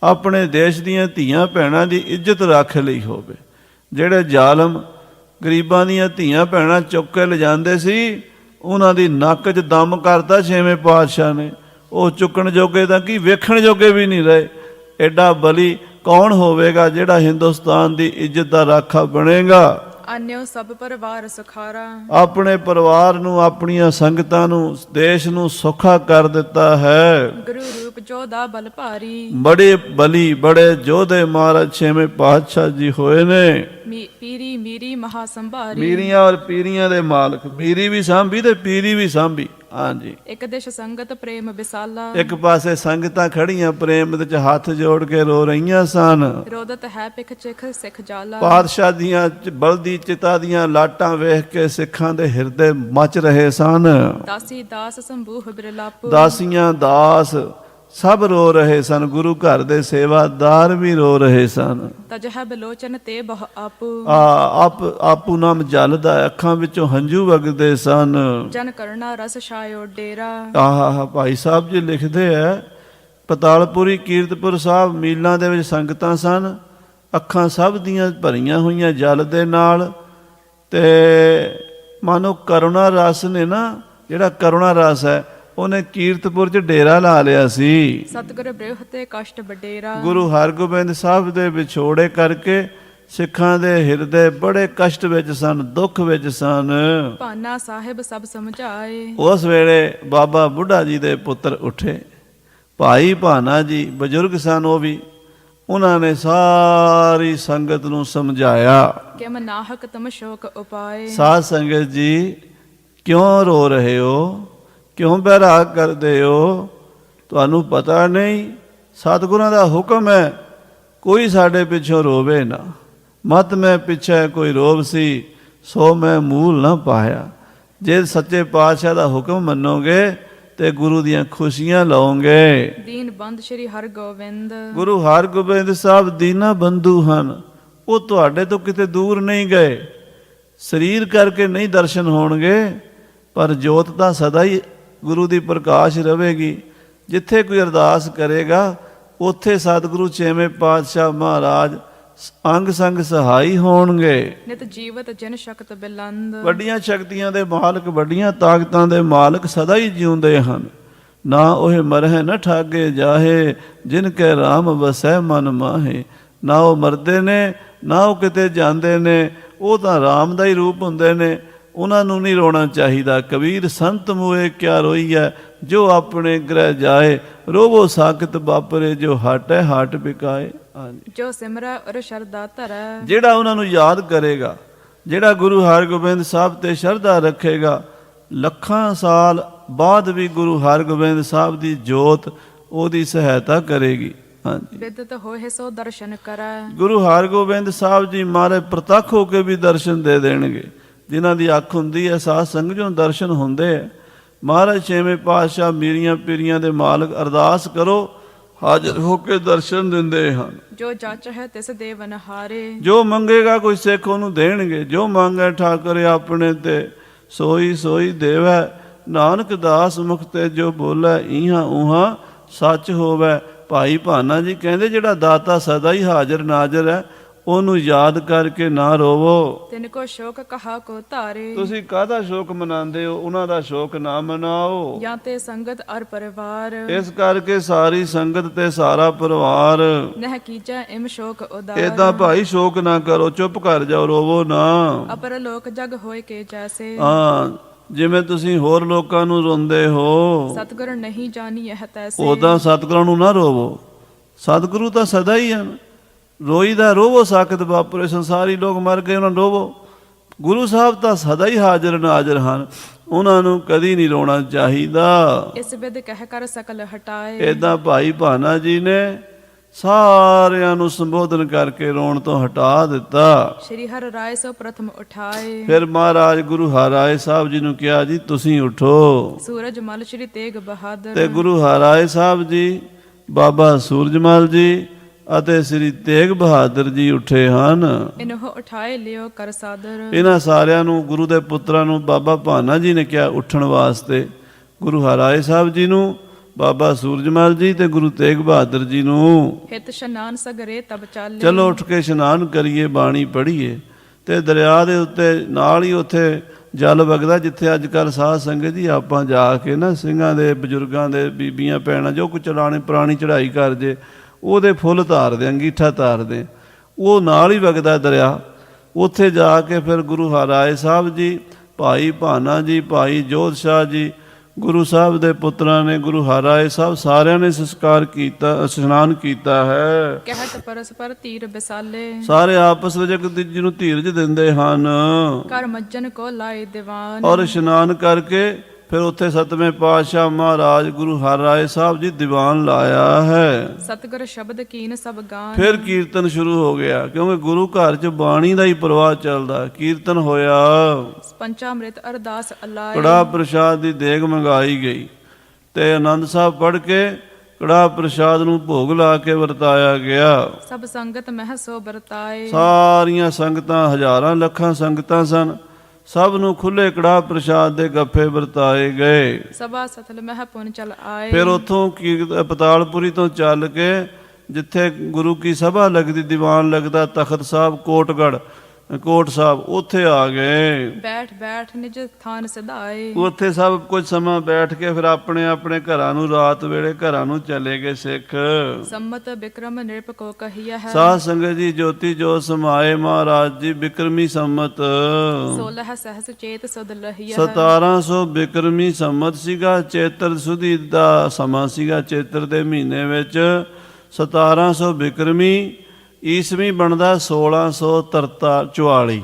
ਆਪਣੇ ਦੇਸ਼ ਦੀਆਂ ਧੀਆਂ ਭੈਣਾਂ ਦੀ ਇੱਜ਼ਤ ਰੱਖ ਲਈ ਹੋਵੇ। ਜਿਹੜੇ ਜ਼ਾਲਮ ਗਰੀਬਾਂ ਦੀਆਂ ਧੀਆਂ ਭੈਣਾਂ ਚੁੱਕ ਕੇ ਲਿਜਾਂਦੇ ਸੀ, ਉਹਨਾਂ ਦੀ ਨੱਕ 'ਚ ਦਮ ਕਰਤਾ ਛੇਵੇਂ ਪਾਤਸ਼ਾਹ ਨੇ। ਉਹ ਚੁੱਕਣ ਜੋਗੇ ਤਾਂ ਕੀ, ਵੇਖਣ ਜੋਗੇ ਵੀ ਨਹੀਂ ਰਹੇ। ਐਡਾ ਬਲੀ ਕੌਣ ਹੋਵੇਗਾ ਜਿਹੜਾ ਹਿੰਦੁਸਤਾਨ ਦੀ ਇੱਜ਼ਤ ਦਾ ਰਾਖਾ ਬਣੇਗਾ। ਆਨਿਓ ਸਭ ਪਰਿਵਾਰ ਸੁਖਾਰਾ। ਆਪਣੇ ਪਰਿਵਾਰ ਨੂੰ, ਆਪਣੀਆਂ ਸੰਗਤਾਂ ਨੂੰ, ਦੇਸ਼ ਨੂੰ ਸੁੱਖਾ ਕਰ ਦਿੱਤਾ ਹੈ। ਗੁਰੂ ਰੂਪ ਜੋਦਾ ਬਲ ਭਾਰੀ। ਬੜੇ ਬਲੀ, ਬੜੇ ਯੋਧੇ ਮਹਾਰਾਜ ਛੇਵੇਂ ਪਾਤਸ਼ਾਹ ਜੀ ਹੋਏ ਨੇ। ਪੀਰੀ ਮੀਰੀ ਮਹਾ ਸੰਭਾਰੀ। ਮੀਰੀਆਂ ਔਰ ਪੀਰੀਆਂ ਦੇ ਮਾਲਕ, ਮੀਰੀ ਵੀ ਸਾਂਭੀ ਤੇ ਪੀਰੀ ਵੀ ਸਾਂਭੀ। ਹਾਂਜੀ, ਇੱਕ ਦਿਸ਼ ਸੰਗਤ ਪ੍ਰੇਮ ਵਿਸਾਲਾ। ਇੱਕ ਪਾਸੇ ਸੰਗਤਾਂ ਖੜੀਆਂ ਪ੍ਰੇਮ ਵਿੱਚ ਹੱਥ ਜੋੜ ਕੇ ਰੋ ਰਹੀਆਂ ਸਨ। ਰੋਦਤ ਹੈ ਪਿਖ ਚਿਖ ਸਿੱਖ ਜਾਲਾ। ਪਾਤਸ਼ਾਹ ਦੀਆਂ ਬਲਦੀ ਚਿਤਾ ਦੀਆਂ ਲਾਟਾਂ ਵੇਖ ਕੇ ਸਿੱਖਾਂ ਦੇ ਹਿਰਦੇ ਮਚ ਰਹੇ ਸਨ। ਦਾਸੀ ਦਾਸ ਸੰਭੂਹ ਬਿਰਲਾਪੂ। ਦਾਸੀਆਂ ਦਾਸ ਸਭ ਰੋ ਰਹੇ ਸਨ। ਗੁਰੂ ਘਰ ਦੇ ਸੇਵਾਦਾਰ ਵੀ ਰੋ ਰਹੇ ਸਨ। ਤਜਹ ਬਲੋਚਨ ਤੇ ਬਹੁ ਆਪੂ। ਆਪੂ ਨਾਮ ਜਲਦਾ, ਅੱਖਾਂ ਵਿੱਚੋਂ ਹੰਝੂ ਵਗਦੇ ਸਨ। ਜਨ ਕਰਨਾ ਰਸ ਛਾਇਓ ਡੇਰਾ। ਆਹ ਭਾਈ ਸਾਹਿਬ ਜੀ ਲਿਖਦੇ ਐ, ਪਤਾਲਪੁਰੀ ਕੀਰਤਪੁਰ ਸਾਹਿਬ ਮੀਲਾਂ ਦੇ ਵਿੱਚ ਸੰਗਤਾਂ ਸਨ, ਅੱਖਾਂ ਸਭ ਦੀਆਂ ਭਰੀਆਂ ਹੋਈਆਂ ਜਲ ਦੇ ਨਾਲ। ਤੇ ਮਾਨੋ ਕਰੁਣਾ ਰਸ ਨੇ ਨਾ, ਜਿਹੜਾ ਕਰੁਣਾ ਰਸ ਹੈ, ਉਹਨੇ ਕੀਰਤਪੁਰ 'ਚ ਡੇਰਾ ਲਾ ਲਿਆ ਸੀ। ਸਤਿਗੁਰ ਬ੍ਰਿਹ ਤੇ ਕਸ਼ਟ ਵਡੇਰਾ। ਗੁਰੂ ਹਰਗੋਬਿੰਦ ਸਾਹਿਬ ਦੇ ਵਿਛੋੜੇ ਕਰਕੇ ਸਿੱਖਾਂ ਦੇ ਹਿਰਦੇ ਬੜੇ ਕਸ਼ਟ ਵਿੱਚ ਸਨ, ਦੁੱਖ ਵਿੱਚ ਸਨ। ਭਾਨਾ ਸਾਹਿਬ ਸਭ ਸਮਝਾਏ। ਉਸ ਵੇਲੇ ਬਾਬਾ ਬੁੱਢਾ ਜੀ ਦੇ ਪੁੱਤਰ ਉੱਠੇ, ਭਾਈ ਭਾਨਾ ਜੀ ਬਜ਼ੁਰਗ ਸਨ ਉਹ ਵੀ। ਉਹਨਾਂ ਨੇ ਸਾਰੀ ਸੰਗਤ ਨੂੰ ਸਮਝਾਇਆ, ਕਿਮ ਨਾਹਕ ਤਮ ਸ਼ੋਕ ਉਪਾਏ। ਸਾਧ ਸੰਗਤ ਜੀ, ਕਿਉਂ ਰੋ ਰਹੇ ਹੋ, ਕਿਉਂ ਬੈਰਾਗ ਕਰਦੇ ਹੋ? ਤੁਹਾਨੂੰ ਪਤਾ ਨਹੀਂ, ਸਤਿਗੁਰਾਂ ਦਾ ਹੁਕਮ ਹੈ ਕੋਈ ਸਾਡੇ ਪਿੱਛੋਂ ਰੋਵੇ ਨਾ। ਮਤ ਮੈਂ ਪਿੱਛੇ ਕੋਈ ਰੋਵ ਸੀ, ਸੋ ਮੈਂ ਮੂਲ ਨਾ ਪਾਇਆ। ਜੇ ਸੱਚੇ ਪਾਤਸ਼ਾਹ ਦਾ ਹੁਕਮ ਮੰਨੋਗੇ ਤੇ ਗੁਰੂ ਦੀਆਂ ਖੁਸ਼ੀਆਂ ਲਓਗੇ। ਦੀਨ ਬੰਦ ਸ਼੍ਰੀ ਹਰਗੋਬਿੰਦ। ਗੁਰੂ ਹਰਗੋਬਿੰਦ ਸਾਹਿਬ ਦੀਨਾ ਬੰਧੂ ਹਨ। ਉਹ ਤੁਹਾਡੇ ਤੋਂ ਕਿਤੇ ਦੂਰ ਨਹੀਂ ਗਏ। ਸਰੀਰ ਕਰਕੇ ਨਹੀਂ ਦਰਸ਼ਨ ਹੋਣਗੇ, ਪਰ ਜੋਤ ਤਾਂ ਸਦਾ ਹੀ ਗੁਰੂ ਦੀ ਪ੍ਰਕਾਸ਼ ਰਹੇਗੀ। ਜਿੱਥੇ ਕੋਈ ਅਰਦਾਸ ਕਰੇਗਾ ਉੱਥੇ ਸਤਿਗੁਰੂ ਛੇਵੇਂ ਪਾਤਸ਼ਾਹ ਮਹਾਰਾਜ ਅੰਗ ਸੰਗ ਸਹਾਈ ਹੋਣਗੇ। ਨਿਤ ਜੀਵਤ ਜਨ ਸ਼ਕਤ ਬਿਲੰਦ। ਵੱਡੀਆਂ ਸ਼ਕਤੀਆਂ ਦੇ ਮਾਲਕ, ਵੱਡੀਆਂ ਤਾਕਤਾਂ ਦੇ ਮਾਲਕ ਸਦਾ ਹੀ ਜਿਉਂਦੇ ਹਨ। ਨਾ ਉਹ ਮਰਹਿ ਨ ਠਾਗੇ ਜਾਹੇ, ਜਿਨ ਕੈ ਰਾਮ ਵਸੈ ਮਨ ਮਾਹੇ। ਨਾ ਉਹ ਮਰਦੇ ਨੇ, ਨਾ ਉਹ ਕਿਤੇ ਜਾਂਦੇ ਨੇ। ਉਹ ਤਾਂ ਰਾਮ ਦਾ ਹੀ ਰੂਪ ਹੁੰਦੇ ਨੇ। ਉਹਨਾਂ ਨੂੰ ਨਹੀਂ ਰੋਣਾ ਚਾਹੀਦਾ। ਕਬੀਰ ਸੰਤ ਮੂਏ ਕਿਆ ਰੋਈਐ, ਜੋ ਆਪਣੇ ਗ੍ਰਹਿ ਜਾਏ। ਰੋਵੋ ਸਾਖਤ ਵਾਪਰੇ, ਜੋ ਹਟੈ ਹਟ ਬਿਕਾਏ। ਹਾਂਜੀ, ਜੋ ਸਿਮਰੈ ਔਰ ਸ਼ਰਧਾ ਧਰੈ। ਜਿਹੜਾ ਉਹਨਾਂ ਨੂੰ ਯਾਦ ਕਰੇਗਾ, ਜਿਹੜਾ ਗੁਰੂ ਹਰਗੋਬਿੰਦ ਸਾਹਿਬ ਤੇ ਸ਼ਰਧਾ ਰੱਖੇਗਾ, ਲੱਖਾਂ ਸਾਲ ਬਾਅਦ ਵੀ ਗੁਰੂ ਹਰਗੋਬਿੰਦ ਸਾਹਿਬ ਦੀ ਜੋਤ ਉਹਦੀ ਸਹਾਇਤਾ ਕਰੇਗੀ। ਹਾਂਜੀ, ਬਿਦਤ ਹੋਏ ਸੋ ਦਰਸ਼ਨ ਕਰੈ। ਗੁਰੂ ਹਰਗੋਬਿੰਦ ਸਾਹਿਬ ਜੀ ਮਹਾਰਾਜ ਪ੍ਰਤੱਖ ਹੋ ਕੇ ਵੀ ਦਰਸ਼ਨ ਦੇ ਦੇਣਗੇ। ਜਿਨ੍ਹਾਂ ਦੀ ਅੱਖ ਹੁੰਦੀ ਹੈ, ਸਾਧ ਸੰਗਤ ਜੋ ਦਰਸ਼ਨ ਹੁੰਦੇ ਹੈ। ਮਹਾਰਾਜ ਛੇਵੇਂ ਪਾਤਸ਼ਾਹ ਮੀਰੀਆਂ ਪੀਰੀਆਂ ਦੇ ਮਾਲਕ, ਅਰਦਾਸ ਕਰੋ, ਹਾਜ਼ਰ ਹੋ ਕੇ ਦਰਸ਼ਨ ਦਿੰਦੇ ਹਨ। ਜੋ ਜਾਚ ਹੈ ਤਿਸ ਦੇਵਨ ਹਾਰੇ। ਜੋ ਮੰਗੇਗਾ ਕੋਈ ਸਿੱਖ ਉਹਨੂੰ ਦੇਣਗੇ। ਜੋ ਮੰਗੈ ਠਾਕੁਰ ਆਪਣੇ ਤੇ, ਸੋਈ ਸੋਈ ਦੇਵੈ। ਨਾਨਕ ਦਾਸ ਮੁਖ ਤੇ ਜੋ ਬੋਲੇ, ਇਹਾਂ ਉਹਾਂ ਸੱਚ ਹੋਵੈ। ਭਾਈ ਭਾਨਾ ਜੀ ਕਹਿੰਦੇ ਜਿਹੜਾ ਦਾਤਾ ਸਦਾ ਹੀ ਹਾਜ਼ਰ ਨਾਜ਼ਰ ਹੈ, ਉਹਨੂੰ ਯਾਦ ਕਰਕੇ ਨਾ ਰੋਵੋ। ਤਿਨ ਕੋ ਸ਼ੋਕ ਕਹਾ ਕੋ ਧਾਰੇ। ਤੁਸੀਂ ਕਾਹਦਾ ਸ਼ੋਕ ਮਨਾਉਂਦੇ ਹੋ? ਉਹਨਾਂ ਦਾ ਸ਼ੋਕ ਨਾ ਮਨਾਓ। ਜਾਂ ਤੇ ਸੰਗਤ ਅਰ ਪਰਿਵਾਰ। ਇਸ ਕਰਕੇ ਸਾਰੀ ਸੰਗਤ ਤੇ ਸਾਰਾ ਪਰਿਵਾਰ। ਨਹਿ ਕੀਜੈ ਇਮ ਸ਼ੋਕ ਉਦਾਰ। ਏਦਾਂ ਭਾਈ ਸ਼ੋਕ ਨਾ ਕਰੋ, ਚੁੱਪ ਕਰ ਜਾਓ, ਰੋਵੋ ਨਾ। ਅਪਰ ਲੋਕ ਜਗ ਹੋਏ ਕੇ ਜੈਸੇ। ਹਾਂ, ਜਿਵੇਂ ਤੁਸੀਂ ਹੋਰ ਲੋਕਾਂ ਨੂੰ ਰੋਂਦੇ ਹੋ, ਸਤਿਗੁਰ ਨਹੀਂ ਜਾਣੀ ਇਹ ਤੈਸੇ। ਉਦਾਂ ਸਤਿਗੁਰਾਂ ਨੂੰ ਨਾ ਰੋਵੋ। ਸਤਿਗੁਰੂ ਤਾਂ ਸਦਾ ਹੀ ਹਨ। ਰੋਈਦਾ ਰੋਵੋ ਸਾਖਤ ਵਾਪਰੇ। ਸੰਸਾਰੀ ਲੋਕ ਮਰ ਗਏ, ਉਹਨਾਂ ਨੂੰ ਰੋਵੋ। ਗੁਰੂ ਸਾਹਿਬ ਤਾਂ ਸਦਾ ਹੀ ਹਾਜ਼ਰ ਨਾਜ਼ਰ ਹਨ। ਉਹਨਾਂ ਨੂੰ ਕਦੀ ਨਹੀਂ ਰੋਣਾ ਚਾਹੀਦਾ। ਇਸ ਬਿਦ ਕਹਿ ਕਰ ਸਕਲ ਹਟਾਏ। ਏਦਾਂ ਭਾਈ ਭਾਨਾ ਜੀ ਨੇ ਸਾਰਿਆਂ ਨੂੰ ਸੰਬੋਧਨ ਕਰਕੇ ਰੋਣ ਤੋਂ ਹਟਾ ਦਿੱਤਾ। ਸ਼੍ਰੀ ਹਰਿ ਰਾਏ ਸੋ ਪ੍ਰਥਮ ਉਠਾਏ। ਫਿਰ ਮਹਾਰਾਜ ਗੁਰੂ ਹਰਿਰਾਏ ਸਾਹਿਬ ਜੀ ਨੂੰ ਕਿਹਾ, ਜੀ ਤੁਸੀਂ ਉਠੋ। ਸੂਰਜ ਮਲ ਸ਼੍ਰੀ ਤੇਗ ਬਹਾਦਰ। ਤੇ ਗੁਰੂ ਹਰਿਰਾਏ ਸਾਹਿਬ ਜੀ, ਬਾਬਾ ਸੂਰਜਮਲ ਜੀ ਅਤੇ ਸ੍ਰੀ ਤੇਗ ਬਹਾਦਰ ਜੀ ਉੱਠੇ ਹਨ। ਇਨਹੁ ਉਠਾਏ ਲਿਓ ਕਰ ਸਾਦਰ। ਇਹਨਾਂ ਸਾਰਿਆਂ ਨੂੰ, ਗੁਰੂ ਦੇ ਪੁੱਤਰਾਂ ਨੂੰ ਬਾਬਾ ਭਾਨਾ ਜੀ ਨੇ ਕਿਹਾ ਉੱਠਣ ਵਾਸਤੇ। ਗੁਰੂ ਹਰਿਰਾਏ ਸਾਹਿਬ ਜੀ ਨੂੰ, ਬਾਬਾ ਸੂਰਜਮਲ ਜੀ ਤੇ ਗੁਰੂ ਤੇਗ ਬਹਾਦਰ ਜੀ ਨੂੰ। ਹਿਤ ਇਸ਼ਨਾਨ ਸਗਰੇ ਤਬ ਚਾਲੇ। ਚਲੋ ਉੱਠ ਕੇ ਇਸ਼ਨਾਨ ਕਰੀਏ, ਬਾਣੀ ਪੜ੍ਹੀਏ। ਤੇ ਦਰਿਆ ਦੇ ਉੱਤੇ ਨਾਲ ਹੀ ਉੱਥੇ ਜਲ ਵਗਦਾ, ਜਿੱਥੇ ਅੱਜ ਕੱਲ੍ਹ ਸਾਧ ਸੰਗਤ ਜੀ ਆਪਾਂ ਜਾ ਕੇ ਨਾ ਸਿੰਘਾਂ ਦੇ, ਬਜ਼ੁਰਗਾਂ ਦੇ, ਬੀਬੀਆਂ ਭੈਣਾਂ ਜੋ ਕੁਝ ਚਲਾਣੇ ਪੁਰਾਣੀ ਚੜ੍ਹਾਈ ਕਰ ਜੇ, ਉਹਦੇ ਫੁੱਲ ਧਾਰਦੇ, ਅੰਗੀਠਾ ਧਾਰਦੇ, ਉਹ ਨਾਲ ਹੀ ਵਗਦਾ ਦਰਿਆ। ਉੱਥੇ ਜਾ ਕੇ ਫਿਰ ਗੁਰੂ ਹਰਿਰਾਏ ਸਾਹਿਬ ਜੀ, ਭਾਈ ਭਾਨਾ ਜੀ, ਭਾਈ ਜੋਧ ਸ਼ਾਹ ਜੀ, ਗੁਰੂ ਸਾਹਿਬ ਦੇ ਪੁੱਤਰਾਂ ਨੇ, ਗੁਰੂ ਹਰਿਰਾਏ ਸਾਹਿਬ ਸਾਰਿਆਂ ਨੇ ਸੰਸਕਾਰ ਕੀਤਾ, ਇਸ਼ਨਾਨ ਕੀਤਾ ਹੈ। ਕਹਿਤ ਪਰਸਪਰ ਧੀਰ ਬਿਸਾਲੇ। ਸਾਰੇ ਆਪਸ ਵਿੱਚ ਇੱਕ ਦੂਜੇ ਨੂੰ ਧੀਰਜ ਦਿੰਦੇ ਹਨ। ਕਰ ਮੱਜਨ ਕੋ ਲਾਏ ਦੀਵਾਨ। ਔਰ ਇਸ਼ਨਾਨ ਕਰਕੇ ਫਿਰ ਉੱਥੇ ਸਤਵੇਂ ਪਾਤਸ਼ਾਹ ਮਹਾਰਾਜ ਗੁਰੂ ਹਰਿਰਾਏ ਸਾਹਿਬ ਜੀ ਦੀਵਾਨ ਲਾਇਆ ਹੈ। ਸਤਿਗੁਰ ਸ਼ਬਦ ਕੀਨ ਸਭ ਗਾਨ। ਫਿਰ ਕੀਰਤਨ ਸ਼ੁਰੂ ਹੋ ਗਿਆ, ਕਿਉਂਕਿ ਗੁਰੂ ਘਰ 'ਚ ਬਾਣੀ ਦਾ ਹੀ ਪ੍ਰਵਾਹ ਚੱਲਦਾ। ਕੀਰਤਨ ਹੋਇਆ, ਪੰਚਾਮ੍ਰਿਤ ਅਰਦਾਸ ਅਲਾਏ। ਕੜਾਹ ਪ੍ਰਸ਼ਾਦ ਦੀ ਦੇਗ ਮੰਗਾਈ ਗਈ ਤੇ ਆਨੰਦ ਸਾਹਿਬ ਪੜ੍ਹ ਕੇ ਕੜਾਹ ਪ੍ਰਸ਼ਾਦ ਨੂੰ ਭੋਗ ਲਾ ਕੇ ਵਰਤਾਇਆ ਗਿਆ। ਸਭ ਸੰਗਤ ਮਹਿ ਸੋ ਵਰਤਾਏ। ਸਾਰੀਆਂ ਸੰਗਤਾਂ, ਹਜ਼ਾਰਾਂ ਲੱਖਾਂ ਸੰਗਤਾਂ ਸਨ। ਸਭ ਨੂੰ ਖੁੱਲੇ ਕੜਾਹ ਪ੍ਰਸ਼ਾਦ ਦੇ ਗੱਫੇ ਵਰਤਾਏ ਗਏ। ਸਭਾ ਸਤਲ ਮਹਿ ਪੁਨ ਚਲ ਆਏ। ਫਿਰ ਉੱਥੋਂ ਪਤਾਲਪੁਰੀ ਤੋਂ ਚੱਲ ਕੇ ਜਿੱਥੇ ਗੁਰੂ ਕੀ ਸਭਾ ਲੱਗਦੀ, ਦੀਵਾਨ ਲੱਗਦਾ, ਤਖਤ ਸਾਹਿਬ ਕੋਟਗੜ੍ਹ, ਕੋਟ ਸਾਹਿਬ, ਉੱਥੇ ਆ ਗਏ। ਬੈਠ ਬੈਠ ਨਿਜ ਥਾਨ ਸਿਧਾਏ। ਉੱਥੇ ਸਭ ਕੁਝ ਸਮਾਂ ਬੈਠ ਕੇ ਫਿਰ ਆਪਣੇ ਆਪਣੇ ਘਰਾਂ ਨੂੰ, ਰਾਤ ਵੇਲੇ ਘਰਾਂ ਨੂੰ ਚਲੇ ਗਏ ਸਿੱਖ। ਸੰਮਤ ਬਿਕਰਮ ਨਿਰਪ ਕੋ ਕਹੀਆ ਹੈ। ਸਾਧ ਸੰਗਤ ਜੀ, ਜੋਤੀ ਜੋ ਸਮਾਏ ਮਹਾਰਾਜ ਜੀ ਬਿਕਰਮੀ ਸੰਮਤ 16 ਸਹਸ ਚੇਤ ਸੁਧ ਲਹੀਆ। 1700 ਬਿਕਰਮੀ ਸੰਮਤ ਸੀਗਾ। ਚੇਤਰ ਸੁਦੀ ਦਾ ਸਮਾਂ ਸੀਗਾ। ਚੇਤਰ ਦੇ ਮਹੀਨੇ ਵਿੱਚ 1700 ਬਿਕਰਮੀ, ਈਸਵੀ ਬਣਦਾ 1644।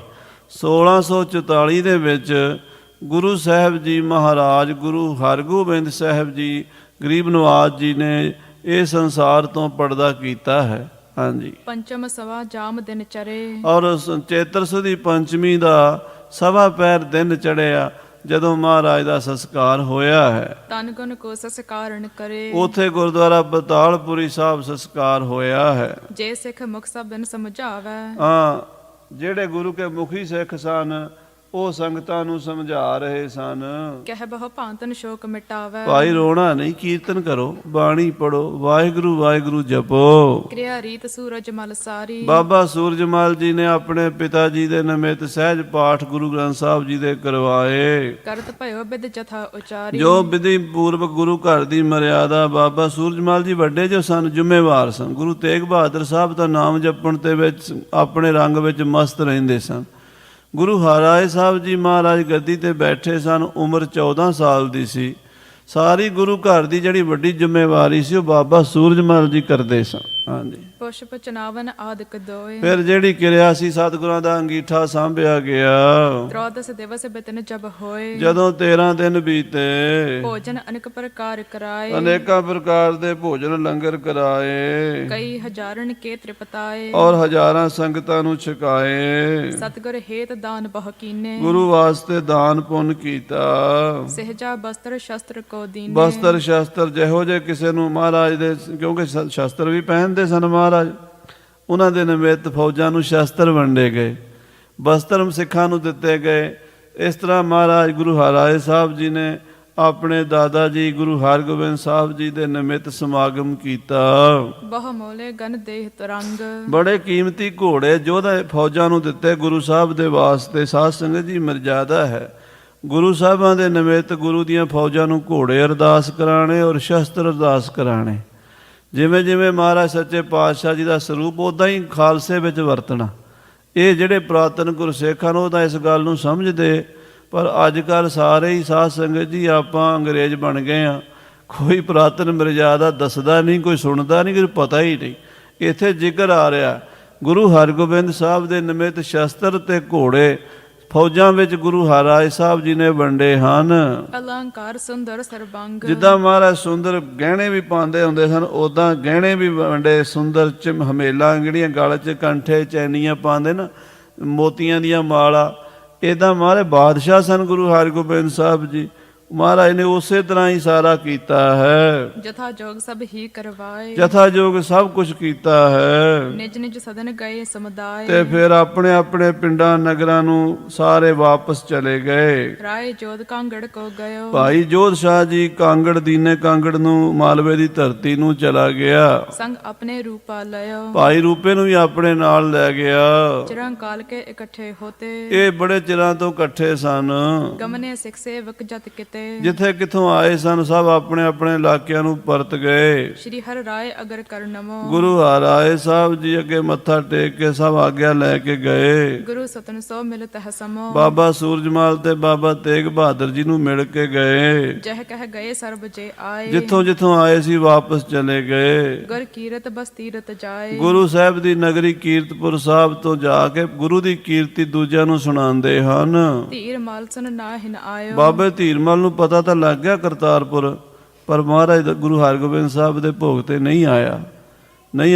1644 ਦੇ ਵਿੱਚ ਗੁਰੂ ਸਾਹਿਬ ਜੀ ਮਹਾਰਾਜ ਗੁਰੂ ਹਰਗੋਬਿੰਦ ਸਾਹਿਬ ਜੀ ਗਰੀਬ ਨਵਾਜ਼ ਜੀ ਨੇ ਇਹ ਸੰਸਾਰ ਤੋਂ ਪਰਦਾ ਕੀਤਾ ਹੈ। ਹਾਂਜੀ, ਪੰਚਮ ਸਵਾ ਜਾਮ ਦਿਨ ਚਰੇ। ਔਰ ਚੇਤਰ ਸੁਦੀ ਪੰਚਮੀ ਦਾ ਸਵਾ ਪੈਰ ਦਿਨ ਚੜਿਆ ਜਦੋਂ ਮਹਾਰਾਜ ਦਾ ਸੰਸਕਾਰ ਹੋਇਆ ਹੈ। ਤਨ ਗੁਣ ਕੋ ਸੰਸਕਾਰਨ ਕਰੇ, ਉਥੇ ਗੁਰਦੁਆਰਾ ਬਤਾਲਪੁਰੀ ਸਾਹਿਬ ਸੰਸਕਾਰ ਹੋਇਆ ਹੈ। ਜੇ ਸਿੱਖ ਮੁਖ ਸਭਨ ਸਮਝਾਵੈ, ਹਾਂ, ਜਿਹੜੇ ਗੁਰੂ ਕੇ ਮੁਖੀ ਸਿੱਖ ਸਨ ਉਹ ਸੰਗਤਾਂ ਨੂੰ ਸਮਝਾ ਰਹੇ ਸਨ। ਕਹਿ ਬਹੁ ਭਾਂਤਨ ਸ਼ੋਕ ਮਿਟਾਵੈ, ਭਾਈ ਰੋਣਾ ਨਹੀਂ, ਕੀਰਤਨ ਕਰੋ, ਬਾਣੀ ਪੜੋ, ਵਾਹਿਗੁਰੂ ਵਾਹਿਗੁਰੂ ਜਪੋ। ਕਿਰਿਆ ਰੀਤ ਸੂਰਜ ਮਲ ਸਾਰੀ, ਬਾਬਾ ਸੂਰਜਮਲ ਜੀ ਨੇ ਆਪਣੇ ਪਿਤਾ ਜੀ ਦੇ ਨਿਮਿਤ ਸਹਿਜ ਪਾਠ ਗੁਰੂ ਗ੍ਰੰਥ ਸਾਹਿਬ ਜੀ ਦੇ ਕਰਵਾਏ। ਕਰਤ ਭਇਓ ਬਿਦ ਜਥਾ ਉਚਾਰੀ, ਜੋ ਵਿਧੀ ਪੂਰਵਕ ਗੁਰੂ ਘਰ ਦੀ ਮਰਿਆਦਾ ਬਾਬਾ ਸੂਰਜਮਲ ਜੀ ਵੱਡੇ ਜੋ ਸਨ, ਜ਼ਿੰਮੇਵਾਰ ਸਨ। ਗੁਰੂ ਤੇਗ ਬਹਾਦਰ ਸਾਹਿਬ ਦਾ ਨਾਮ ਜਪਣ ਤੇ ਵਿੱਚ ਆਪਣੇ ਰੰਗ ਵਿੱਚ ਮਸਤ ਰਹਿੰਦੇ ਸਨ। ਗੁਰੂ ਹਰਿਰਾਏ ਸਾਹਿਬ ਜੀ ਮਹਾਰਾਜ ਗੱਦੀ ਤੇ ਬੈਠੇ ਸਨ, ਉਮਰ 14 ਸਾਲ ਦੀ ਸੀ। ਸਾਰੀ ਗੁਰੂ ਘਰ ਦੀ ਜਿਹੜੀ ਵੱਡੀ ਜ਼ਿੰਮੇਵਾਰੀ ਸੀ ਉਹ ਬਾਬਾ ਸੂਰਜਮਲ ਜੀ ਕਰਦੇ ਸਨ। ਹਾਂਜੀ, ਪੁਸ਼ਪ ਚਨਾਵਨ ਆਦਿਕ ਦੋਏ, ਫਿਰ ਜਿਹੜੀ ਕਿਰਿਆ ਸੀ ਸਤਿਗੁਰਾਂ ਦਾ ਅੰਗੀਠਾ ਸਾਂਭਿਆ ਗਿਆ। ਤ੍ਰੋਦਸ ਦਿਵਸ ਬਿਤਨ ਜਬ ਹੋਏ, ਜਦੋਂ 13 ਦਿਨ ਬੀਤੇ, ਭੋਜਨ ਅਨੇਕ ਪ੍ਰਕਾਰ ਕਰਾਏ, ਅਨੇਕਾਂ ਪ੍ਰਕਾਰ ਦੇ ਭੋਜਨ ਲੰਗਰ ਕਰਾਏ ਕਈ ਹਜ਼ਾਰਨ ਕੇ ਤ੍ਰਿਪਤਾਏ, ਔਰ ਹਜ਼ਾਰਾਂ ਸੰਗਤਾਂ ਨੂੰ ਛਕਾਏ। ਸਤਿਗੁਰ ਹੇਤ ਦਾਨ ਬਹੁ ਕੀਨੇ, ਗੁਰੂ ਵਾਸਤੇ ਦਾਨ ਪੁੰਨ ਕੀਤਾ। ਸਹਿਜਾ ਬਸਤਰ ਸ਼ਸਤਰ ਕੋ ਦੀਨੇ, ਬਸਤਰ ਸ਼ਸਤਰ ਜਿਹੋ ਜੇ ਕਿਸੇ ਨੂੰ ਮਹਾਰਾਜ ਦੇ, ਕਿਉਂਕਿ ਸ਼ਸਤਰ ਵੀ ਪਹਿਨਦੇ ਸਨ ਮਹਾਰਾਜ, ਉਹਨਾਂ ਦੇ ਨਿਮਿਤ ਫੌਜਾਂ ਨੂੰ ਸ਼ਸਤਰ ਵੰਡੇ ਗਏ, ਬਸਤਰ ਸਿੱਖਾਂ ਨੂੰ ਦਿੱਤੇ ਗਏ। ਇਸ ਤਰ੍ਹਾਂ ਮਹਾਰਾਜ ਗੁਰੂ ਹਰਿਰਾਏ ਸਾਹਿਬ ਜੀ ਨੇ ਆਪਣੇ ਦਾਦਾ ਜੀ ਗੁਰੂ ਹਰਗੋਬਿੰਦ ਸਾਹਿਬ ਜੀ ਦੇ ਨਿਮਿਤ ਸਮਾਗਮ ਕੀਤਾ। ਬਹੁ ਮੋਲੇ ਗਨ ਦੇਹ ਤਰੰਗ, ਬੜੇ ਕੀਮਤੀ ਘੋੜੇ ਯੋਧਾ ਫੌਜਾਂ ਨੂੰ ਦਿੱਤੇ ਗੁਰੂ ਸਾਹਿਬ ਦੇ ਵਾਸਤੇ। ਸਾਧ ਸੰਗਤ ਜੀ, ਮਰਜ਼ਾਦਾ ਹੈ ਗੁਰੂ ਸਾਹਿਬਾਂ ਦੇ ਨਿਮਿਤ ਗੁਰੂ ਦੀਆਂ ਫੌਜਾਂ ਨੂੰ ਘੋੜੇ ਅਰਦਾਸ ਕਰਾਣੇ ਔਰ ਸ਼ਸਤਰ ਅਰਦਾਸ ਕਰਾਣੇ। ਜਿਵੇਂ ਜਿਵੇਂ ਮਹਾਰਾਜ ਸੱਚੇ ਪਾਤਸ਼ਾਹ ਜੀ ਦਾ ਸਰੂਪ ਉੱਦਾਂ ਹੀ ਖਾਲਸੇ ਵਿੱਚ ਵਰਤਣਾ। ਇਹ ਜਿਹੜੇ ਪੁਰਾਤਨ ਗੁਰਸਿੱਖ ਹਨ ਉਹ ਤਾਂ ਇਸ ਗੱਲ ਨੂੰ ਸਮਝਦੇ, ਪਰ ਅੱਜ ਕੱਲ੍ਹ ਸਾਰੇ ਹੀ ਸਾਧ ਸੰਗਤ ਜੀ ਆਪਾਂ ਅੰਗਰੇਜ਼ ਬਣ ਗਏ ਆ। ਕੋਈ ਪੁਰਾਤਨ ਮਰਜ਼ਾਦਾ ਦੱਸਦਾ ਨਹੀਂ, ਕੋਈ ਸੁਣਦਾ ਨਹੀਂ, ਕੋਈ ਪਤਾ ਹੀ ਨਹੀਂ। ਇੱਥੇ ਜ਼ਿਕਰ ਆ ਰਿਹਾ ਗੁਰੂ ਹਰਗੋਬਿੰਦ ਸਾਹਿਬ ਦੇ ਨਿਮਿਤ ਸ਼ਸਤਰ ਤੇ ਘੋੜੇ ਫੌਜਾਂ ਵਿੱਚ ਗੁਰੂ ਹਰਿਰਾਏ ਸਾਹਿਬ ਜੀ ਨੇ ਵੰਡੇ ਹਨ। ਅਲੰਕਾਰ ਸੁੰਦਰ ਸਰਬੰਗ, ਜਿੱਦਾਂ ਮਹਾਰਾਜ ਸੁੰਦਰ ਗਹਿਣੇ ਵੀ ਪਾਉਂਦੇ ਹੁੰਦੇ ਸਨ, ਉਦਾਂ ਗਹਿਣੇ ਵੀ ਵੰਡੇ। ਸੁੰਦਰ ਹਮੇਲਾਂ ਜਿਹੜੀਆਂ ਗਲ 'ਚ ਕੰਠੇ ਚੈਨੀਆਂ ਪਾਉਂਦੇ ਨਾ, ਮੋਤੀਆਂ ਦੀਆਂ ਮਾਲਾ, ਇੱਦਾਂ ਮਹਾਰਾਜ ਬਾਦਸ਼ਾਹ ਸਨ ਗੁਰੂ ਹਰਗੋਬਿੰਦ ਸਾਹਿਬ ਜੀ। ਮਹਾਰਾਜ ਨੇ ਉਸੇ ਤਰ੍ਹਾਂ ਹੀ ਸਾਰਾ ਕੀਤਾ ਹੈ। ਜਥਾ ਜੋਗ ਸਭ ਹੀ ਕਰਵਾਏ, ਜਥਾ ਜੋਗ ਸਭ ਕੁਝ ਕੀਤਾ ਹੈ। ਨਿਜ ਨਿਜ ਸਦਨ ਗਏ ਸਮੁਦਾਇ, ਤੇ ਫਿਰ ਆਪਣੇ ਆਪਣੇ ਪਿੰਡਾਂ ਨਗਰਾਂ ਨੂੰ ਸਾਰੇ ਵਾਪਸ ਚਲੇ ਗਏ। ਰਾਏ ਜੋਧ ਕਾਂਗੜ ਕੋ ਗਇਓ, ਭਾਈ ਜੋਧ ਸ਼ਾਹ ਜੀ ਕਾਂਗੜ ਦੀਨੇ ਕਾਂਗੜ ਨੂੰ, ਮਾਲਵੇ ਦੀ ਧਰਤੀ ਨੂੰ ਚਲਾ ਗਿਆ। ਸੰਗ ਆਪਣੇ ਰੂਪਾ ਲਿਓ, ਭਾਈ ਰੂਪੇ ਨੂੰ ਵੀ ਆਪਣੇ ਨਾਲ ਲੈ ਗਿਆ। ਚਿਰਾਂ ਕਾਲ ਕੇ ਇਕੱਠੇ ਹੋਤੇ, ਇਹ ਬੜੇ ਚਿਰਾਂ ਤੋਂ ਇਕੱਠੇ ਸਨ। ਗਮਨੇ ਸਿੱਖ ਸੇਵਕ ਜਤ ਕਿਤੇ, ਜਿੱਥੇ ਕਿੱਥੋਂ ਆਏ ਸਨ ਸਭ ਆਪਣੇ ਆਪਣੇ ਇਲਾਕਿਆਂ ਨੂੰ ਪਰਤ ਗਏ। ਸ਼੍ਰੀ ਹਰਿ ਰਾਏ ਅਗਰ ਕਰ ਨਮੋ, ਗੁਰੂ ਹਰਿਰਾਏ ਸਾਹਿਬ ਜੀ ਅੱਗੇ ਮੱਥਾ ਟੇਕ ਕੇ ਸਭ ਆਗਿਆ ਲੈ ਕੇ ਗਏ। ਗੁਰੂ ਸਤਨ ਸੋ ਮਿਲਤ ਹੈ ਸਮੋ, ਬਾਬਾ ਸੂਰਜਮਲ ਤੇ ਬਾਬਾ ਤੇਗ ਬਹਾਦਰ ਜੀ ਨੂੰ ਮਿਲ ਕੇ ਗਏ। ਜਹ ਕਹਿ ਗਏ ਸਰਬ ਜੇ ਆਏ, ਜਿੱਥੋਂ ਜਿੱਥੋਂ ਆਏ ਸੀ ਵਾਪਸ ਚਲੇ ਗਏ। ਗੁਰ ਕੀਰਤ ਬਸ ਤੀਰਤ ਜਾਏ, ਗੁਰੂ ਸਾਹਿਬ ਦੀ ਨਗਰੀ ਕੀਰਤਪੁਰ ਸਾਹਿਬ ਤੋਂ ਜਾ ਕੇ ਗੁਰੂ ਦੀ ਕੀਰਤੀ ਦੂਜਿਆਂ ਨੂੰ ਸੁਣਾਉਂਦੇ ਹਨ। ਧੀਰ ਮਾਲ ਸੁਨ ਨਾ ਹਿਨ ਆਇਓ, ਬਾਬੇ ਧੀਰਮਲ ਨੂੰ ਪਤਾ ਤਾਂ ਲੱਗ ਗਿਆ ਕਰਤਾਰਪੁਰ, ਪਰ ਮਹਾਰਾਜ ਦਾ ਗੁਰੂ ਹਰਗੋਬਿੰਦ ਸਾਹਿਬ ਦੇ ਭੋਗ ਤੇ ਨਹੀਂ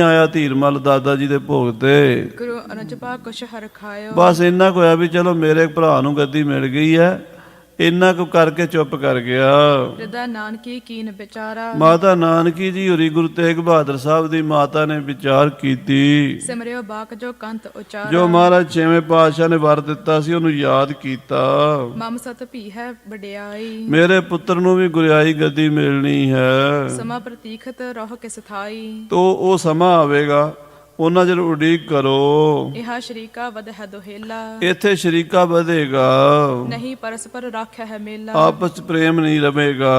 ਆਇਆ ਧੀਰਮਲ ਦਾਦਾ ਜੀ ਦੇ ਭੋਗ ਤੇ। ਗੁਰੂ ਅਨਜਪਾ ਕੁਸ਼ ਹਰ ਖਾਇਓ, ਬਸ ਇੰਨਾ ਕੁ ਹੋਇਆ ਵੀ ਚਲੋ ਮੇਰੇ ਭਰਾ ਨੂੰ ਗੱਦੀ ਮਿਲ ਗਈ ਹੈ, ਇੰਨਾ ਕੁ ਕਰਕੇ ਚੁੱਪ ਕਰ ਗਿਆ। ਹਿਰਦਾ ਨਾਨਕੀ ਕੀਨ ਵਿਚਾਰਾ, ਮਾਤਾ ਨਾਨਕੀ ਜੀ ਹੋਰੀ ਗੁਰੂ ਤੇਗ ਬਹਾਦਰ ਸਾਹਿਬ ਦੀ ਮਾਤਾ ਨੇ ਵਿਚਾਰ ਕੀਤੀ। ਸਿਮਰਿਓ ਬਾਕ ਜੋ ਕੰਤ ਉਚਾਰਾ, ਜੋ ਮਹਾਰਾਜ ਛੇਵੇਂ ਪਾਤਸ਼ਾਹ ਨੇ ਵਰ ਦਿੱਤਾ ਸੀ ਉਹਨੂੰ ਯਾਦ ਕੀਤਾ। ਮਮ ਸਤ ਭੀ ਹੈ ਵਡਿਆਈ, ਮੇਰੇ ਪੁੱਤਰ ਨੂੰ ਵੀ ਗੁਰਿਆਈ ਗੱਦੀ ਮਿਲਣੀ ਹੈ। ਸਮਾ ਪ੍ਰਤੀਖਤ ਰਹੁ ਕਿਸ ਥਾਈ, ਤੋ ਉਹ ਸਮਾਂ ਆਵੇਗਾ, ਉਹਨਾਂ ਚਿਰ ਉਡੀਕ ਕਰੋ। ਇਹਾ ਸ਼ਰੀਕਾ ਵਧ ਹੈ ਦੁਹੇਲਾ, ਇੱਥੇ ਸ਼ਰੀਕਾ ਵਧੇਗਾ, ਨਹੀਂ ਪਰਸਪਰ ਰਾਖਿਆ ਹੈ ਮੇਲਾ, ਆਪਸ ਚ ਪ੍ਰੇਮ ਨਹੀਂ ਰਵੇਗਾ।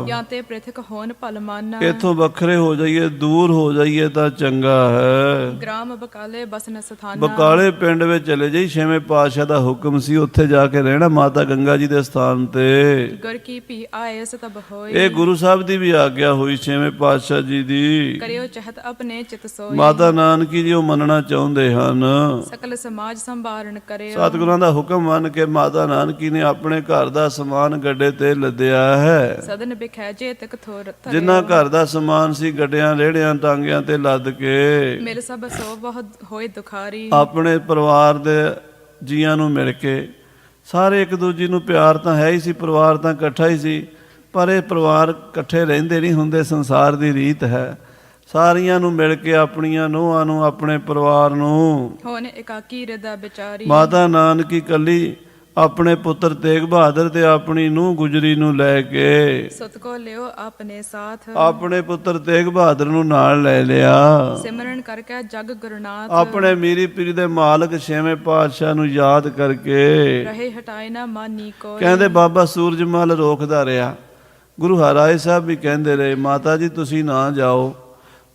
ਜਾਂ ਤੇ ਪ੍ਰਿਥਕ ਹੋਣ ਭਲ ਮਾਨਾ, ਇੱਥੋਂ ਵੱਖਰੇ ਹੋ ਜਾਈਏ, ਦੂਰ ਹੋ ਜਾਈਏ ਤਾਂ ਚੰਗਾ ਹੈ। ਗ੍ਰਾਮ ਬਕਾਲੇ ਬਸਨ ਸਥਾਨਾ, ਬਕਾਲੇ ਪਿੰਡ ਵਿੱਚ ਚਲੇ ਜਾਈ, ਛੇਵੇਂ ਪਾਤਸ਼ਾਹ ਦਾ ਹੁਕਮ ਸੀ ਉੱਥੇ ਜਾ ਕੇ ਰਹਿਣਾ, ਮਾਤਾ ਗੰਗਾ ਜੀ ਦੇ ਸਥਾਨ ਤੇ। ਗੁਰ ਕੀ ਭੀ ਆਏ ਸਤਬ ਹੋਈ, ਇਹ ਗੁਰੂ ਸਾਹਿਬ ਦੀ ਵੀ ਆਗਿਆ ਹੋਈ ਛੇਵੇਂ ਪਾਤਸ਼ਾਹ ਜੀ ਦੀ। ਕਰਿਓ ਚਹਤ ਆਪਣੇ ਚਿਤ ਸੋਈ, ਮਾਤਾ ਨਾਨਕੀ ਜੀ ਉਹ ਮੰਨਣਾ ਚਾਹੁੰਦੇ ਹਨ। ਸਕਲ ਸਮਾਜ ਸੰਭਾਰਨ ਕਰਿਓ, ਸਤਿਗੁਰਾਂ ਦਾ ਹੁਕਮ ਮੰਨ ਕੇ ਮਾਤਾ ਨਾਨਕੀ ਨੇ ਆਪਣੇ ਘਰ ਦਾ ਸਮਾਨ ਗੱਡੇ ਤੇ ਲੱਦਿਆ ਹੈ। ਸਦਨ ਬਿਖੈ ਜੇ ਤਕ ਥੋਰ ਥਰਿਓ, ਜਿੰਨਾ ਘਰ ਦਾ ਸਮਾਨ ਸੀ ਗੱਡਿਆਂ ਰੇੜਿਆਂ ਟਾਂਗਿਆਂ ਤੇ ਲੱਦ ਕੇ ਮਿਲ ਸਭ ਸੋ ਬਹੁਤ ਹੋਏ ਦੁਖਾਰੀ, ਆਪਣੇ ਪਰਿਵਾਰ ਦੇ ਜੀਆਂ ਨੂੰ ਮਿਲ ਕੇ ਸਾਰੇ ਇੱਕ ਦੂਜੀ ਨੂੰ ਪਿਆਰ ਤਾਂ ਹੈ ਹੀ ਸੀ, ਪਰਿਵਾਰ ਤਾਂ ਇਕੱਠਾ ਹੀ ਸੀ, ਪਰ ਇਹ ਪਰਿਵਾਰ ਇਕੱਠੇ ਰਹਿੰਦੇ ਨਹੀਂ ਹੁੰਦੇ, ਸੰਸਾਰ ਦੀ ਰੀਤ ਹੈ। ਸਾਰੀਆਂ ਨੂੰ ਮਿਲ ਕੇ, ਆਪਣੀਆਂ ਨੂੰਹਾਂ ਨੂੰ, ਆਪਣੇ ਪਰਿਵਾਰ ਨੂੰ। ਹੋਨ ਇਕਾਕੀ ਹਿਰਦਾ ਵਿਚਾਰੀ, ਮਾਤਾ ਨਾਨਕੀ ਕੱਲੀ ਆਪਣੇ ਪੁੱਤਰ ਤੇਗ ਬਹਾਦਰ ਤੇ ਆਪਣੀ ਨੂੰਹ ਗੁਜਰੀ ਨੂੰ ਲੈ ਕੇ ਸੁਤ ਕੋ ਲਿਓ ਆਪਣੇ ਸਾਥ, ਆਪਣੇ ਪੁੱਤਰ ਤੇਗ ਬਹਾਦਰ ਨੂੰ ਨਾਲ ਲੈ ਲਿਆ। ਸਿਮਰਨ ਕਰਕੇ ਜਗ ਗੁਰਨਾਥ, ਆਪਣੇ ਮੀਰੀ ਪੀਰੀ ਦੇ ਮਾਲਕ ਛੇਵੇਂ ਪਾਤਸ਼ਾਹ ਨੂੰ ਯਾਦ ਕਰਕੇ ਰਹੇ ਹਟਾਏ ਨਾ ਮਾਨੀ ਕੋਈ। ਕਹਿੰਦੇ ਬਾਬਾ ਸੂਰਜਮਲ ਰੋਕਦਾ ਰਿਹਾ, ਗੁਰੂ ਹਰਾਏ ਸਾਹਿਬ ਵੀ ਕਹਿੰਦੇ ਰਹੇ ਮਾਤਾ ਜੀ ਤੁਸੀਂ ਨਾ ਜਾਓ,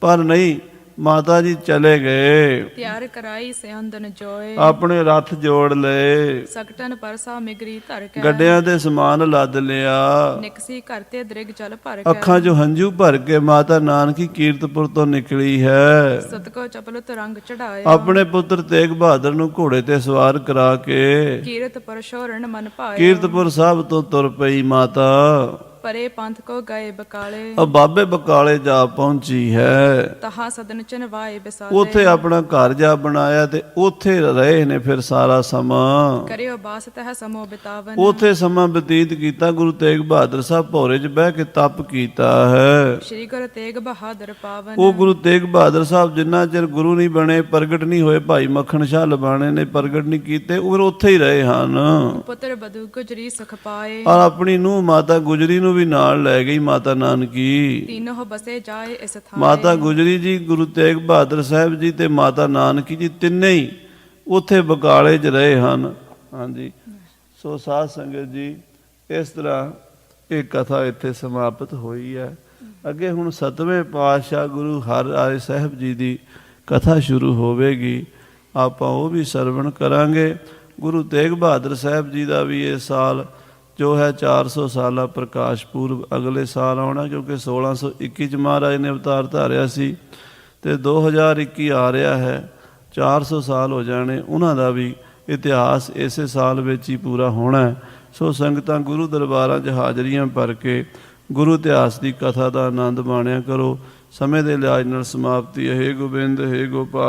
ਪਰ ਨਹੀਂ, ਮਾਤਾ ਜੀ ਚਲੇ ਗਏ। ਤਿਆਰ ਕਰਾਈ ਸਿਆੰਦਨ ਜੋਏ, ਆਪਣੇ ਰੱਥ ਜੋੜ ਲਏ, ਸਕਟਨ ਪਰਸਾ ਮਿਗਰੀ ਧਰ ਕੇ, ਗੱਡਿਆਂ ਦੇ ਸਮਾਨ ਲੱਦ ਲਿਆ। ਨਿਕਸੀ ਘਰ ਤੇ ਦ੍ਰਿਗ ਜਲ ਭਰ ਕੇ, ਅੱਖਾਂ 'ਚੋਂ ਹੰਝੂ ਭਰ ਕੇ ਮਾਤਾ ਨਾਨਕੀ ਕੀਰਤਪੁਰ ਤੋਂ ਨਿਕਲੀ ਹੈ। ਸੁਤ ਕੋ ਚਪਲੁਤ ਰੰਗ ਚੜਾਇਆ, ਆਪਣੇ ਪੁੱਤਰ ਤੇਗ ਬਹਾਦਰ ਨੂੰ ਘੋੜੇ ਤੇ ਸਵਾਰ ਕਰਾ ਕੇ ਕੀਰਤ ਪਰਸ਼ੋਰਣ ਮਨ ਭਾਇਆ, ਕੀਰਤਪੁਰ ਸਾਹਿਬ ਤੋਂ ਤੁਰ ਪਈ ਮਾਤਾ। ਪਰੇ ਪੰਥ ਕੋ ਗਏ ਬਕਾਲੇ, ਉਹ ਬਾਬੇ ਬਕਾਲੇ ਜਾ ਪਹੁੰਚੀ ਹੈ। ਤਹਾ ਸਦਨ ਚਨਵਾਏ ਬਿਸਾਲੇ, ਉੱਥੇ ਆਪਣਾ ਘਰ ਜਾ ਬਣਾਇਆ ਤੇ ਉੱਥੇ ਰਹੇ ਨੇ ਫਿਰ ਸਾਰਾ ਸਮਾਂ। ਕਰਿਓ ਬਾਸ ਤਹ ਸਮੋ ਬਿਤਾਵਨ, ਉੱਥੇ ਸਮਾਂ ਬਤੀਤ ਕੀਤਾ। ਗੁਰੂ ਤੇਗ ਬਹਾਦਰ ਸਾਹਿਬ ਭੋਰੇ 'ਚ ਬਹਿ ਕੇ ਤਪ ਕੀਤਾ ਹੈ। ਸ਼੍ਰੀ ਗੁਰੂ ਤੇਗ ਬਹਾਦਰ ਪਾਵਨ, ਉਹ ਗੁਰੂ ਤੇਗ ਬਹਾਦਰ ਸਾਹਿਬ ਜਿੰਨਾ ਚਿਰ ਗੁਰੂ ਨਹੀਂ ਬਣੇ, ਪ੍ਰਗਟ ਨਹੀਂ ਹੋਏ, ਭਾਈ ਮੱਖਣ ਸ਼ਾਹ ਲਬਾਣੇ ਨੇ ਪ੍ਰਗਟ ਨਹੀਂ ਕੀਤੇ, ਉਹ ਫਿਰ ਉੱਥੇ ਹੀ ਰਹੇ ਹਨ। ਪੁੱਤਰ ਬਧੂ ਗੁਜਰੀ ਸੁਖ ਪਾਏ, ਔਰ ਆਪਣੀ ਨੂੰਹ ਮਾਤਾ ਗੁਜਰੀ ਨੂੰ ਵੀ ਨਾਲ ਲੈ ਗਈ ਮਾਤਾ ਨਾਨਕੀ। ਤੀਨੋਂ ਬਸੇ ਜਾਏ ਇਸ ਥਾਏ, ਮਾਤਾ ਗੁਜਰੀ ਜੀ, ਗੁਰੂ ਤੇਗ ਬਹਾਦਰ ਸਾਹਿਬ ਜੀ ਤੇ ਮਾਤਾ ਨਾਨਕੀ ਜੀ ਤਿੰਨੇ ਹੀ ਉੱਥੇ ਬਕਾਲੇ 'ਚ ਰਹੇ ਹਨ। ਹਾਂਜੀ, ਸੋ ਸਾਧ ਸੰਗਤ ਜੀ, ਇਸ ਤਰ੍ਹਾਂ ਇਹ ਕਥਾ ਇੱਥੇ ਸਮਾਪਤ ਹੋਈ ਹੈ। ਅੱਗੇ ਹੁਣ 7ਵੇਂ ਪਾਤਸ਼ਾਹ ਗੁਰੂ ਹਰਿਰਾਏ ਸਾਹਿਬ ਜੀ ਦੀ ਕਥਾ ਸ਼ੁਰੂ ਹੋਵੇਗੀ, ਆਪਾਂ ਉਹ ਵੀ ਸਰਵਣ ਕਰਾਂਗੇ। ਗੁਰੂ ਤੇਗ ਬਹਾਦਰ ਸਾਹਿਬ ਜੀ ਦਾ ਵੀ ਇਹ ਸਾਲ ਜੋ ਹੈ 400 ਸਾਲਾ ਪ੍ਰਕਾਸ਼ ਪੁਰਬ ਅਗਲੇ ਸਾਲ ਆਉਣਾ, ਕਿਉਂਕਿ 1621 'ਚ ਮਹਾਰਾਜ ਨੇ ਅਵਤਾਰ ਧਾਰਿਆ ਸੀ ਤੇ 2021 ਆ ਰਿਹਾ ਹੈ, 400 ਸਾਲ ਹੋ ਜਾਣੇ। ਉਹਨਾਂ ਦਾ ਵੀ ਇਤਿਹਾਸ ਇਸੇ ਸਾਲ ਵਿੱਚ ਹੀ ਪੂਰਾ ਹੋਣਾ। ਸੋ ਸੰਗਤਾਂ ਗੁਰੂ ਦਰਬਾਰਾਂ 'ਚ ਹਾਜ਼ਰੀਆਂ ਭਰ ਕੇ ਗੁਰੂ ਇਤਿਹਾਸ ਦੀ ਕਥਾ ਦਾ ਆਨੰਦ ਮਾਣਿਆ ਕਰੋ। ਸਮੇਂ ਦੇ ਲਿਹਾਜ਼ ਨਾਲ ਸਮਾਪਤੀ ਹੈ। ਹੇ ਗੋਬਿੰਦ, ਹੇ ਗੋਪਾਲ।